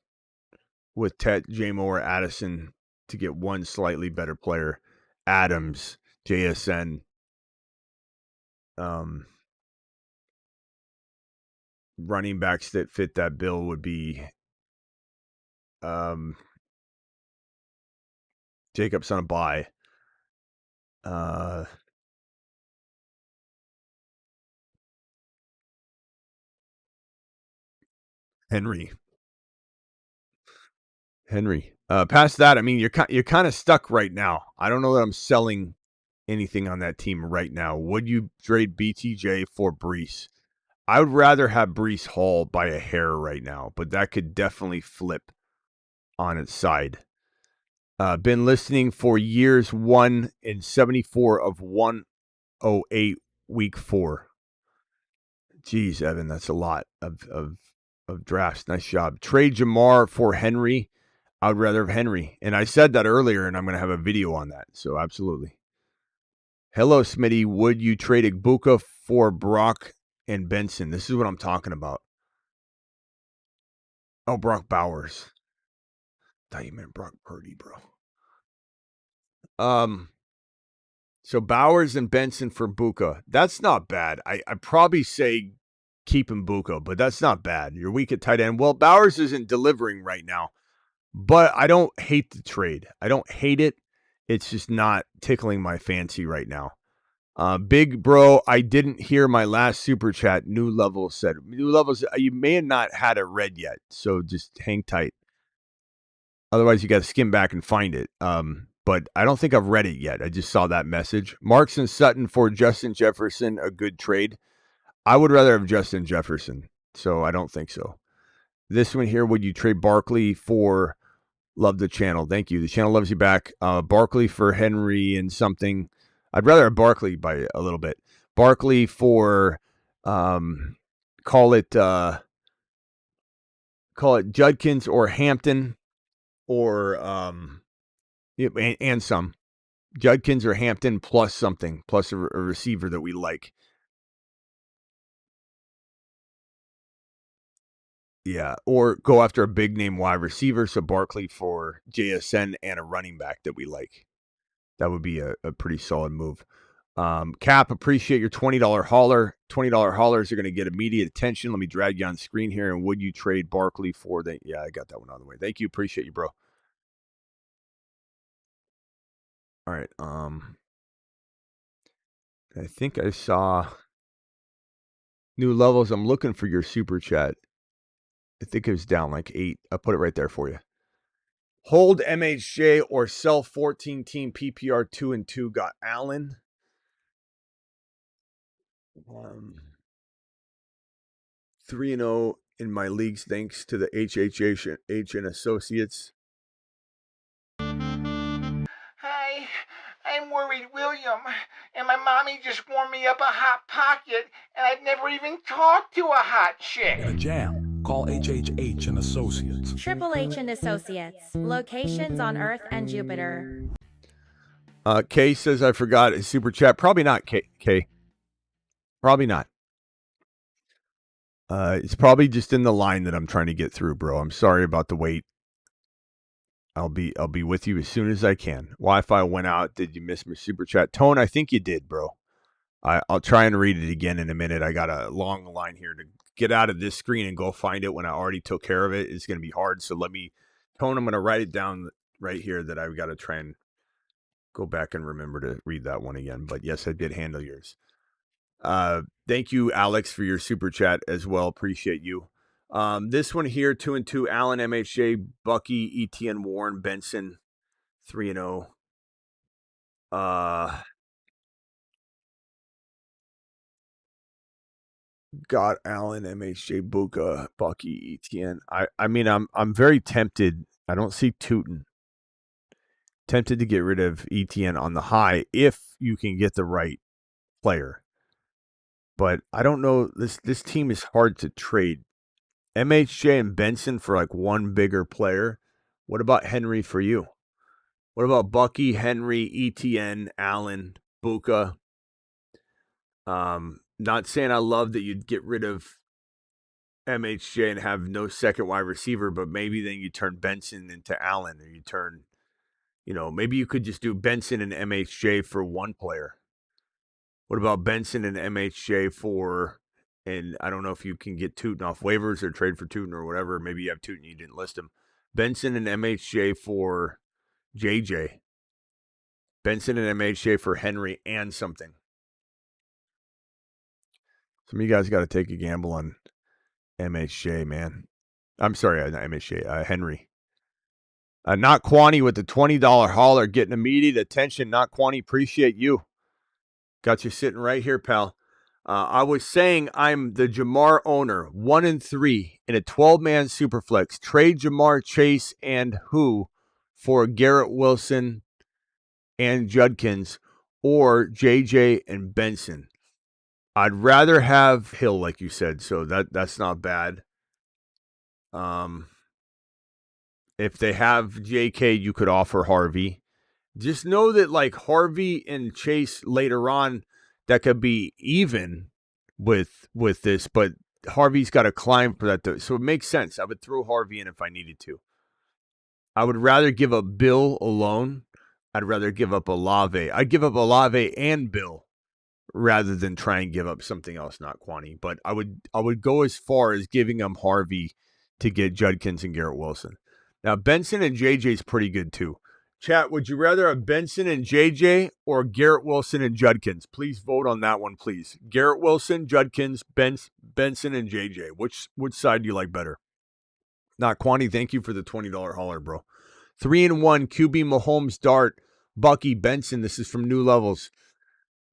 with Tet, Jamo, or Addison to get one slightly better player. Adams, JSN. Running backs that fit that bill would be Jacobs on a bye. Henry. Past that, I mean, you're kind of stuck right now. I don't know that I'm selling anything on that team right now. Would you trade BTJ for Brees? I would rather have Brees Hall by a hair right now, but that could definitely flip on its side. Been listening for years, 1 in 74 of 108 week 4. Geez, Evan, that's a lot of drafts. Nice job. Trade Jamar for Henry. I would rather have Henry. And I said that earlier, and I'm going to have a video on that. So absolutely. Hello, Smitty. Would you trade Igbuka for Brock and Benson? This is what I'm talking about. Oh, Brock Bowers. I thought you meant Brock Purdy, bro. So Bowers and Benson for Buka. That's not bad. I'd probably say keep Buka, but that's not bad. You're weak at tight end. Well, Bowers isn't delivering right now, but I don't hate the trade. I don't hate it. It's just not tickling my fancy right now. Big bro, I didn't hear my last super chat. New Levels said. New Levels, you may have not had it read yet, so just hang tight. Otherwise, you got to skim back and find it. But I don't think I've read it yet. I just saw that message. Marks and Sutton for Justin Jefferson, a good trade. I would rather have Justin Jefferson, so I don't think so. This one here, would you trade Barkley for... Love the channel. Thank you. The channel loves you back. Barkley for Henry and something. I'd rather have Barkley by a little bit. Barkley for call it Judkins or Hampton or and some. Judkins or Hampton plus something, plus a receiver that we like. Yeah, or go after a big name wide receiver. So Barkley for JSN and a running back that we like. That would be a pretty solid move. Cap, appreciate your $20 hauler. $20 haulers are going to get immediate attention. Let me drag you on screen here. And would you trade Barkley for the... Yeah, I got that one out of the way. Thank you. Appreciate you, bro. All right. I think I saw New Levels. I'm looking for your super chat. I think it was down like 8. I'll put it right there for you. Hold MHJ or sell 14 team PPR 2-2. Got Allen. 3-0 in my leagues thanks to the HHH and Associates. Hi, I'm worried William, and my mommy just warmed me up a hot pocket, and I've never even talked to a hot chick. In a jam. Call HHH and Associates. Triple H and Associates. Locations on Earth and Jupiter. Kay says I forgot his super chat. Probably not, Kay. Probably not. It's probably just in the line that I'm trying to get through, bro. I'm sorry about the wait. I'll be with you as soon as I can. Wi-Fi went out. Did you miss my super chat? Tone, I think you did, bro. I'll try and read it again in a minute. I got a long line here to get out of this screen and go find it when I already took care of it. It's going to be hard. So Tone, I'm going to write it down right here that I've got to try and go back and remember to read that one again. But yes, I did handle yours. Thank you, Alex, for your super chat as well. Appreciate you. This one here, 2-2, Allen, MHJ, Bucky, ETN, Warren, Benson, 3-0. Got Allen, MHJ, Buka, Bucky, ETN. I mean, I'm very tempted. I don't see Tootin. Tempted to get rid of ETN on the high if you can get the right player. But I don't know. This team is hard to trade. MHJ and Benson for like one bigger player. What about Henry for you? What about Bucky, Henry, ETN, Allen, Buka? Not saying I love that you'd get rid of MHJ and have no second wide receiver, but maybe then you turn Benson into Allen, or you turn, maybe you could just do Benson and MHJ for one player. What about Benson and MHJ for, and I don't know if you can get Tootin off waivers or trade for Tootin or whatever. Maybe you have Tootin, you didn't list him. Benson and MHJ for JJ. Benson and MHJ for Henry and something. Some of you guys got to take a gamble on MHJ, man. I'm sorry, not MHJ, Henry. Not Quanty with the $20 hauler, getting immediate attention. Not Quanty, appreciate you. Got you sitting right here, pal. I was saying I'm the Jamar owner, 1-3 in a 12-man superflex. Trade Jamar Chase and who for Garrett Wilson and Judkins or JJ and Benson. I'd rather have Hill, like you said, so that's not bad. If they have JK, you could offer Harvey. Just know that like Harvey and Chase later on, that could be even with this, but Harvey's got to climb for that. So it makes sense. I would throw Harvey in if I needed to. I would rather give up Bill alone. I'd rather give up Olave. I'd give up Olave and Bill rather than try and give up something else, not Quanty. But I would go as far as giving them Harvey to get Judkins and Garrett Wilson. Now, Benson and JJ is pretty good too. Chat, would you rather have Benson and JJ or Garrett Wilson and Judkins? Please vote on that one, please. Garrett Wilson, Judkins, Benson, and JJ. Which side do you like better? Not Quanti, thank you for the $20 hauler, bro. 3-1, QB Mahomes, Dart, Bucky, Benson. This is from New Levels.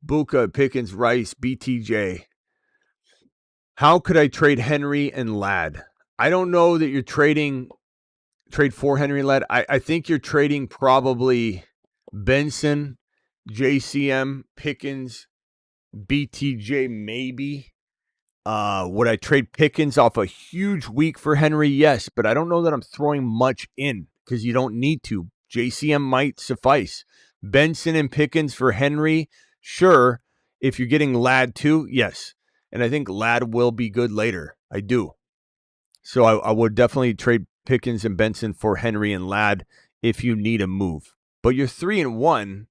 Buka, Pickens, Rice, BTJ. How could I trade Henry and Ladd? I don't know that you're trade for Henry and Ladd. I think you're trading probably Benson, JCM, Pickens, BTJ, maybe. Would I trade Pickens off a huge week for Henry? Yes, but I don't know that I'm throwing much in because you don't need to. JCM might suffice. Benson and Pickens for Henry, sure. If you're getting Ladd too, yes. And I think Ladd will be good later. I do. So I would definitely trade Pickens and Benson for Henry and Ladd if you need a move. But you're 3-1.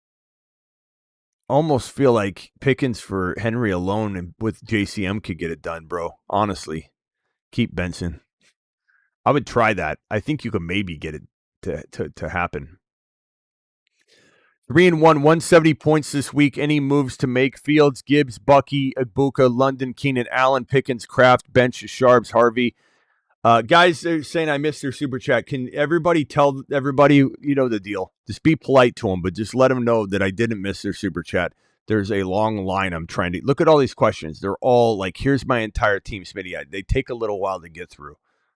Almost feel like Pickens for Henry alone and with JCM could get it done, bro. Honestly, keep Benson. I would try that. I think you could maybe get it to happen. 3-1, 170 points this week. Any moves to make? Fields, Gibbs, Bucky, Agbuka, London, Keenan, Allen, Pickens, Kraft, Bench, Sharps, Harvey. Guys, they're saying I missed their super chat. Can everybody tell everybody, you know the deal. Just be polite to them, but just let them know that I didn't miss their super chat. There's a long line I'm trying to look at all these questions. They're all like, here's my entire team, Smitty. They take a little while to get through.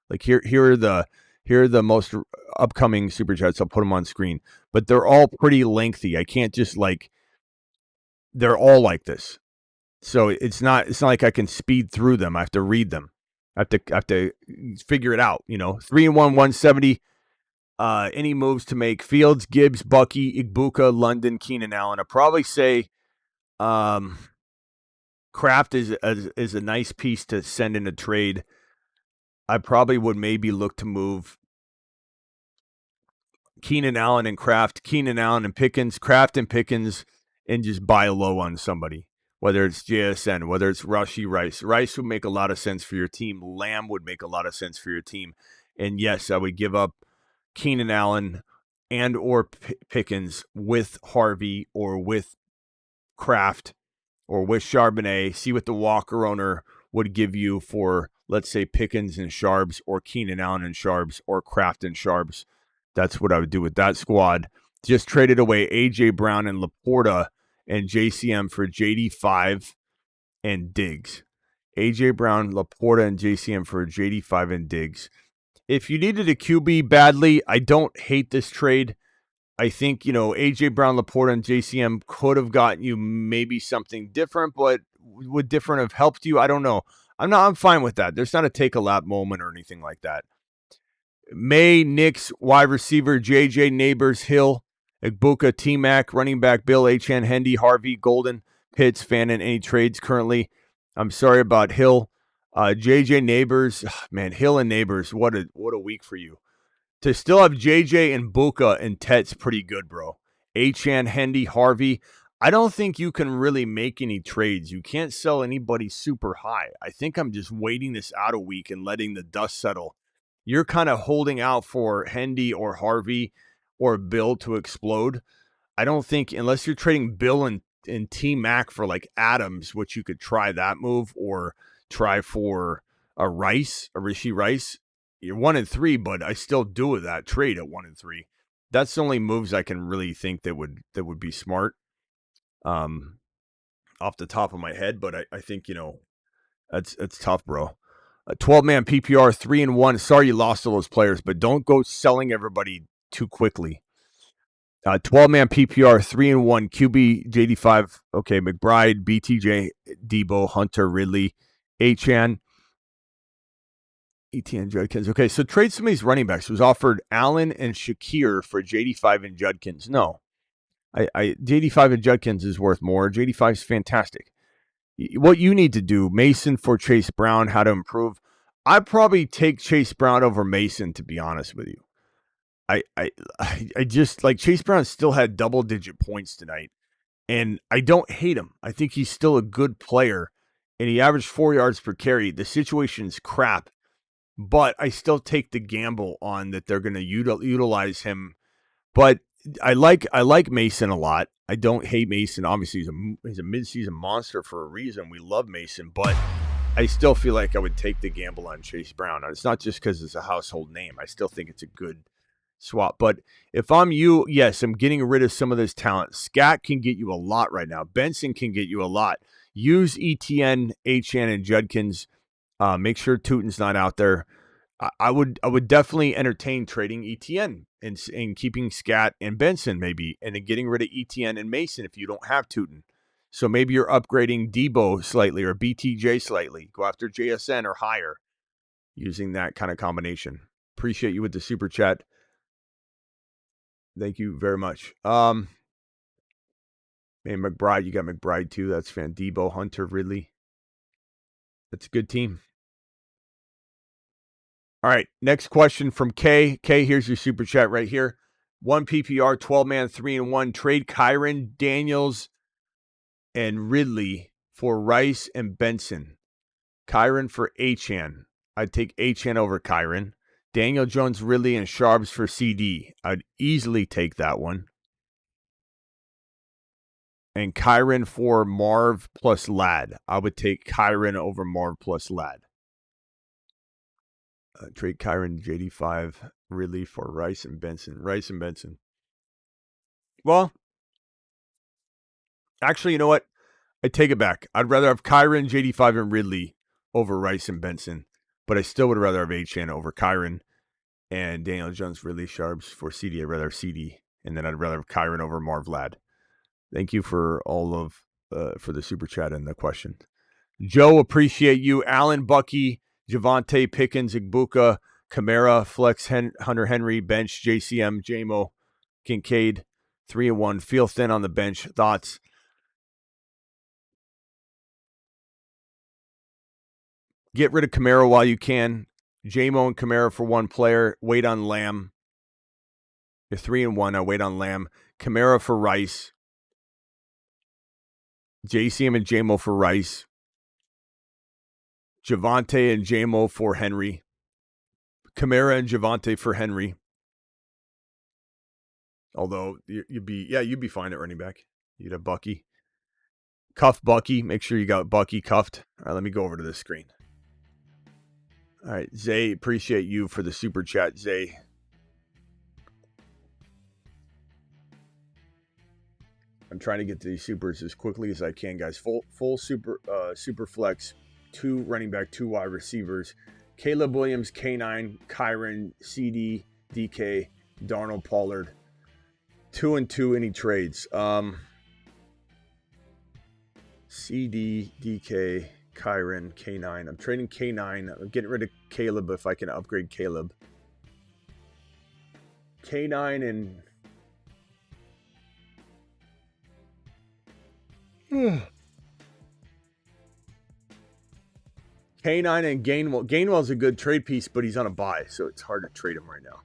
Like here are the most upcoming super chats. I'll put them on screen, but they're all pretty lengthy. I can't just they're all like this. So it's not like I can speed through them. I have to read them. I have to figure it out, 3-1, 170. Any moves to make? Fields, Gibbs, Bucky, Igbuka, London, Keenan, Allen. I'd probably say Kraft is a nice piece to send in a trade. I probably would maybe look to move Keenan Allen and Kraft, Keenan Allen and Pickens, Kraft and Pickens, and just buy low on somebody. Whether it's JSN, whether it's Rice. Rice would make a lot of sense for your team. Lamb would make a lot of sense for your team. And yes, I would give up Keenan Allen and or Pickens with Harvey or with Kraft or with Charbonnet. See what the Walker owner would give you for, let's say, Pickens and Sharps or Keenan Allen and Sharps or Kraft and Sharps. That's what I would do with that squad. Just traded away A.J. Brown and Laporta and JCM for JD5 and Diggs. A.J. Brown, Laporta, and JCM for JD5 and Diggs. If you needed a QB badly, I don't hate this trade. I think, A.J. Brown, Laporta, and JCM could have gotten you maybe something different, but would different have helped you? I don't know. I'm fine with that. There's not a take a lap moment or anything like that. May, Knicks, wide receiver, JJ, Neighbors, Hill, Igbuka, T-Mac, running back, Bill, H.N., Hendy, Harvey, Golden, Pitts, Fannin, any trades currently? I'm sorry about Hill. JJ, Neighbors, man, Hill and Neighbors, what a week for you. To still have JJ and Buka and Tet's pretty good, bro. H.N., Hendy, Harvey. I don't think you can really make any trades. You can't sell anybody super high. I think I'm just waiting this out a week and letting the dust settle. You're kind of holding out for Hendy or Harvey or Bill to explode. I don't think, unless you're trading Bill and T-Mac for like Adams, which you could try that move, or try for a Rishi Rice. You're 1-3, but I still do that trade at 1-3. That's the only moves I can really think that would be smart. Off the top of my head, but I think, it's tough, bro. A 12-man PPR, 3-1. Sorry you lost all those players, but don't go selling everybody too quickly. 12-man PPR, 3-1. QB, JD5. Okay, McBride, BTJ, Debo, Hunter, Ridley, Achan, ETN, Judkins. Okay, so trade some of these running backs. It was offered Allen and Shakir for JD5 and Judkins. No. JD5 and Judkins is worth more. JD5 is fantastic. What you need to do, Mason for Chase Brown, how to improve. I'd probably take Chase Brown over Mason, to be honest with you. I just like Chase Brown still had double-digit points tonight, and I don't hate him. I think he's still a good player, and he averaged 4 yards per carry. The situation's crap, but I still take the gamble on that they're going to utilize him. But I like Mason a lot. I don't hate Mason. Obviously, he's a midseason monster for a reason. We love Mason, but I still feel like I would take the gamble on Chase Brown. It's not just because it's a household name. I still think it's a good swap. But if I'm you, yes, I'm getting rid of some of this talent. Scat can get you a lot right now. Benson can get you a lot. Use ETN, HN, and Judkins. Make sure Tootin's not out there. I would definitely entertain trading ETN and keeping Scat and Benson maybe, and then getting rid of ETN and Mason if you don't have Tootin. So maybe you're upgrading Debo slightly or BTJ slightly. Go after JSN or higher using that kind of combination. Appreciate you with the super chat. Thank you very much. Man, McBride, you got McBride too. That's fan. Debo, Hunter, Ridley. That's a good team. All right, next question from Kay. Kay, here's your super chat right here. 1 PPR, 12-man, 3-1. Trade Kyron, Daniels, and Ridley for Rice and Benson. Kyron for Achan. I'd take Achan over Kyron. Daniel Jones, Ridley, and Sharps for CD. I'd easily take that one. And Kyron for Marv plus Ladd. I would take Kyron over Marv plus Ladd. Trade Kyron, JD5, Ridley for Rice and Benson. Rice and Benson. Well, actually, you know what? I take it back. I'd rather have Kyron, JD5, and Ridley over Rice and Benson. But I still would rather have Achan over Kyron and Daniel Jones, Ridley, Sharps for CD. I'd rather have CD. And then I'd rather have Kyron over Marv Ladd. Thank you for all of for the super chat and the question. Joe, appreciate you. Allen, Bucky, Javante, Pickens, Igbuka, Kamara, Flex, Hunter Henry, bench, JCM, JMO, Kincaid, 3-1. Feel thin on the bench. Thoughts? Get rid of Kamara while you can. JMO and Kamara for one player. Wait on Lamb. You're 3-1. I wait on Lamb. Kamara for Rice. JCM and JMO for Rice. Javante and JMO for Henry. Kamara and Javante for Henry. Although you'd be fine at running back. You'd have Bucky. Cuff Bucky. Make sure you got Bucky cuffed. All right, let me go over to this screen. All right, Zay, appreciate you for the super chat, Zay. I'm trying to get to these supers as quickly as I can, guys. Full super flex, 2 running back, 2 wide receivers. Caleb Williams, K9, Kyron, CD, DK, Darnold, Pollard. 2 and 2 any trades. CD, DK, Kyron, K9. I'm trading K9. I'm getting rid of Caleb if I can upgrade Caleb. K9 and K9 and Gainwell. Gainwell's a good trade piece, but he's on a bye, so it's hard to trade him right now.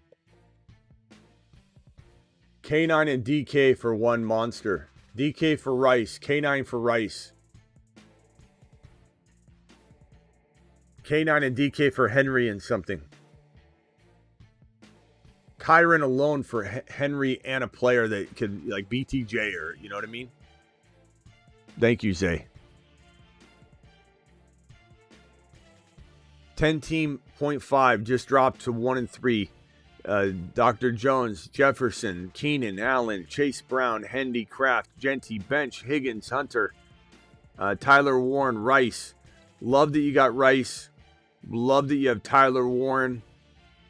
K9 and DK for one monster. DK for Rice. K9 for Rice. K9 and DK for Henry and something. Kyron alone for Henry and a player that could, like BTJ or, you know what I mean? Thank you, Zay. 10-team 0.5 just dropped to 1 and 3. Dr. Jones, Jefferson, Keenan, Allen, Chase Brown, Hendy, Kraft, Genty, Bench, Higgins, Hunter, Tyler Warren, Rice. Love that you got Rice. Love that you have Tyler Warren.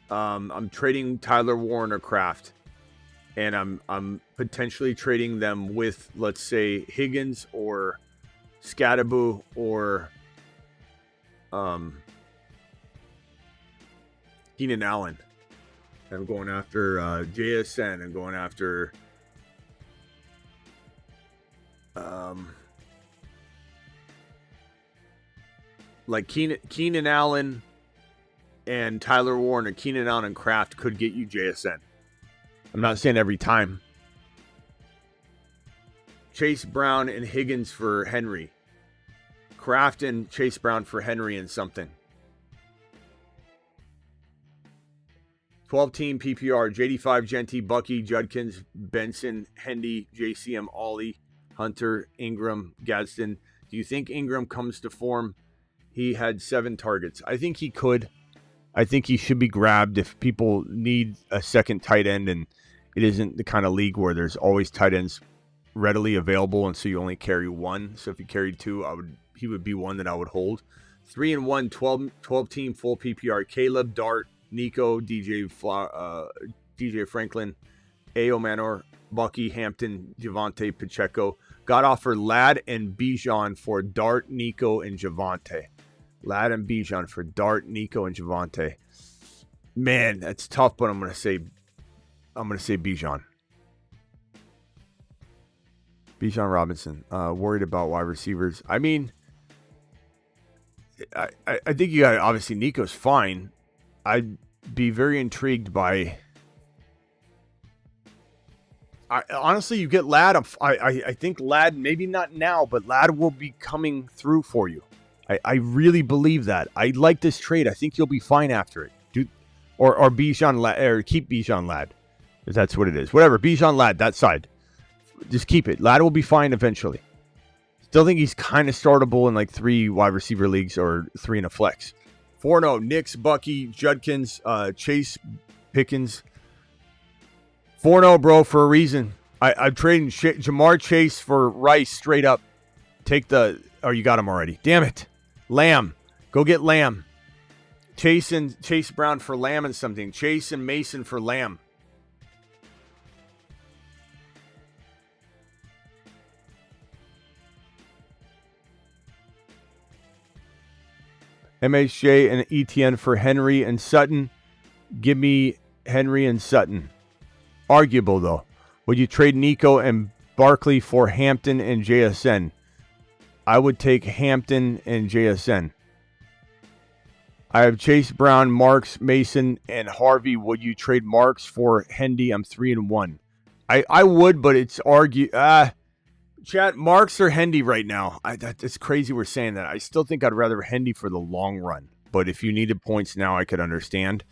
I'm trading Tyler Warren or Kraft. And I'm potentially trading them with, let's say, Higgins or Scattaboo or Keenan Allen. I'm going after JSN and going after like Keenan Allen and Tyler Warren or Keenan Allen and Kraft could get you JSN. I'm not saying every time. Chase Brown and Higgins for Henry. Kraft and Chase Brown for Henry and something. 12-team PPR, JD5, Genty, Bucky, Judkins, Benson, Hendy, JCM, Ollie, Hunter, Ingram, Gadsden. Do you think Ingram comes to form? He had 7 targets. I think he could. I think he should be grabbed if people need a second tight end, and it isn't the kind of league where there's always tight ends readily available, and so you only carry one. So if you carried 2, he would be one that I would hold. 3-1, 12-team full PPR. Caleb, Dart, Nico, DJ Franklin, A.O. Manor, Bucky, Hampton, Javante, Pacheco. Got offered Ladd and Bijan for Dart, Nico, and Javante. Ladd and Bijan for Dart, Nico, and Javante. Man, that's tough, but I'm gonna say Bijan. Bijan Robinson. Worried about wide receivers. I mean, I think you got, obviously Nico's fine. I'd be very intrigued by. Honestly, you get Ladd. I think Ladd, maybe not now, but Ladd will be coming through for you. I really believe that. I like this trade. I think you'll be fine after it. Or Bijan Ladd, or keep Bijan Ladd, if that's what it is. Whatever, Bijan Ladd, that side. Just keep it. Ladd will be fine eventually. Still think he's kind of startable in like 3 wide receiver leagues or 3 in a flex. 4-0, Knicks, Bucky, Judkins, Chase, Pickens. 4-0, bro, for a reason. I'm trading Jamar Chase for Rice straight up. Oh, you got him already. Damn it. Lamb. Go get Lamb. Chase Brown for Lamb and something. Chase and Mason for Lamb. MHJ and ETN for Henry and Sutton. Give me Henry and Sutton. Arguable, though. Would you trade Nico and Barkley for Hampton and JSN? I would take Hampton and JSN. I have Chase Brown, Marks, Mason, and Harvey. Would you trade Marks for Hendy? I'm 3-1. I would, but it's chat, Marks or Hendy right now. It's crazy we're saying that. I still think I'd rather Hendy for the long run. But if you needed points now, I could understand.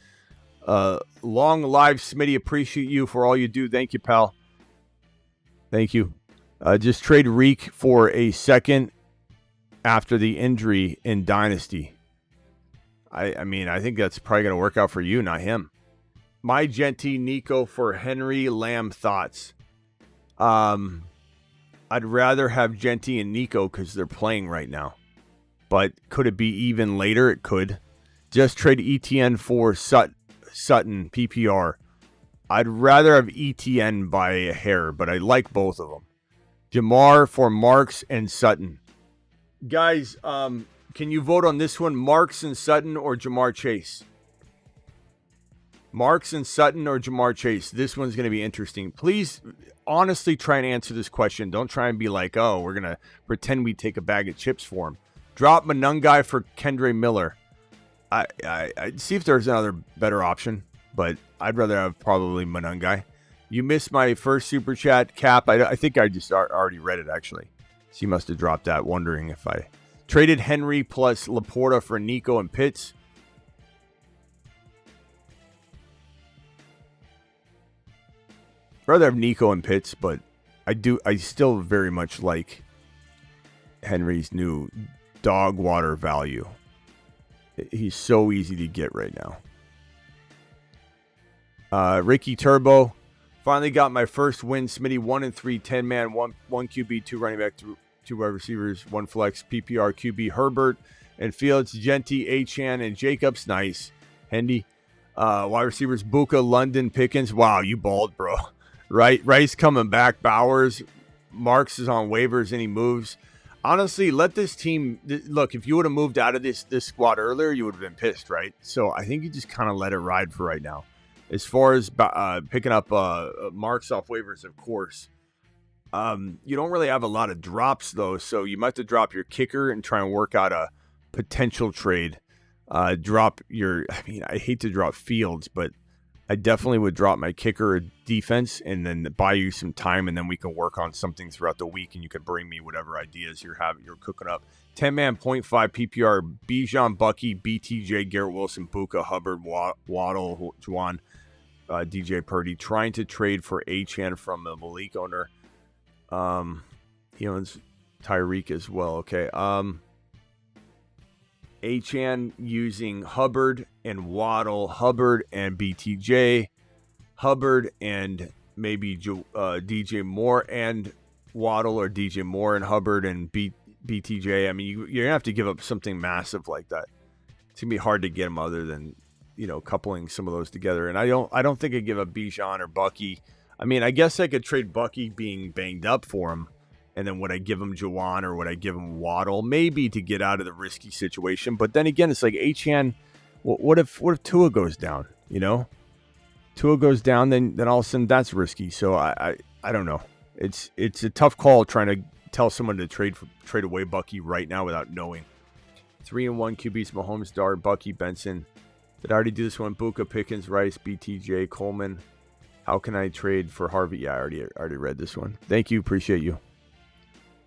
Long live, Smitty. Appreciate you for all you do. Thank you, pal. Thank you. Just trade Reek for a second after the injury in Dynasty. I mean, I think that's probably going to work out for you, not him. My Genty, Nico for Henry, Lamb thoughts. I'd rather have Genty and Nico because they're playing right now. But could it be even later? It could. Just trade ETN for Sutton, PPR. I'd rather have ETN by a hair, but I like both of them. Jamar for Marks and Sutton. Guys, can you vote on this one? Marks and Sutton or Jamar Chase? Marks and Sutton or Jamar Chase? This one's going to be interesting. Please honestly try and answer this question. Don't try and be like, oh, we're going to pretend we take a bag of chips for him. Drop Monungai for Kendre Miller. I'd see if there's another better option, but I'd rather have probably Monungai. You missed my first super chat, Cap. I think I just already read it, actually. So you must have dropped that, wondering if I traded Henry plus Laporta for Nico and Pitts. I'd rather have Nico and Pitts, but I still very much like Henry's new dog water value. He's so easy to get right now. Ricky Turbo. Finally got my first win. Smitty 1-3, 10-man, 1 QB, 2 running back, 2 wide receivers, 1 flex, PPR, QB, Herbert, and Fields, Genty, Achane, and Jacobs. Nice. Hendy. Wide receivers, Buka, London, Pickens. Wow, you balled, bro. Right? Rice coming back. Bowers. Marks is on waivers and he moves. Honestly, let this team look. If you would have moved out of this squad earlier, you would have been pissed, right? So I think you just kind of let it ride for right now. As far as picking up Marks off waivers, of course, you don't really have a lot of drops though. So you might have to drop your kicker and try and work out a potential trade. I hate to drop Fields, but I definitely would drop my kicker defense and then buy you some time, and then we can work on something throughout the week, and you can bring me whatever ideas you're cooking up. 10-man, 0.5 PPR, Bijan, Bucky, BTJ, Garrett Wilson, Buka, Hubbard, Waddle, Juwan, DJ Purdy, trying to trade for Achane from a Malik owner. He owns Tyreek as well. Okay. Achane using Hubbard and Waddle, Hubbard and BTJ, Hubbard and maybe DJ Moore and Waddle, or DJ Moore and Hubbard and BTJ. I mean, you're going to have to give up something massive like that. It's going to be hard to get them other than, coupling some of those together. And I don't think I'd give up Bijan or Bucky. I mean, I guess I could trade Bucky being banged up for him. And then would I give him Juwan or would I give him Waddle? Maybe to get out of the risky situation. But then again, it's like Achane. What if Tua goes down? Tua goes down, then all of a sudden that's risky. So I don't know. It's a tough call trying to tell someone to trade away Bucky right now without knowing. 3-1 QBs: Mahomes, Dart, Bucky, Benson. Did I already do this one? Buka, Pickens, Rice, BTJ, Coleman. How can I trade for Harvey? Yeah, I already read this one. Thank you. Appreciate you.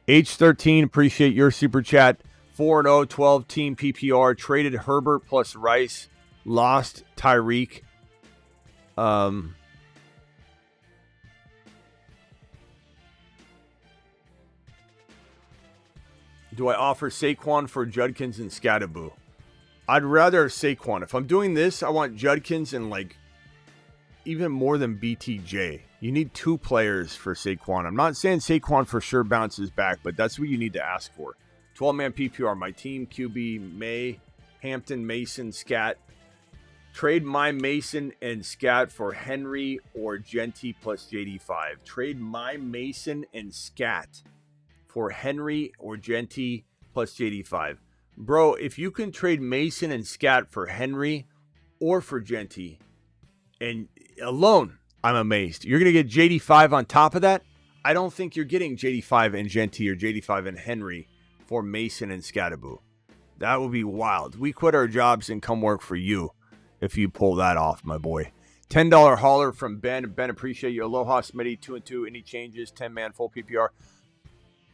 H13, appreciate your super chat. 4-0, 12-team PPR. Traded Herbert plus Rice. Lost Tyreek. Do I offer Saquon for Judkins and Scatterboo? I'd rather Saquon. If I'm doing this, I want Judkins and even more than BTJ. You need 2 players for Saquon. I'm not saying Saquon for sure bounces back, but that's what you need to ask for. 12-man PPR. My team, QB, May, Hampton, Mason, Scat. Trade my Mason and Scat for Henry or Genty plus JD5. Trade my Mason and Scat for Henry or Genty plus JD5. Bro, if you can trade Mason and Scat for Henry or for Genty, and alone, I'm amazed. You're going to get JD5 on top of that? I don't think you're getting JD5 and Genty or JD5 and Henry for Mason and Scatterboo. That would be wild. We quit our jobs and come work for you if you pull that off, my boy. $10 hauler from Ben. Ben, appreciate you. Aloha, Smitty, 2-2. Any changes? 10-man full PPR.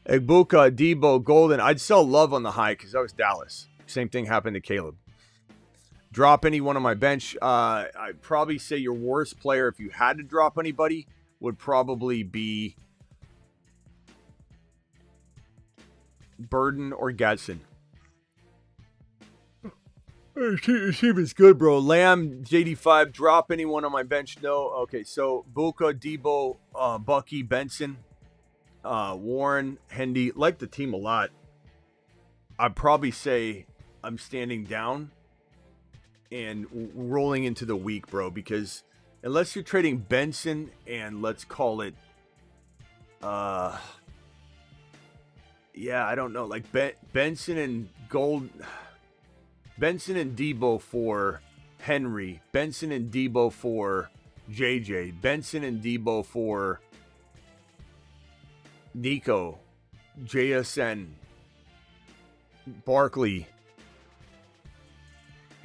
Egbuka, Debo, Golden. I'd sell Love on the high because that was Dallas. Same thing happened to Caleb. Drop anyone on my bench. I'd probably say your worst player, if you had to drop anybody, would probably be Burden or Gadsden. Your team is good, bro. Lamb, JD5. Drop anyone on my bench? No. Okay, so Buka, Debo, Bucky, Benson, Warren, Hendy. Like the team a lot. I'd probably say I'm standing down and rolling into the week, bro, because unless you're trading Benson and let's call it, I don't know, like Benson and Debo for Henry, Benson and Debo for JJ, Benson and Debo for Nico, JSN, Barkley,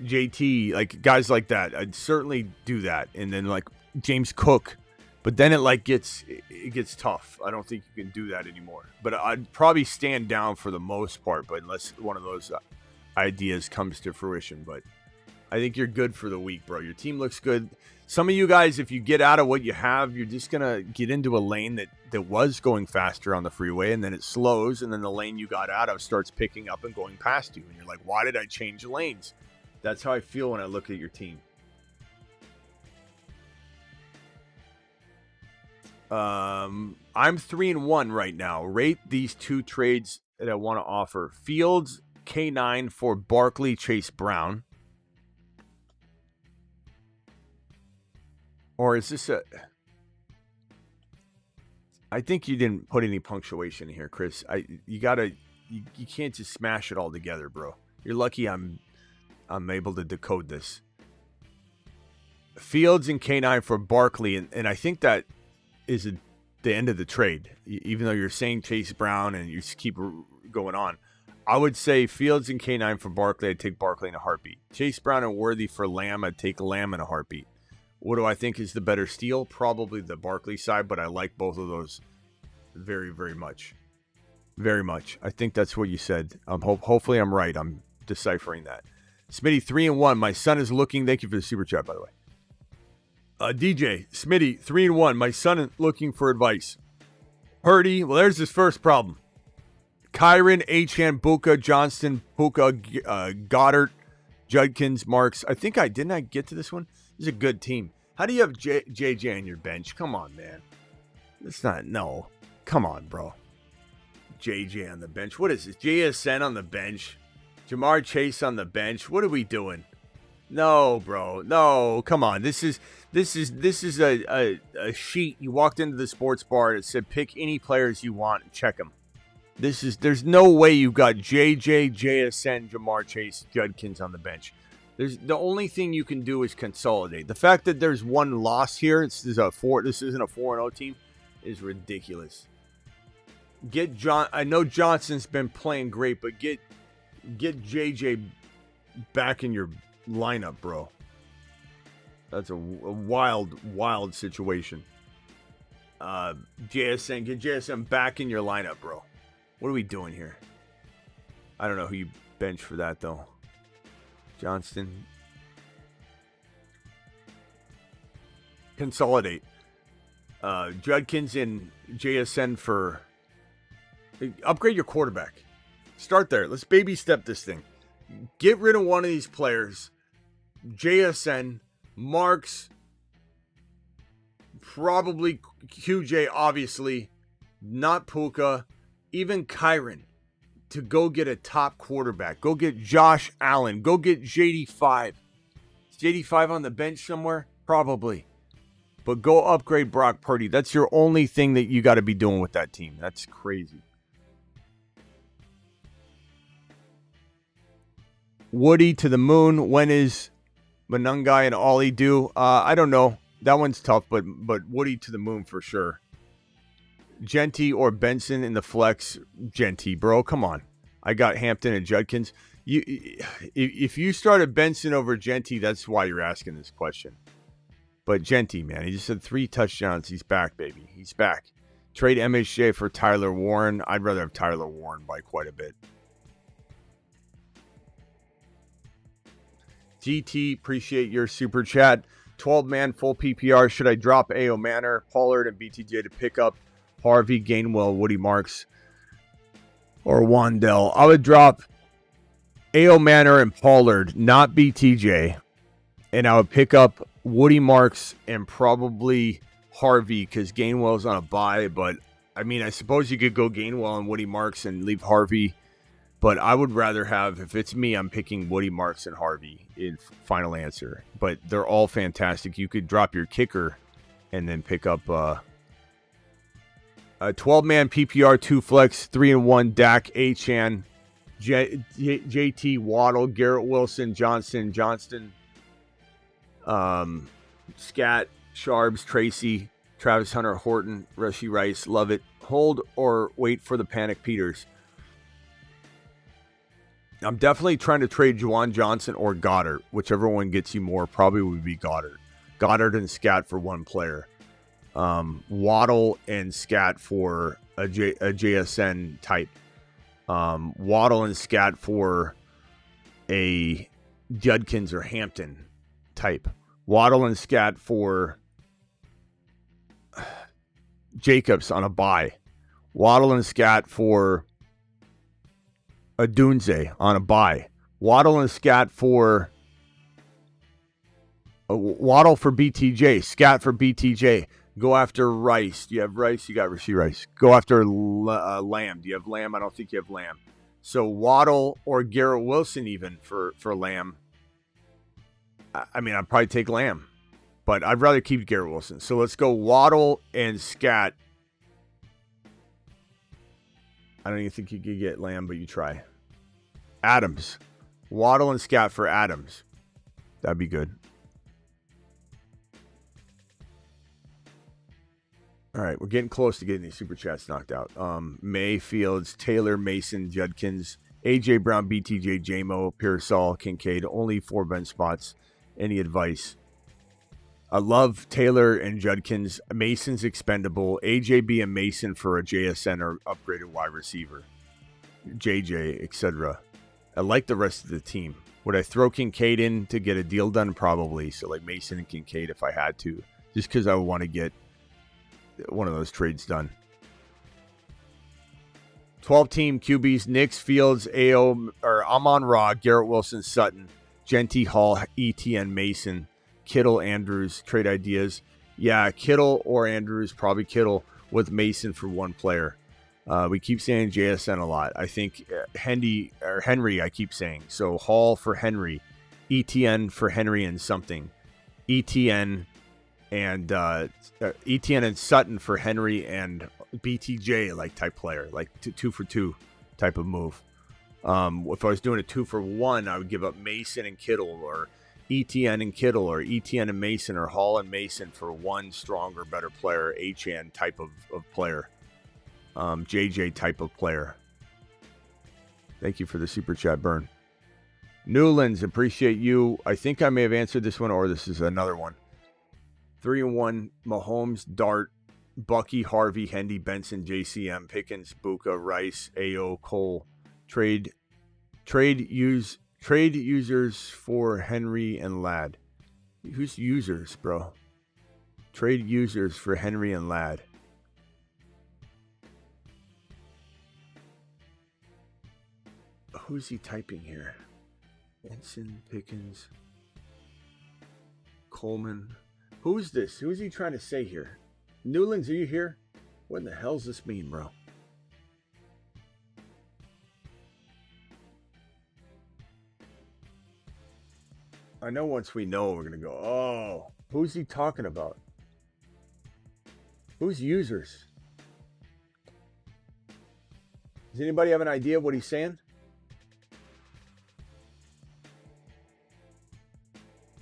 JT, like guys like that. I'd certainly do that. And then like James Cook, but then it gets tough. I don't think you can do that anymore. But I'd probably stand down for the most part, but unless one of those ideas comes to fruition. But I think you're good for the week, bro. Your team looks good. Some of you guys, if you get out of what you have, you're just gonna get into a lane that was going faster on the freeway, and then it slows, and then the lane you got out of starts picking up and going past you, and you're like, why did I change lanes? That's how I feel when I look at your team. I'm 3-1 right now. Rate these 2 trades that I want to offer. Fields, K9 for Barkley, Chase Brown. Or is this I think you didn't put any punctuation here, Chris. You can't just smash it all together, bro. You're lucky I'm able to decode this. Fields and K9 for Barkley, and I think that is the end of the trade. Even though you're saying Chase Brown and you just keep going on, I would say Fields and K9 for Barkley. I'd take Barkley in a heartbeat. Chase Brown and Worthy for Lamb. I'd take Lamb in a heartbeat. What do I think is the better steal? Probably the Barkley side, but I like both of those very, very much. Very much. I think that's what you said. Hopefully I'm right. I'm deciphering that. Smitty, 3-1. My son is looking. Thank you for the super chat, by the way. DJ, Smitty, 3-1. My son looking for advice. Purdy, well, there's his first problem. Kyron, Achane, Buka, Johnston, Puka, Goddard, Judkins, Marks. Didn't I get to this one? This is a good team. How do you have JJ on your bench? Come on, man. No. Come on, bro. JJ on the bench. What is this? JSN on the bench. Jamar Chase on the bench. What are we doing? No, bro. No, come on. This is a sheet. You walked into the sports bar. It said pick any players you want and check them. There's no way you've got JJ, JSN, Jamar Chase, Judkins on the bench. The only thing you can do is consolidate. The fact that there's one loss here, this isn't a 4-0 team, is ridiculous. I know Johnson's been playing great, but get JJ back in your lineup, bro. That's a wild situation. Get JSN back in your lineup, bro. What are we doing here? I don't know who you bench for that, though. Johnston. Consolidate. Judkins and JSN for... Upgrade your quarterback. Start there. Let's baby step this thing. Get rid of one of these players. JSN, Marks, probably QJ, obviously, not Puka, even Kyron, to go get a top quarterback. Go get Josh Allen. Go get JD5. Is JD5 on the bench somewhere? Probably. But go upgrade Brock Purdy. That's your only thing that you got to be doing with that team. That's crazy. Woody to the moon. When is Manungai and Ollie due? I don't know. That one's tough, but Woody to the moon for sure. Genty or Benson in the flex. Genty, bro. Come on. I got Hampton and Judkins. If you started Benson over Genty, that's why you're asking this question. But Genty, man, he just had 3 touchdowns. He's back, baby. He's back. Trade MHJ for Tyler Warren. I'd rather have Tyler Warren by quite a bit. GT, appreciate your super chat. 12-man full PPR. Should I drop A.O. Manor, Pollard, and BTJ to pick up Harvey, Gainwell, Woody Marks, or Wandell? I would drop A.O. Manor and Pollard, not BTJ. And I would pick up Woody Marks and probably Harvey because Gainwell's on a bye. But, I mean, I suppose you could go Gainwell and Woody Marks and leave Harvey. But I would rather have, if it's me, I'm picking Woody Marks and Harvey in final answer. But they're all fantastic. You could drop your kicker and then pick up a 12-man PPR, 2 flex, 3-1, Dak, Achane, JT, Waddle, Garrett Wilson, Johnston, Scat, Sharbs, Tracy, Travis Hunter, Horton, Rushy Rice. Love it. Hold or wait for the panic Peters. I'm definitely trying to trade Juwan Johnson or Goddard. Whichever one gets you more probably would be Goddard. Goddard and Scat for one player. Waddle and Scat for a JSN type. Waddle and Scat for a Judkins or Hampton type. Waddle and Scat for Jacobs on a bye. Waddle and Scat for a Dunze on a bye. Waddle and Scat for Waddle for BTJ. Scat for BTJ. Go after Rice. Do you have Rice? You got Rasheed Rice. Go after Lamb. Do you have Lamb? I don't think you have Lamb. So Waddle or Garrett Wilson even for Lamb. I mean, I'd probably take Lamb. But I'd rather keep Garrett Wilson. So let's go Waddle and Scat. I don't even think you could get Lamb, but you try. Adams. Waddle and Scat for Adams. That'd be good. All right, we're getting close to getting these super chats knocked out. May, Fields, Taylor, Mason, Judkins, AJ Brown, BTJ, JMO, Pearsall, Kincaid. Only 4 bench spots. Any advice? I love Taylor and Judkins. Mason's expendable. AJB and Mason for a JSN or upgraded wide receiver. JJ, etc. I like the rest of the team. Would I throw Kincaid in to get a deal done? Probably. So like Mason and Kincaid if I had to. just because I want to get one of those trades done. 12-team QBs, Knicks, Fields, Amon-Ra, Garrett Wilson, Sutton, Genty, Hall, ETN, Mason, Kittle, Andrews, trade ideas. Yeah, Kittle or Andrews, probably Kittle with Mason for one player. We keep saying JSN a lot. I think Henry, I keep saying. So Hall for Henry, ETN for Henry and something. ETN and Sutton for Henry and BTJ like type player, like 2 for 2 type of move. If I was doing a 2 for 1, I would give up Mason and Kittle, or ETN and Kittle, or ETN and Mason, or Hall and Mason for one stronger, better player, HN type of player, JJ type of player. Thank you for the super chat, Burn. Newlands, appreciate you. I think I may have answered this one, or this is another one. 3-1, Mahomes, Dart, Bucky, Harvey, Hendy, Benson, JCM, Pickens, Buka, Rice, AO, Cole. Trade users for Henry and Ladd. Who's users, bro? Trade users for Henry and Ladd. Who's he typing here? Benson, Pickens, Coleman. Who's this? Who's he trying to say here? Newlands, are you here? What in the hell does this mean, bro? I know once we know, we're going to go, oh, who's he talking about? Who's users? Does anybody have an idea of what he's saying?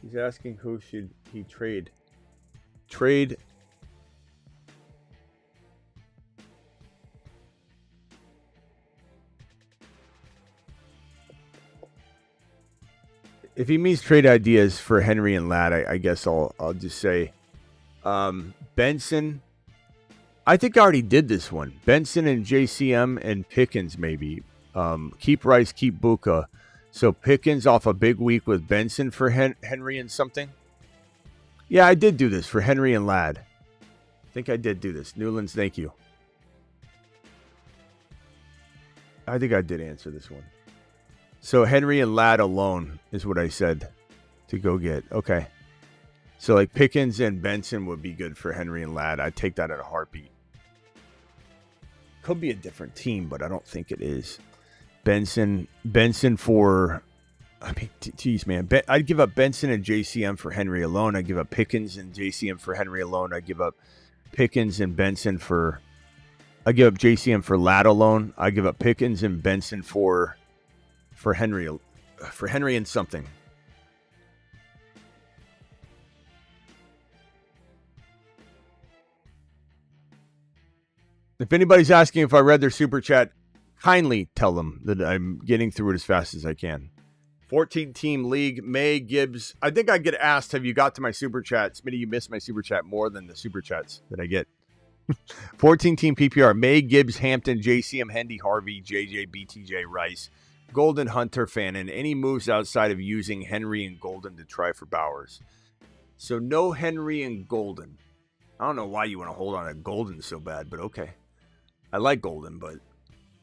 He's asking who should he trade. Trade. If he means trade ideas for Henry and Ladd, I guess I'll just say Benson. I think I already did this one. Benson and JCM and Pickens maybe. Keep Rice, keep Buka. So Pickens off a big week with Benson for Henry and something. Yeah, I did do this for Henry and Ladd. I think I did do this. Newlands, thank you. I think I did answer this one. So Henry and Ladd alone is what I said to go get. Okay. So like Pickens and Benson would be good for Henry and Ladd. I'd take that in a heartbeat. Could be a different team, but I don't think it is. Benson for, I mean, geez, man. I'd give up Benson and JCM for Henry alone. I'd give up Pickens and JCM for Henry alone. I'd give up Pickens and Benson for, I give up JCM for Ladd alone. I give up Pickens and Benson for Henry and something. If anybody's asking if I read their super chat, kindly tell them that I'm getting through it as fast as I can. 14-team league, May, Gibbs. I think I get asked, have you got to my super chat? Smitty, you missed my super chat more than the super chats that I get. 14-team PPR, May, Gibbs, Hampton, JCM, Hendy, Harvey, JJ, BTJ, Rice, Golden, Hunter, Fannin. Any moves outside of using Henry and Golden to try for Bowers? So no Henry and Golden. I don't know why you want to hold on to Golden so bad, but okay. I like Golden, but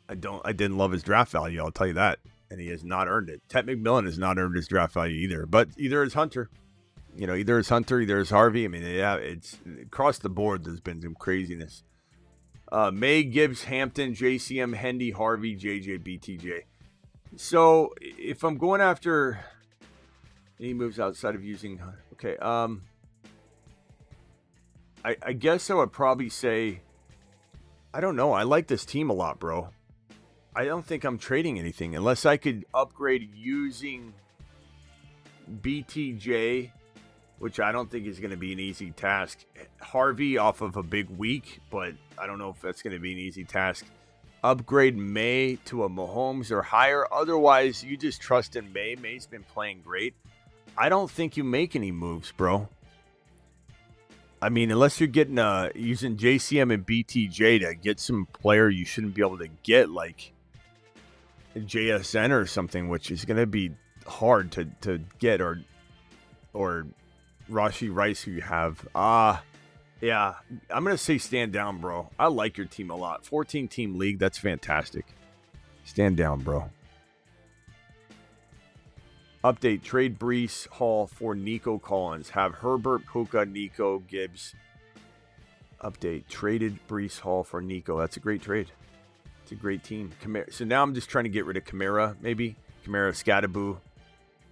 I didn't love his draft value, I'll tell you that. And he has not earned it. Ted McMillan has not earned his draft value either. But either is Hunter. You know, either is Hunter, either is Harvey. I mean, yeah, it's across the board. There's been some craziness. May, Gibbs, Hampton, JCM, Hendy, Harvey, JJ, BTJ. So if I'm going after any moves outside of using, okay, I guess I would probably say, I don't know. I like this team a lot, bro. I don't think I'm trading anything unless I could upgrade using BTJ, which I don't think is going to be an easy task. Harvey off of a big week, but I don't know if that's going to be an easy task. Upgrade May to a Mahomes or higher. Otherwise, you just trust in May. May's been playing great. I don't think you make any moves, bro. I mean, unless you're getting using JCM and BTJ to get some player you shouldn't be able to get, like JSN or something, which is going to be hard to get, or Rashi Rice, who you have. Yeah, I'm going to say stand down, bro. I like your team a lot. 14-team league, that's fantastic. Stand down, bro. Update, trade Brees Hall for Nico Collins. Have Herbert, Puka, Nico, Gibbs. Update, traded Brees Hall for Nico. That's a great trade. It's a great team. So now I'm just trying to get rid of Kamara, maybe. Kamara, Scattaboo.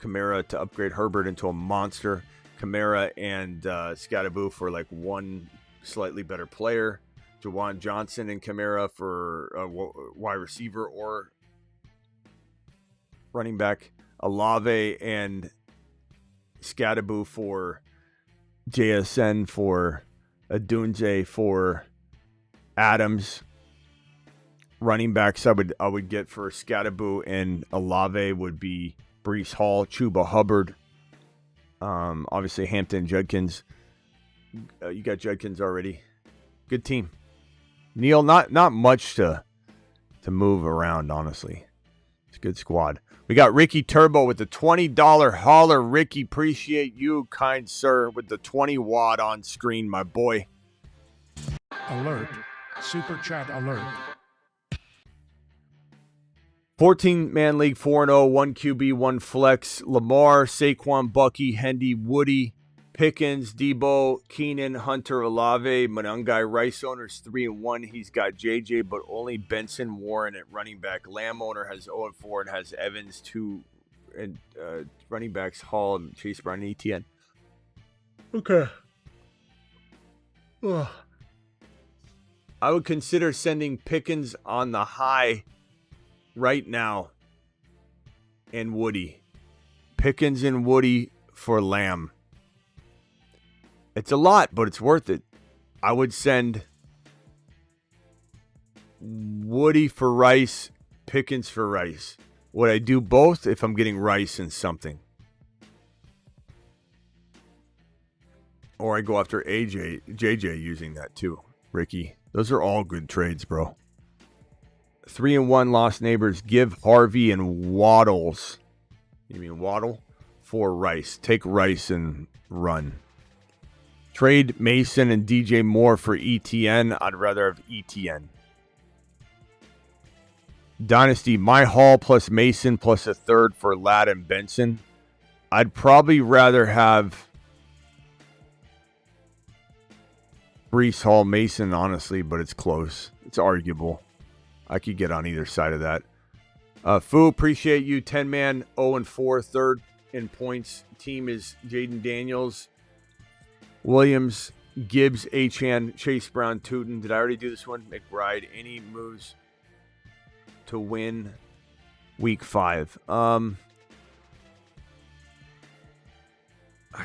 Kamara to upgrade Herbert into a monster. Kamara and Scattaboo for like one slightly better player. Jawan Johnson and Kamara for wide receiver or running back. Olave and Scattaboo for JSN for Adunze for Adams. Running backs I would get for Scattaboo and Olave would be Brees Hall, Chuba Hubbard. Obviously Hampton, Judkins. You got Judkins already. Good team. Neil, not much to move around, honestly. It's a good squad. We got Ricky Turbo with the $20 holler. Ricky, appreciate you, kind sir, with the 20 watt on screen, my boy. Alert. Super chat alert. 14-man league, 4-0, 1 QB, 1 flex. Lamar, Saquon, Bucky, Hendy, Woody, Pickens, Debo, Keenan, Hunter, Olave, Monangai, Rice owners 3-1. He's got JJ, but only Benson, Warren at running back. Lamb owner has 0-4 and has Evans, 2, and running backs Hall and Chase Brown and ETN. Okay. Ugh. I would consider sending Pickens on the high right now and Woody. Pickens and Woody for Lamb. It's a lot, but it's worth it. I would send Woody for Rice, Pickens for Rice. Would I do both if I'm getting Rice and something? Or I go after JJ using that too. Ricky, those are all good trades, bro. 3-1 lost neighbors. Give Harvey and Waddles. You mean Waddle? For Rice. Take Rice and run. Trade Mason and DJ Moore for ETN. I'd rather have ETN. Dynasty, my Hall plus Mason plus a third for Ladd and Benson. I'd probably rather have Brees Hall Mason, honestly, but it's close. It's arguable. I could get on either side of that. Fu, appreciate you. 10-man, 0-4, third in points. Team is Jaden Daniels, Williams, Gibbs, Achan, Chase Brown, Tootin. Did I already do this one? McBride. Any moves to win week 5? I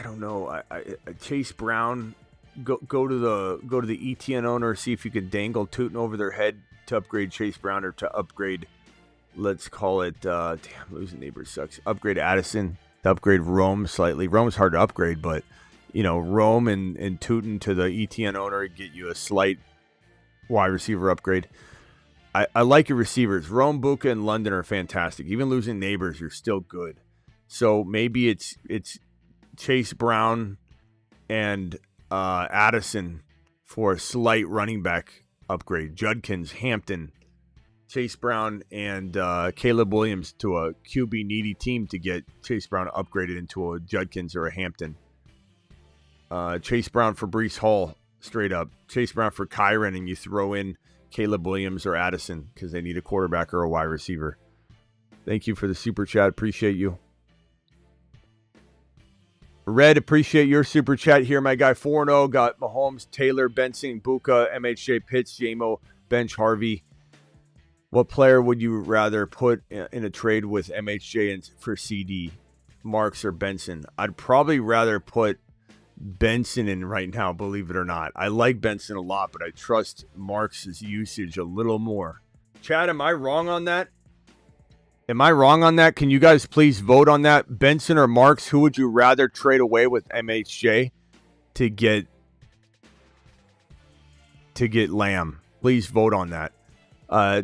don't know. I Chase Brown. Go to the ETN owner, see if you could dangle Tootin over their head to upgrade Chase Brown, or to upgrade, let's call it, losing neighbors sucks. Upgrade Addison, to upgrade Rome slightly. Rome's hard to upgrade, but, Rome and Tootin to the ETN owner get you a slight wide receiver upgrade. I like your receivers. Rome, Buka, and London are fantastic. Even losing neighbors, you're still good. So maybe it's Chase Brown and Addison for a slight running back upgrade. Judkins, Hampton, Chase Brown, and Caleb Williams to a QB needy team to get Chase Brown upgraded into a Judkins or a Hampton. Chase Brown for Brees Hall, straight up. Chase Brown for Kyron, and you throw in Caleb Williams or Addison because they need a quarterback or a wide receiver. Thank you for the super chat. Appreciate you. Red, appreciate your super chat here, my guy. 4-0, got Mahomes, Taylor, Benson, Buka, MHJ, Pitts, JMO, Bench, Harvey. What player would you rather put in a trade with MHJ and for CD, Marks or Benson? I'd probably rather put Benson in right now, believe it or not. I like Benson a lot, but I trust Marks' usage a little more. Chad, am I wrong on that? Am I wrong on that? Can you guys please vote on that? Benson or Marks, who would you rather trade away with MHJ to get Lamb? Please vote on that.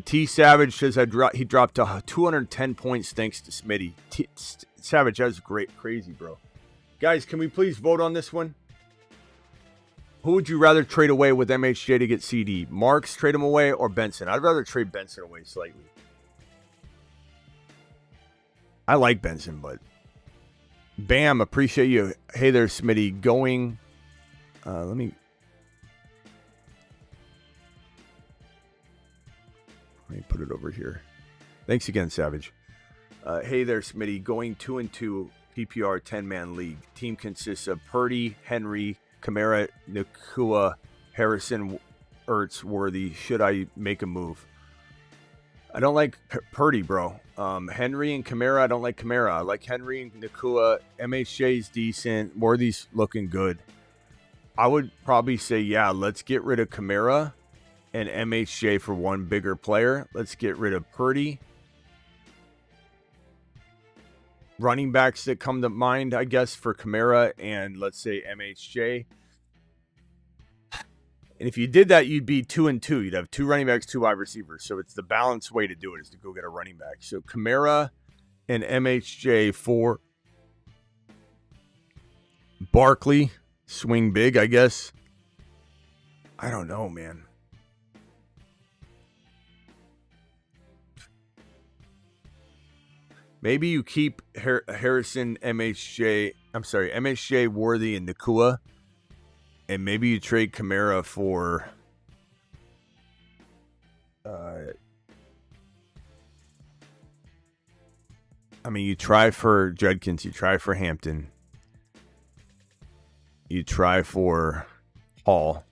T Savage says he dropped to 210 points thanks to Smitty. Savage, that's great, crazy, bro. Guys, can we please vote on this one? Who would you rather trade away with MHJ to get CD? Marks, trade him away, or Benson? I'd rather trade Benson away slightly. I like Benson, but Bam, appreciate you. Hey there, Smitty. Going, let me put it over here. Thanks again, Savage. Hey there, Smitty. Going 2-2 PPR 10-man league. Team consists of Purdy, Henry, Kamara, Nakua, Harrison, Ertz, Worthy. Should I make a move? I don't like Purdy, bro. Henry and Kamara, I don't like Kamara. I like Henry and Nakua. MHJ's decent. Worthy's looking good. I would probably say, yeah, let's get rid of Kamara and MHJ for one bigger player. Let's get rid of Purdy. Running backs that come to mind, I guess, for Kamara and let's say MHJ. And if you did that, you'd be 2-2. You'd have 2 running backs, 2 wide receivers. So it's the balanced way to do it is to go get a running back. So Kamara and MHJ for Barkley. Swing big, I guess. I don't know, man. Maybe you keep Harrison, MHJ, Worthy, and Nakua. And maybe you trade Kamara for you try for Judkins, you try for Hampton. You try for Hall.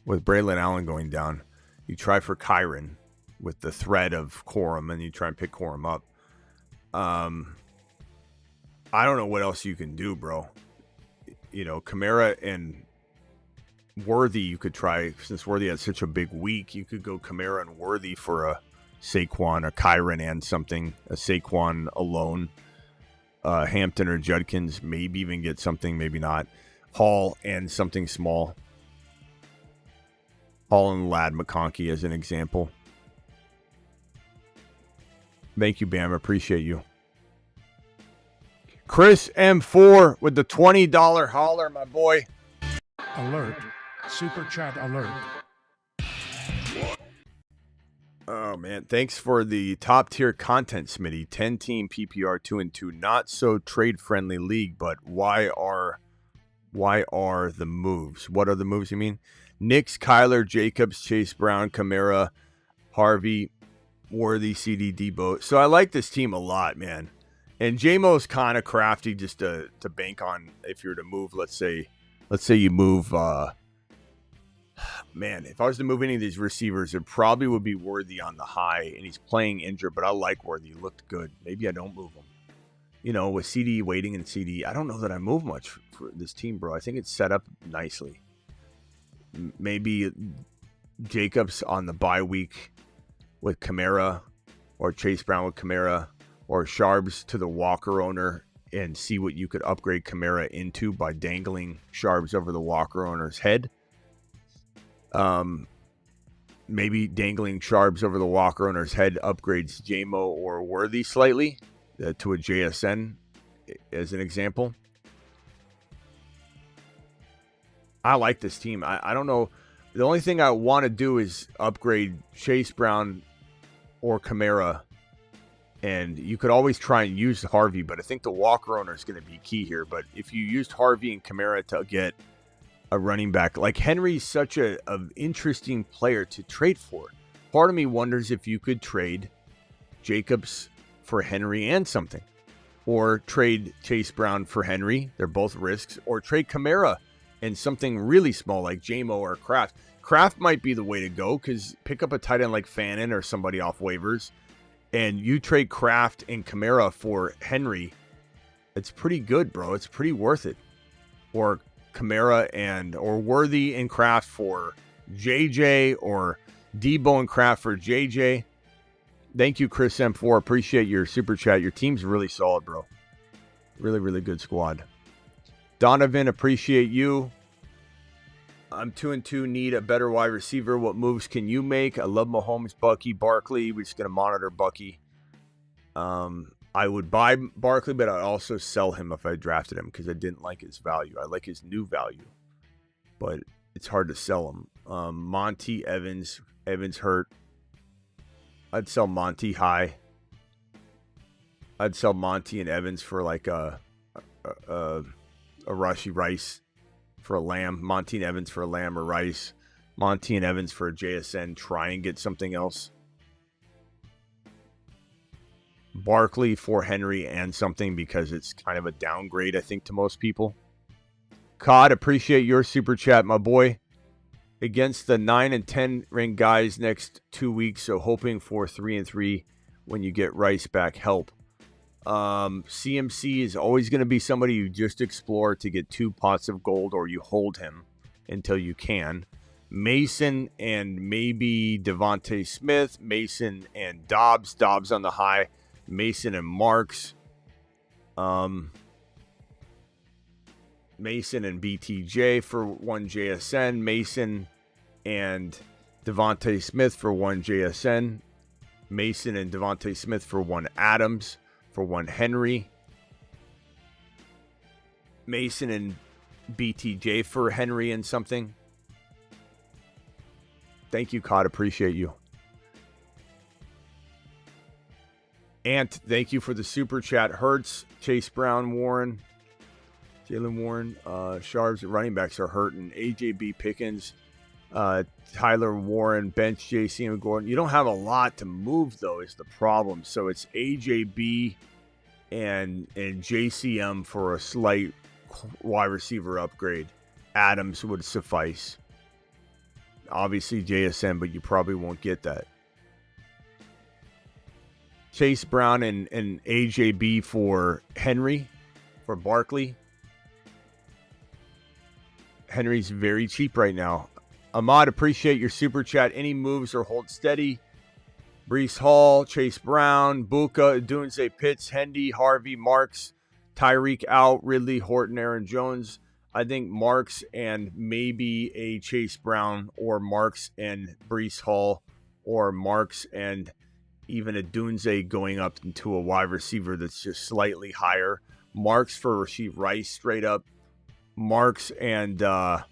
With Braylon Allen going down. You try for Kyron with the threat of Corum, and you try and pick Corum up. I don't know what else you can do, bro. You know, Kamara and Worthy, you could try, since Worthy had such a big week, you could go Kamara and Worthy for a Saquon, a Kyron and something, a Saquon alone, Hampton or Judkins, maybe even get something, maybe not. Hall and something small. Hall and Lad McConkey as an example. Thank you, Bam. Appreciate you. Chris M4 with the $20 holler, my boy. Alert. Super chat alert. Oh, man. Thanks for the top tier content, Smitty. 10-team PPR 2-2. Not so trade-friendly league, but why are the moves? What are the moves you mean? Nix, Kyler, Jacobs, Chase Brown, Kamara, Harvey, Worthy, CD, Debo. So I like this team a lot, man. And J-Mo's kind of crafty just to bank on if you're to move, let's say you move, man, if I was to move any of these receivers, it probably would be Worthy on the high, and he's playing injured, but I like Worthy. He looked good. Maybe I don't move him. You know, with CD waiting and CD, I don't know that I move much for this team, bro. I think it's set up nicely. Maybe Jacobs on the bye week with Kamara, or Chase Brown with Kamara, or Sharbs to the Walker owner and see what you could upgrade Kamara into by dangling Sharbs over the Walker owner's head. Maybe dangling Sharbs over the Walker owner's head upgrades JMO or Worthy slightly to a JSN as an example. I like this team. I don't know. The only thing I want to do is upgrade Chase Brown or Kamara. And you could always try and use Harvey, but I think the Walker owner is going to be key here. But if you used Harvey and Kamara to get a running back, like Henry's such an interesting player to trade for. Part of me wonders if you could trade Jacobs for Henry and something. Or trade Chase Brown for Henry. They're both risks. Or trade Kamara and something really small like JMO or Kraft. Kraft might be the way to go because pick up a tight end like Fannin or somebody off waivers. And you trade Kraft and Kamara for Henry, it's pretty good, bro. It's pretty worth it. Or Kamara or Worthy and Kraft for JJ, or Debo and Kraft for JJ. Thank you, Chris M4. Appreciate your super chat. Your team's really solid, bro. Really, really good squad. Donovan, appreciate you. I'm 2-2, need a better wide receiver. What moves can you make? I love Mahomes, Bucky, Barkley. We're just going to monitor Bucky. I I would buy Barkley, but I'd also sell him if I drafted him because I didn't like his value. I like his new value, but it's hard to sell him. Monty Evans hurt. I'd sell Monty high. I'd sell Monty and Evans for like a Rashi Rice for a Lamb. Monty and Evans for a Lamb or Rice. Monty and Evans for a JSN. Try and get something else. Barkley for Henry and something because it's kind of a downgrade, I think, to most people. Cod, appreciate your super chat, my boy. Against the 9 and 10 ranked guys next 2 weeks, so hoping for 3 and 3 when you get Rice back. Help. CMC is always going to be somebody you just explore to get 2 pots of gold, or you hold him until you can. Mason and maybe Devontae Smith. Mason and Dobbs. Dobbs on the high. Mason and Marks. Mason and BTJ for 1 JSN. Mason and Devontae Smith for 1 JSN. Mason and Devontae Smith for 1 Adams. For 1 Henry. Mason and BTJ for Henry and something. Thank you, Cod. Appreciate you. Ant, thank you for the super chat. Hurts, Chase Brown, Warren, Jalen Warren, Sharps, running backs are hurting. AJB Pickens, Tyler Warren, bench JC Gordon. You don't have a lot to move, though, is the problem. So it's AJB and JCM for a slight wide receiver upgrade. Adams would suffice. Obviously JSN, but you probably won't get that. Chase Brown and AJB for Henry, for Barkley. Henry's very cheap right now. Ahmad, appreciate your super chat. Any moves or hold steady? Brees Hall, Chase Brown, Buka, Dunze, Pitts, Hendy, Harvey, Marks, Tyreek out, Ridley, Horton, Aaron Jones. I think Marks and maybe a Chase Brown, or Marks and Brees Hall, or Marks and even a Dunze going up into a wide receiver that's just slightly higher. Marks for Rasheed Rice straight up. Marks and a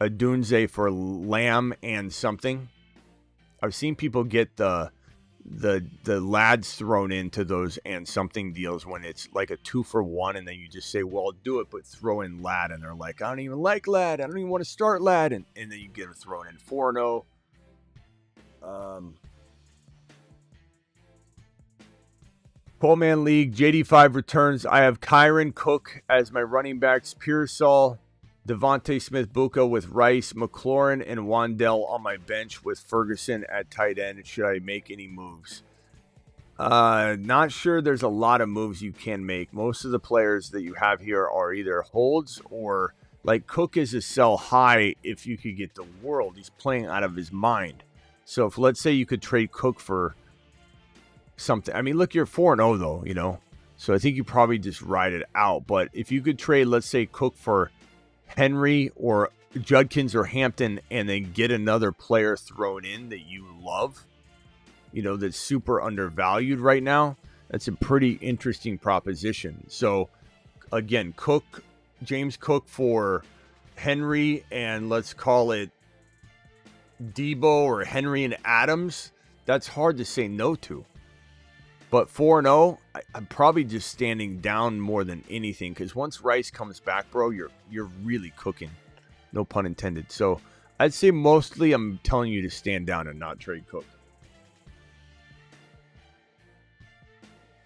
Dunze for Lamb and something. I've seen people get the lads thrown into those and something deals when it's like a 2-for-1, and then you just say, well, do it, but throw in lad, and they're like, I don't even like lad, I don't even want to start lad, and then you get them thrown in 4-0. Pullman League, JD5 returns. I have Kyron Cook as my running backs, Pearsall, Devontae Smith, Buka with Rice, McLaurin, and Wandell on my bench with Ferguson at tight end. Should I make any moves? Not sure there's a lot of moves you can make. Most of the players that you have here are either holds or, like, Cook is a sell high if you could get the world. He's playing out of his mind. So if, let's say, you could trade Cook for something. I mean, look, you're 4-0 though, you know. So I think you probably just ride it out. But if you could trade, let's say, Cook for Henry or Judkins or Hampton, and then get another player thrown in that you love, you know, that's super undervalued right now, that's a pretty interesting proposition. So again, Cook, James Cook for Henry, and let's call it Debo or Henry and Adams. That's hard to say no to. But 4-0, I'm probably just standing down more than anything, because once Rice comes back, bro, you're really cooking. No pun intended. So I'd say mostly I'm telling you to stand down and not trade Cook.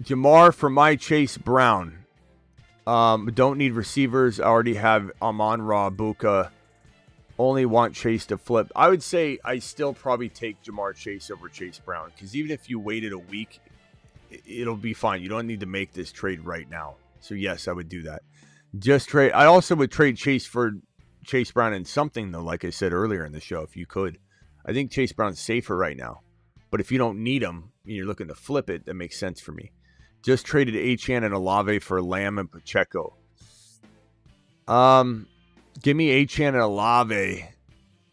Jamar for my Chase Brown. Don't need receivers. I already have Amon-Ra, Buka. Only want Chase to flip. I would say I still probably take Jamar Chase over Chase Brown, because even if you waited a week, it'll be fine. You don't need to make this trade right now. So yes, I would do that. Just trade. I also would trade Chase for Chase Brown and something, though, like I said earlier in the show, if you could. I think Chase Brown's safer right now. But if you don't need him and you're looking to flip it, that makes sense for me. Just traded Achane and Olave for Lamb and Pacheco. Give me Achane and Olave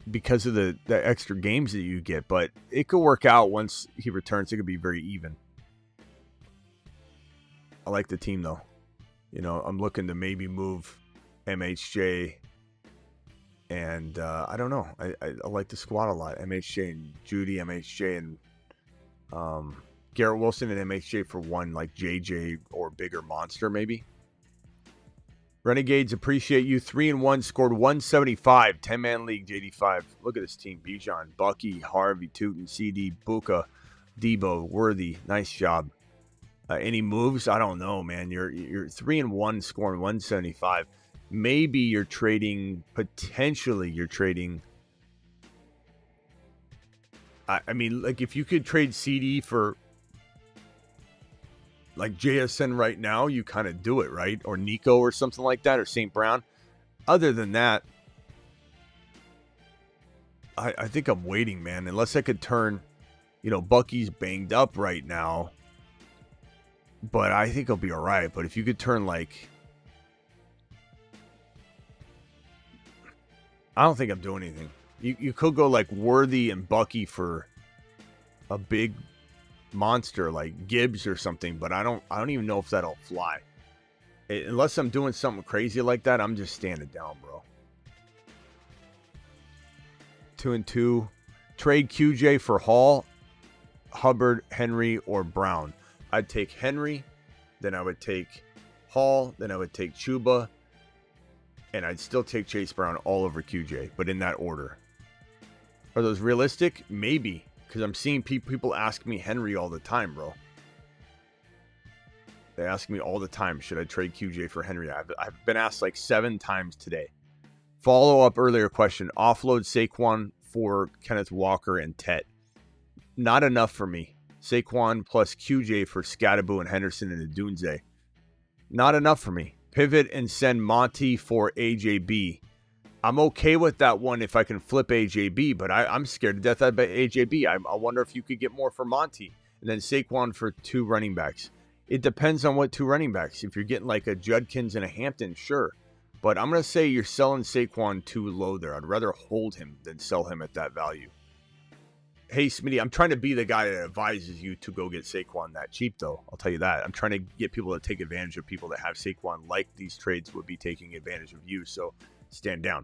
because of the extra games that you get. But it could work out once he returns. It could be very even. I like the team, though. You know, I'm looking to maybe move MHJ. And I don't know. I like the squad a lot. MHJ and Judy, MHJ and Garrett Wilson and MHJ for one, like JJ or bigger monster, maybe. Renegades, appreciate you. 3-1, scored 175. 10-man league, JD5. Look at this team. Bijan, Bucky, Harvey, Tootin, CD, Buka, Debo, Worthy. Nice job. Any moves? I don't know, man. You're 3-1, scoring 175. Maybe you're trading, potentially you're trading. I mean, like if you could trade CD for like JSN right now, you kind of do it, right? Or Nico or something like that, or St. Brown. Other than that, I think I'm waiting, man. Unless I could turn, you know, Bucky's banged up right now, but I think he'll be all right. But if you could turn like, I don't think I'm doing anything. You could go like Worthy and Bucky for a big monster like Gibbs or something, but I don't even know if that'll fly. Unless I'm doing something crazy like that, I'm just standing down, bro. 2-2. Trade QJ for Hall, Hubbard, Henry, or Brown. I'd take Henry, then I would take Hall, then I would take Chuba, and I'd still take Chase Brown all over QJ, but in that order. Are those realistic? Maybe, because I'm seeing people ask me Henry all the time, bro. They ask me all the time, should I trade QJ for Henry? I've been asked like 7 times today. Follow up earlier question. Offload Saquon for Kenneth Walker and Tet. Not enough for me. Saquon plus QJ for Scadaboo and Henderson and Adunze. Not enough for me. Pivot and send Monty for AJB. I'm okay with that one if I can flip AJB, but I'm scared to death about AJB. I wonder if you could get more for Monty. And then Saquon for 2 running backs. It depends on what 2 running backs. If you're getting like a Judkins and a Hampton, sure. But I'm going to say you're selling Saquon too low there. I'd rather hold him than sell him at that value. Hey, Smitty, I'm trying to be the guy that advises you to go get Saquon that cheap, though. I'll tell you that. I'm trying to get people to take advantage of people that have Saquon like these trades would be taking advantage of you. So stand down.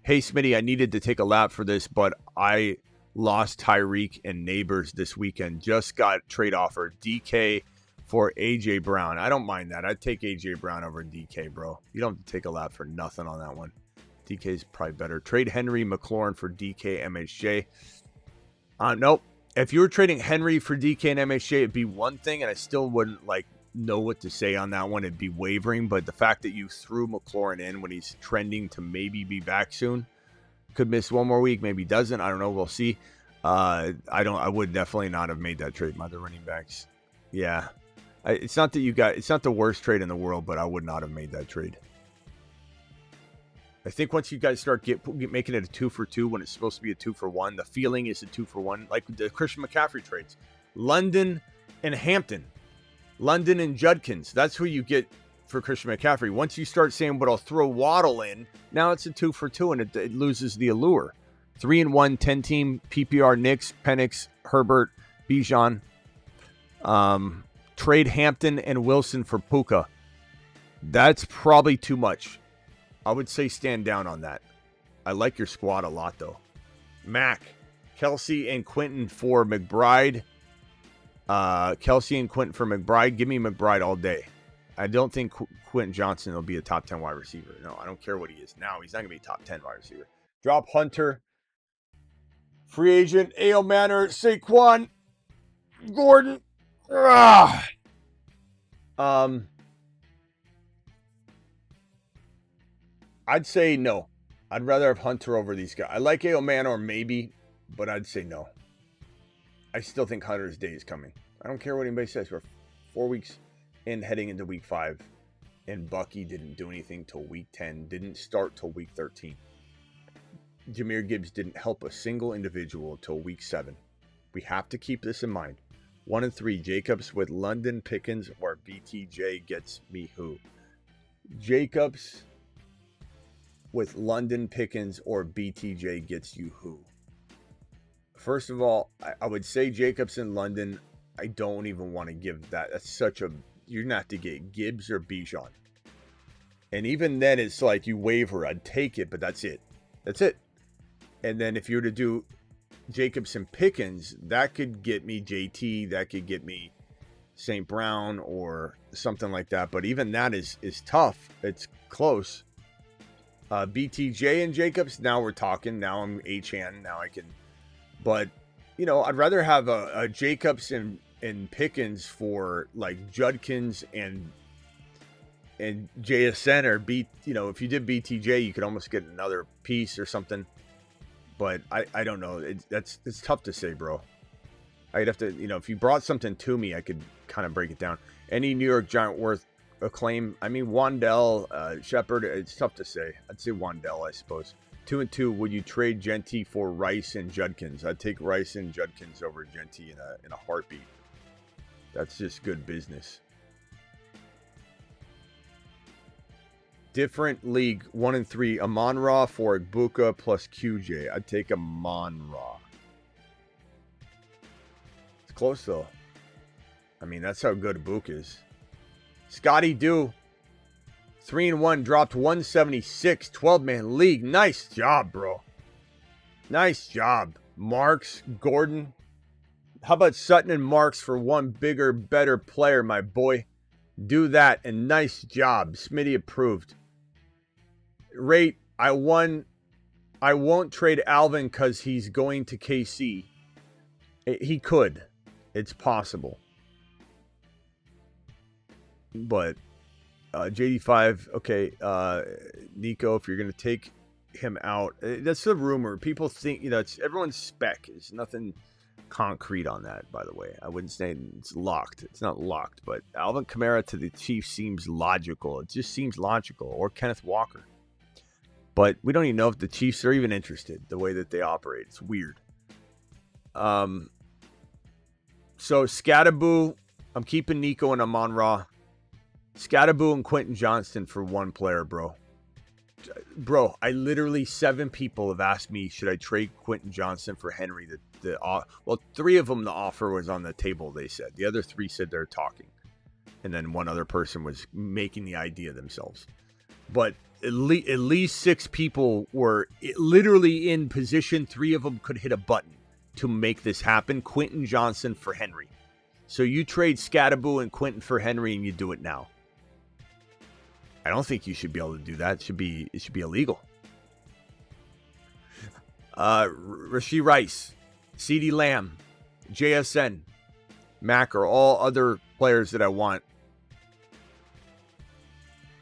Hey, Smitty, I needed to take a lap for this, but I lost Tyreek and Neighbors this weekend. Just got trade offer. DK for AJ Brown. I don't mind that. I'd take AJ Brown over DK, bro. You don't have to take a lap for nothing on that one. DK is probably better. Trade Henry McLaurin for DK MHJ. Nope. If you were trading Henry for DK and MHJ, it'd be one thing, and I still wouldn't like know what to say on that one. It'd be wavering, but the fact that you threw McLaurin in when he's trending to maybe be back soon, could miss one more week, maybe doesn't. I don't know. We'll see. I would definitely not have made that trade. My other running backs, yeah. It's not the worst trade in the world, but I would not have made that trade. I think once you guys start making it a 2-for-2 when it's supposed to be a 2-for-1, the feeling is a 2-for-1, like the Christian McCaffrey trades. London and Hampton. London and Judkins. That's who you get for Christian McCaffrey. Once you start saying, but I'll throw Waddle in, now it's a 2-for-2 and it loses the allure. 3-1, 10-team, PPR, Knicks, Penix, Herbert, Bijan. Trade Hampton and Wilson for Puka. That's probably too much. I would say stand down on that. I like your squad a lot, though. Mac, Kelsey and Quentin for McBride. Kelsey and Quentin for McBride. Give me McBride all day. I don't think Quentin Johnson will be a top 10 wide receiver. No, I don't care what he is now. He's not going to be a top 10 wide receiver. Drop Hunter. Free agent. A.O. Manor. Saquon. Gordon. I'd say no. I'd rather have Hunter over these guys. I like A.O. Manor maybe, but I'd say no. I still think Hunter's day is coming. I don't care what anybody says. We're 4 weeks in heading into week 5, and Bucky didn't do anything till week 10, didn't start till week 13. Jahmyr Gibbs didn't help a single individual till week 7. We have to keep this in mind. 1 and 3, Jacobs with London, Pickens, or BTJ gets me who? Jacobs with London, Pickens, or BTJ gets you who? First of all, I would say Jacobs in London. I don't even want to give that. That's such a you're gonna have to get Gibbs or Bijan. And even then, it's like you waiver. I'd take it, but that's it. That's it. And then if you were to do Jacobs and Pickens, that could get me JT. That could get me St. Brown or something like that. But even that is tough. It's close. BTJ and Jacobs, now we're talking. Now I'm HN. Now I can. But, you know, I'd rather have a Jacobs and Pickens for like Judkins and JSN or if you did BTJ, you could almost get another piece or something. But I don't know. It's tough to say, bro. I'd have to, if you brought something to me, I could kind of break it down. Any New York Giant worth a claim? I mean, Wandell, Shepard, it's tough to say. I'd say Wandell, I suppose. 2 and 2, would you trade Genty for Rice and Judkins? I'd take Rice and Judkins over Genty in a heartbeat. That's just good business. Different league, 1 and 3. Amon-Ra for Ibuka plus QJ. I'd take Amon-Ra. It's close though. I mean, that's how good Ibuka is. Scotty Dew, 3 and 1, dropped 176, 12-man league. Nice job, bro. Nice job. Marks, Gordon. How about Sutton and Marks for one bigger, better player, my boy? Do that, and nice job. Smitty approved. Rate, I won. I won't trade Alvin because he's going to KC. He could. It's possible. But JD5, okay. Nico, if you're going to take him out, that's the rumor. People think, it's everyone's spec. There's nothing concrete on that, by the way. I wouldn't say it's locked. It's not locked, but Alvin Kamara to the Chiefs seems logical. It just seems logical. Or Kenneth Walker. But we don't even know if the Chiefs are even interested, the way that they operate. It's weird. So Scattaboo, I'm keeping Nico and Amon-Ra. Scattaboo and Quentin Johnston for one player, bro. Bro, I literally 7 people have asked me, should I trade Quentin Johnston for Henry? Well, 3 of them, the offer was on the table, they said. The other 3 said they're talking. And then one other person was making the idea themselves. But at least 6 people were literally in position. 3 of them could hit a button to make this happen. Quentin Johnston for Henry. So you trade Scattaboo and Quentin for Henry and you do it now. I don't think you should be able to do that. It should be illegal. Rashee Rice, CeeDee Lamb, JSN, Mack are all other players that I want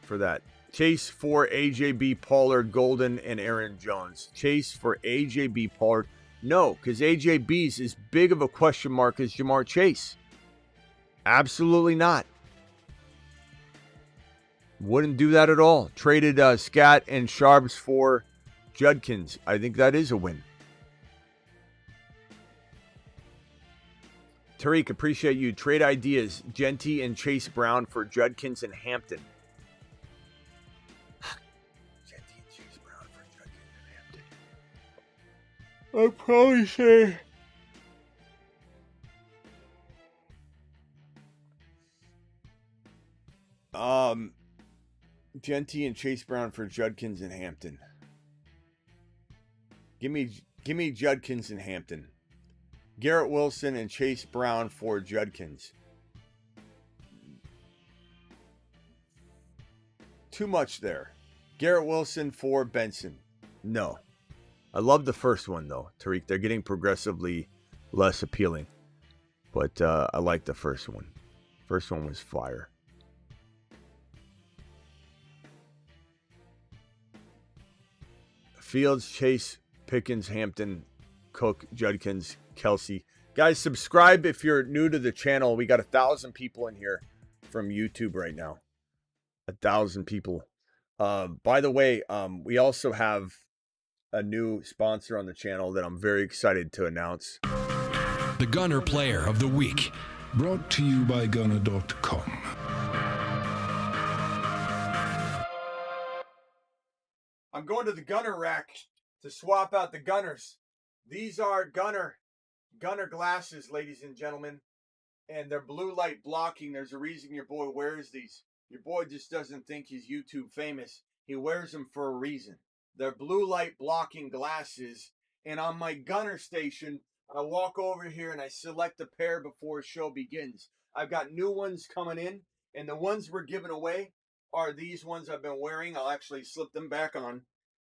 for that. Chase for AJB Pollard, Golden, and Aaron Jones. Chase for AJB Pollard. No, because AJB's as big of a question mark as Jamar Chase. Absolutely not. Wouldn't do that at all. Traded Scat and Sharps for Judkins. I think that is a win. Tyreek, appreciate you. Trade ideas. Genty and Chase Brown for Judkins and Hampton. Genty and Chase Brown for Judkins and Hampton. I'd probably say... Genty and Chase Brown for Judkins and Hampton. Give me Judkins and Hampton. Garrett Wilson and Chase Brown for Judkins. Too much there. Garrett Wilson for Benson. No. I love the first one though, Tariq. They're getting progressively less appealing. But I like the first one. First one was fire. Fields, Chase, Pickens, Hampton, Cook, Judkins, Kelsey. Guys, subscribe if you're new to the channel. We got 1,000 people in here from YouTube right now. 1,000 people. By the way, we also have a new sponsor on the channel that I'm very excited to announce. The Gunner Player of the Week. Brought to you by Gunner.com. I'm going to the Gunner rack to swap out the Gunners. These are Gunner glasses, ladies and gentlemen. and they're blue light blocking. There's a reason your boy wears these. Your boy just doesn't think he's YouTube famous. He wears them for a reason. They're blue light blocking glasses. And on my gunner station, I walk over here and I select a pair before a show begins. I've got new ones coming in, and the ones we're giving away are these ones I've been wearing. I'll actually slip them back on.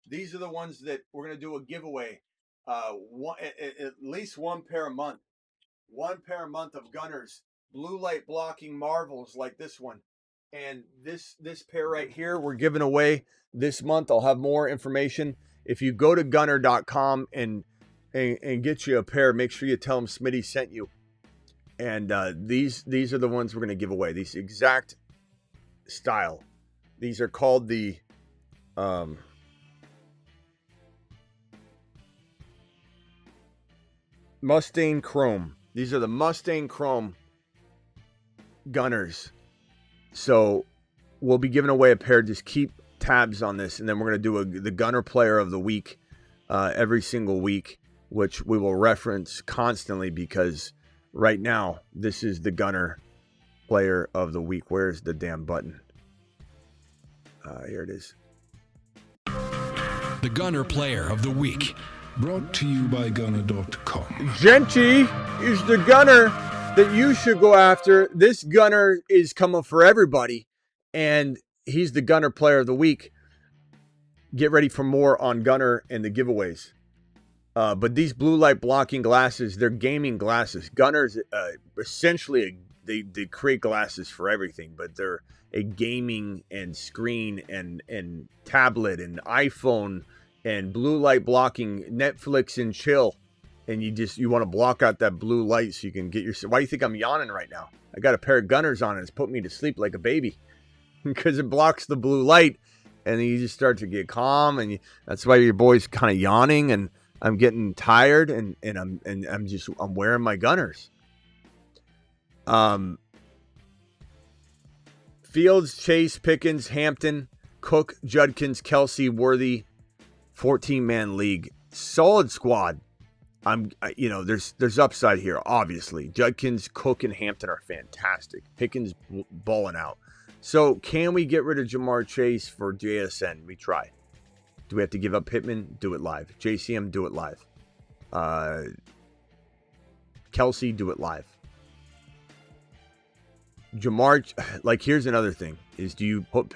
These are the ones that we're going to do a giveaway. At least one pair a month. One pair a month of gunners. Blue light blocking marvels like this one. And this pair right here, we're giving away this month. I'll have more information. If you go to gunner.com and get you a pair, make sure you tell them Smitty sent you. And these are the ones we're going to give away. These exact style. These are called the Mustang Chrome. These are the Mustang Chrome gunners. So we'll be giving away a pair. Just keep tabs on this, and then we're going to do the Gunner Player of the Week every single week, which we will reference constantly because right now this is the Gunner Player of the Week. Where's the damn button? Here it is. The Gunner Player of the Week. Brought to you by Gunner.com. Genty is the gunner that you should go after. This gunner is coming for everybody, and he's the Gunner Player of the Week. Get ready for more on Gunner and the giveaways. But these blue light blocking glasses, they're gaming glasses. Gunners, essentially, they create glasses for everything, but they're a gaming and screen and tablet and iPhone and blue light blocking, Netflix and chill. And you want to block out that blue light so you can get your... Why do you think I'm yawning right now? I got a pair of gunners on and it's put me to sleep like a baby because it blocks the blue light, and then you just start to get calm, and that's why your boy's kind of yawning, and I'm getting tired, and I'm wearing my gunners. Fields, Chase, Pickens, Hampton, Cook, Judkins, Kelsey, Worthy, 14-man league, solid squad. There's upside here, obviously. Judkins, Cook, and Hampton are fantastic. Pickens balling out. So can we get rid of Jamar Chase for JSN? We try. Do we have to give up Pittman? Do it live. JCM, do it live. Kelsey, do it live. Jamar, here's another thing, is do you put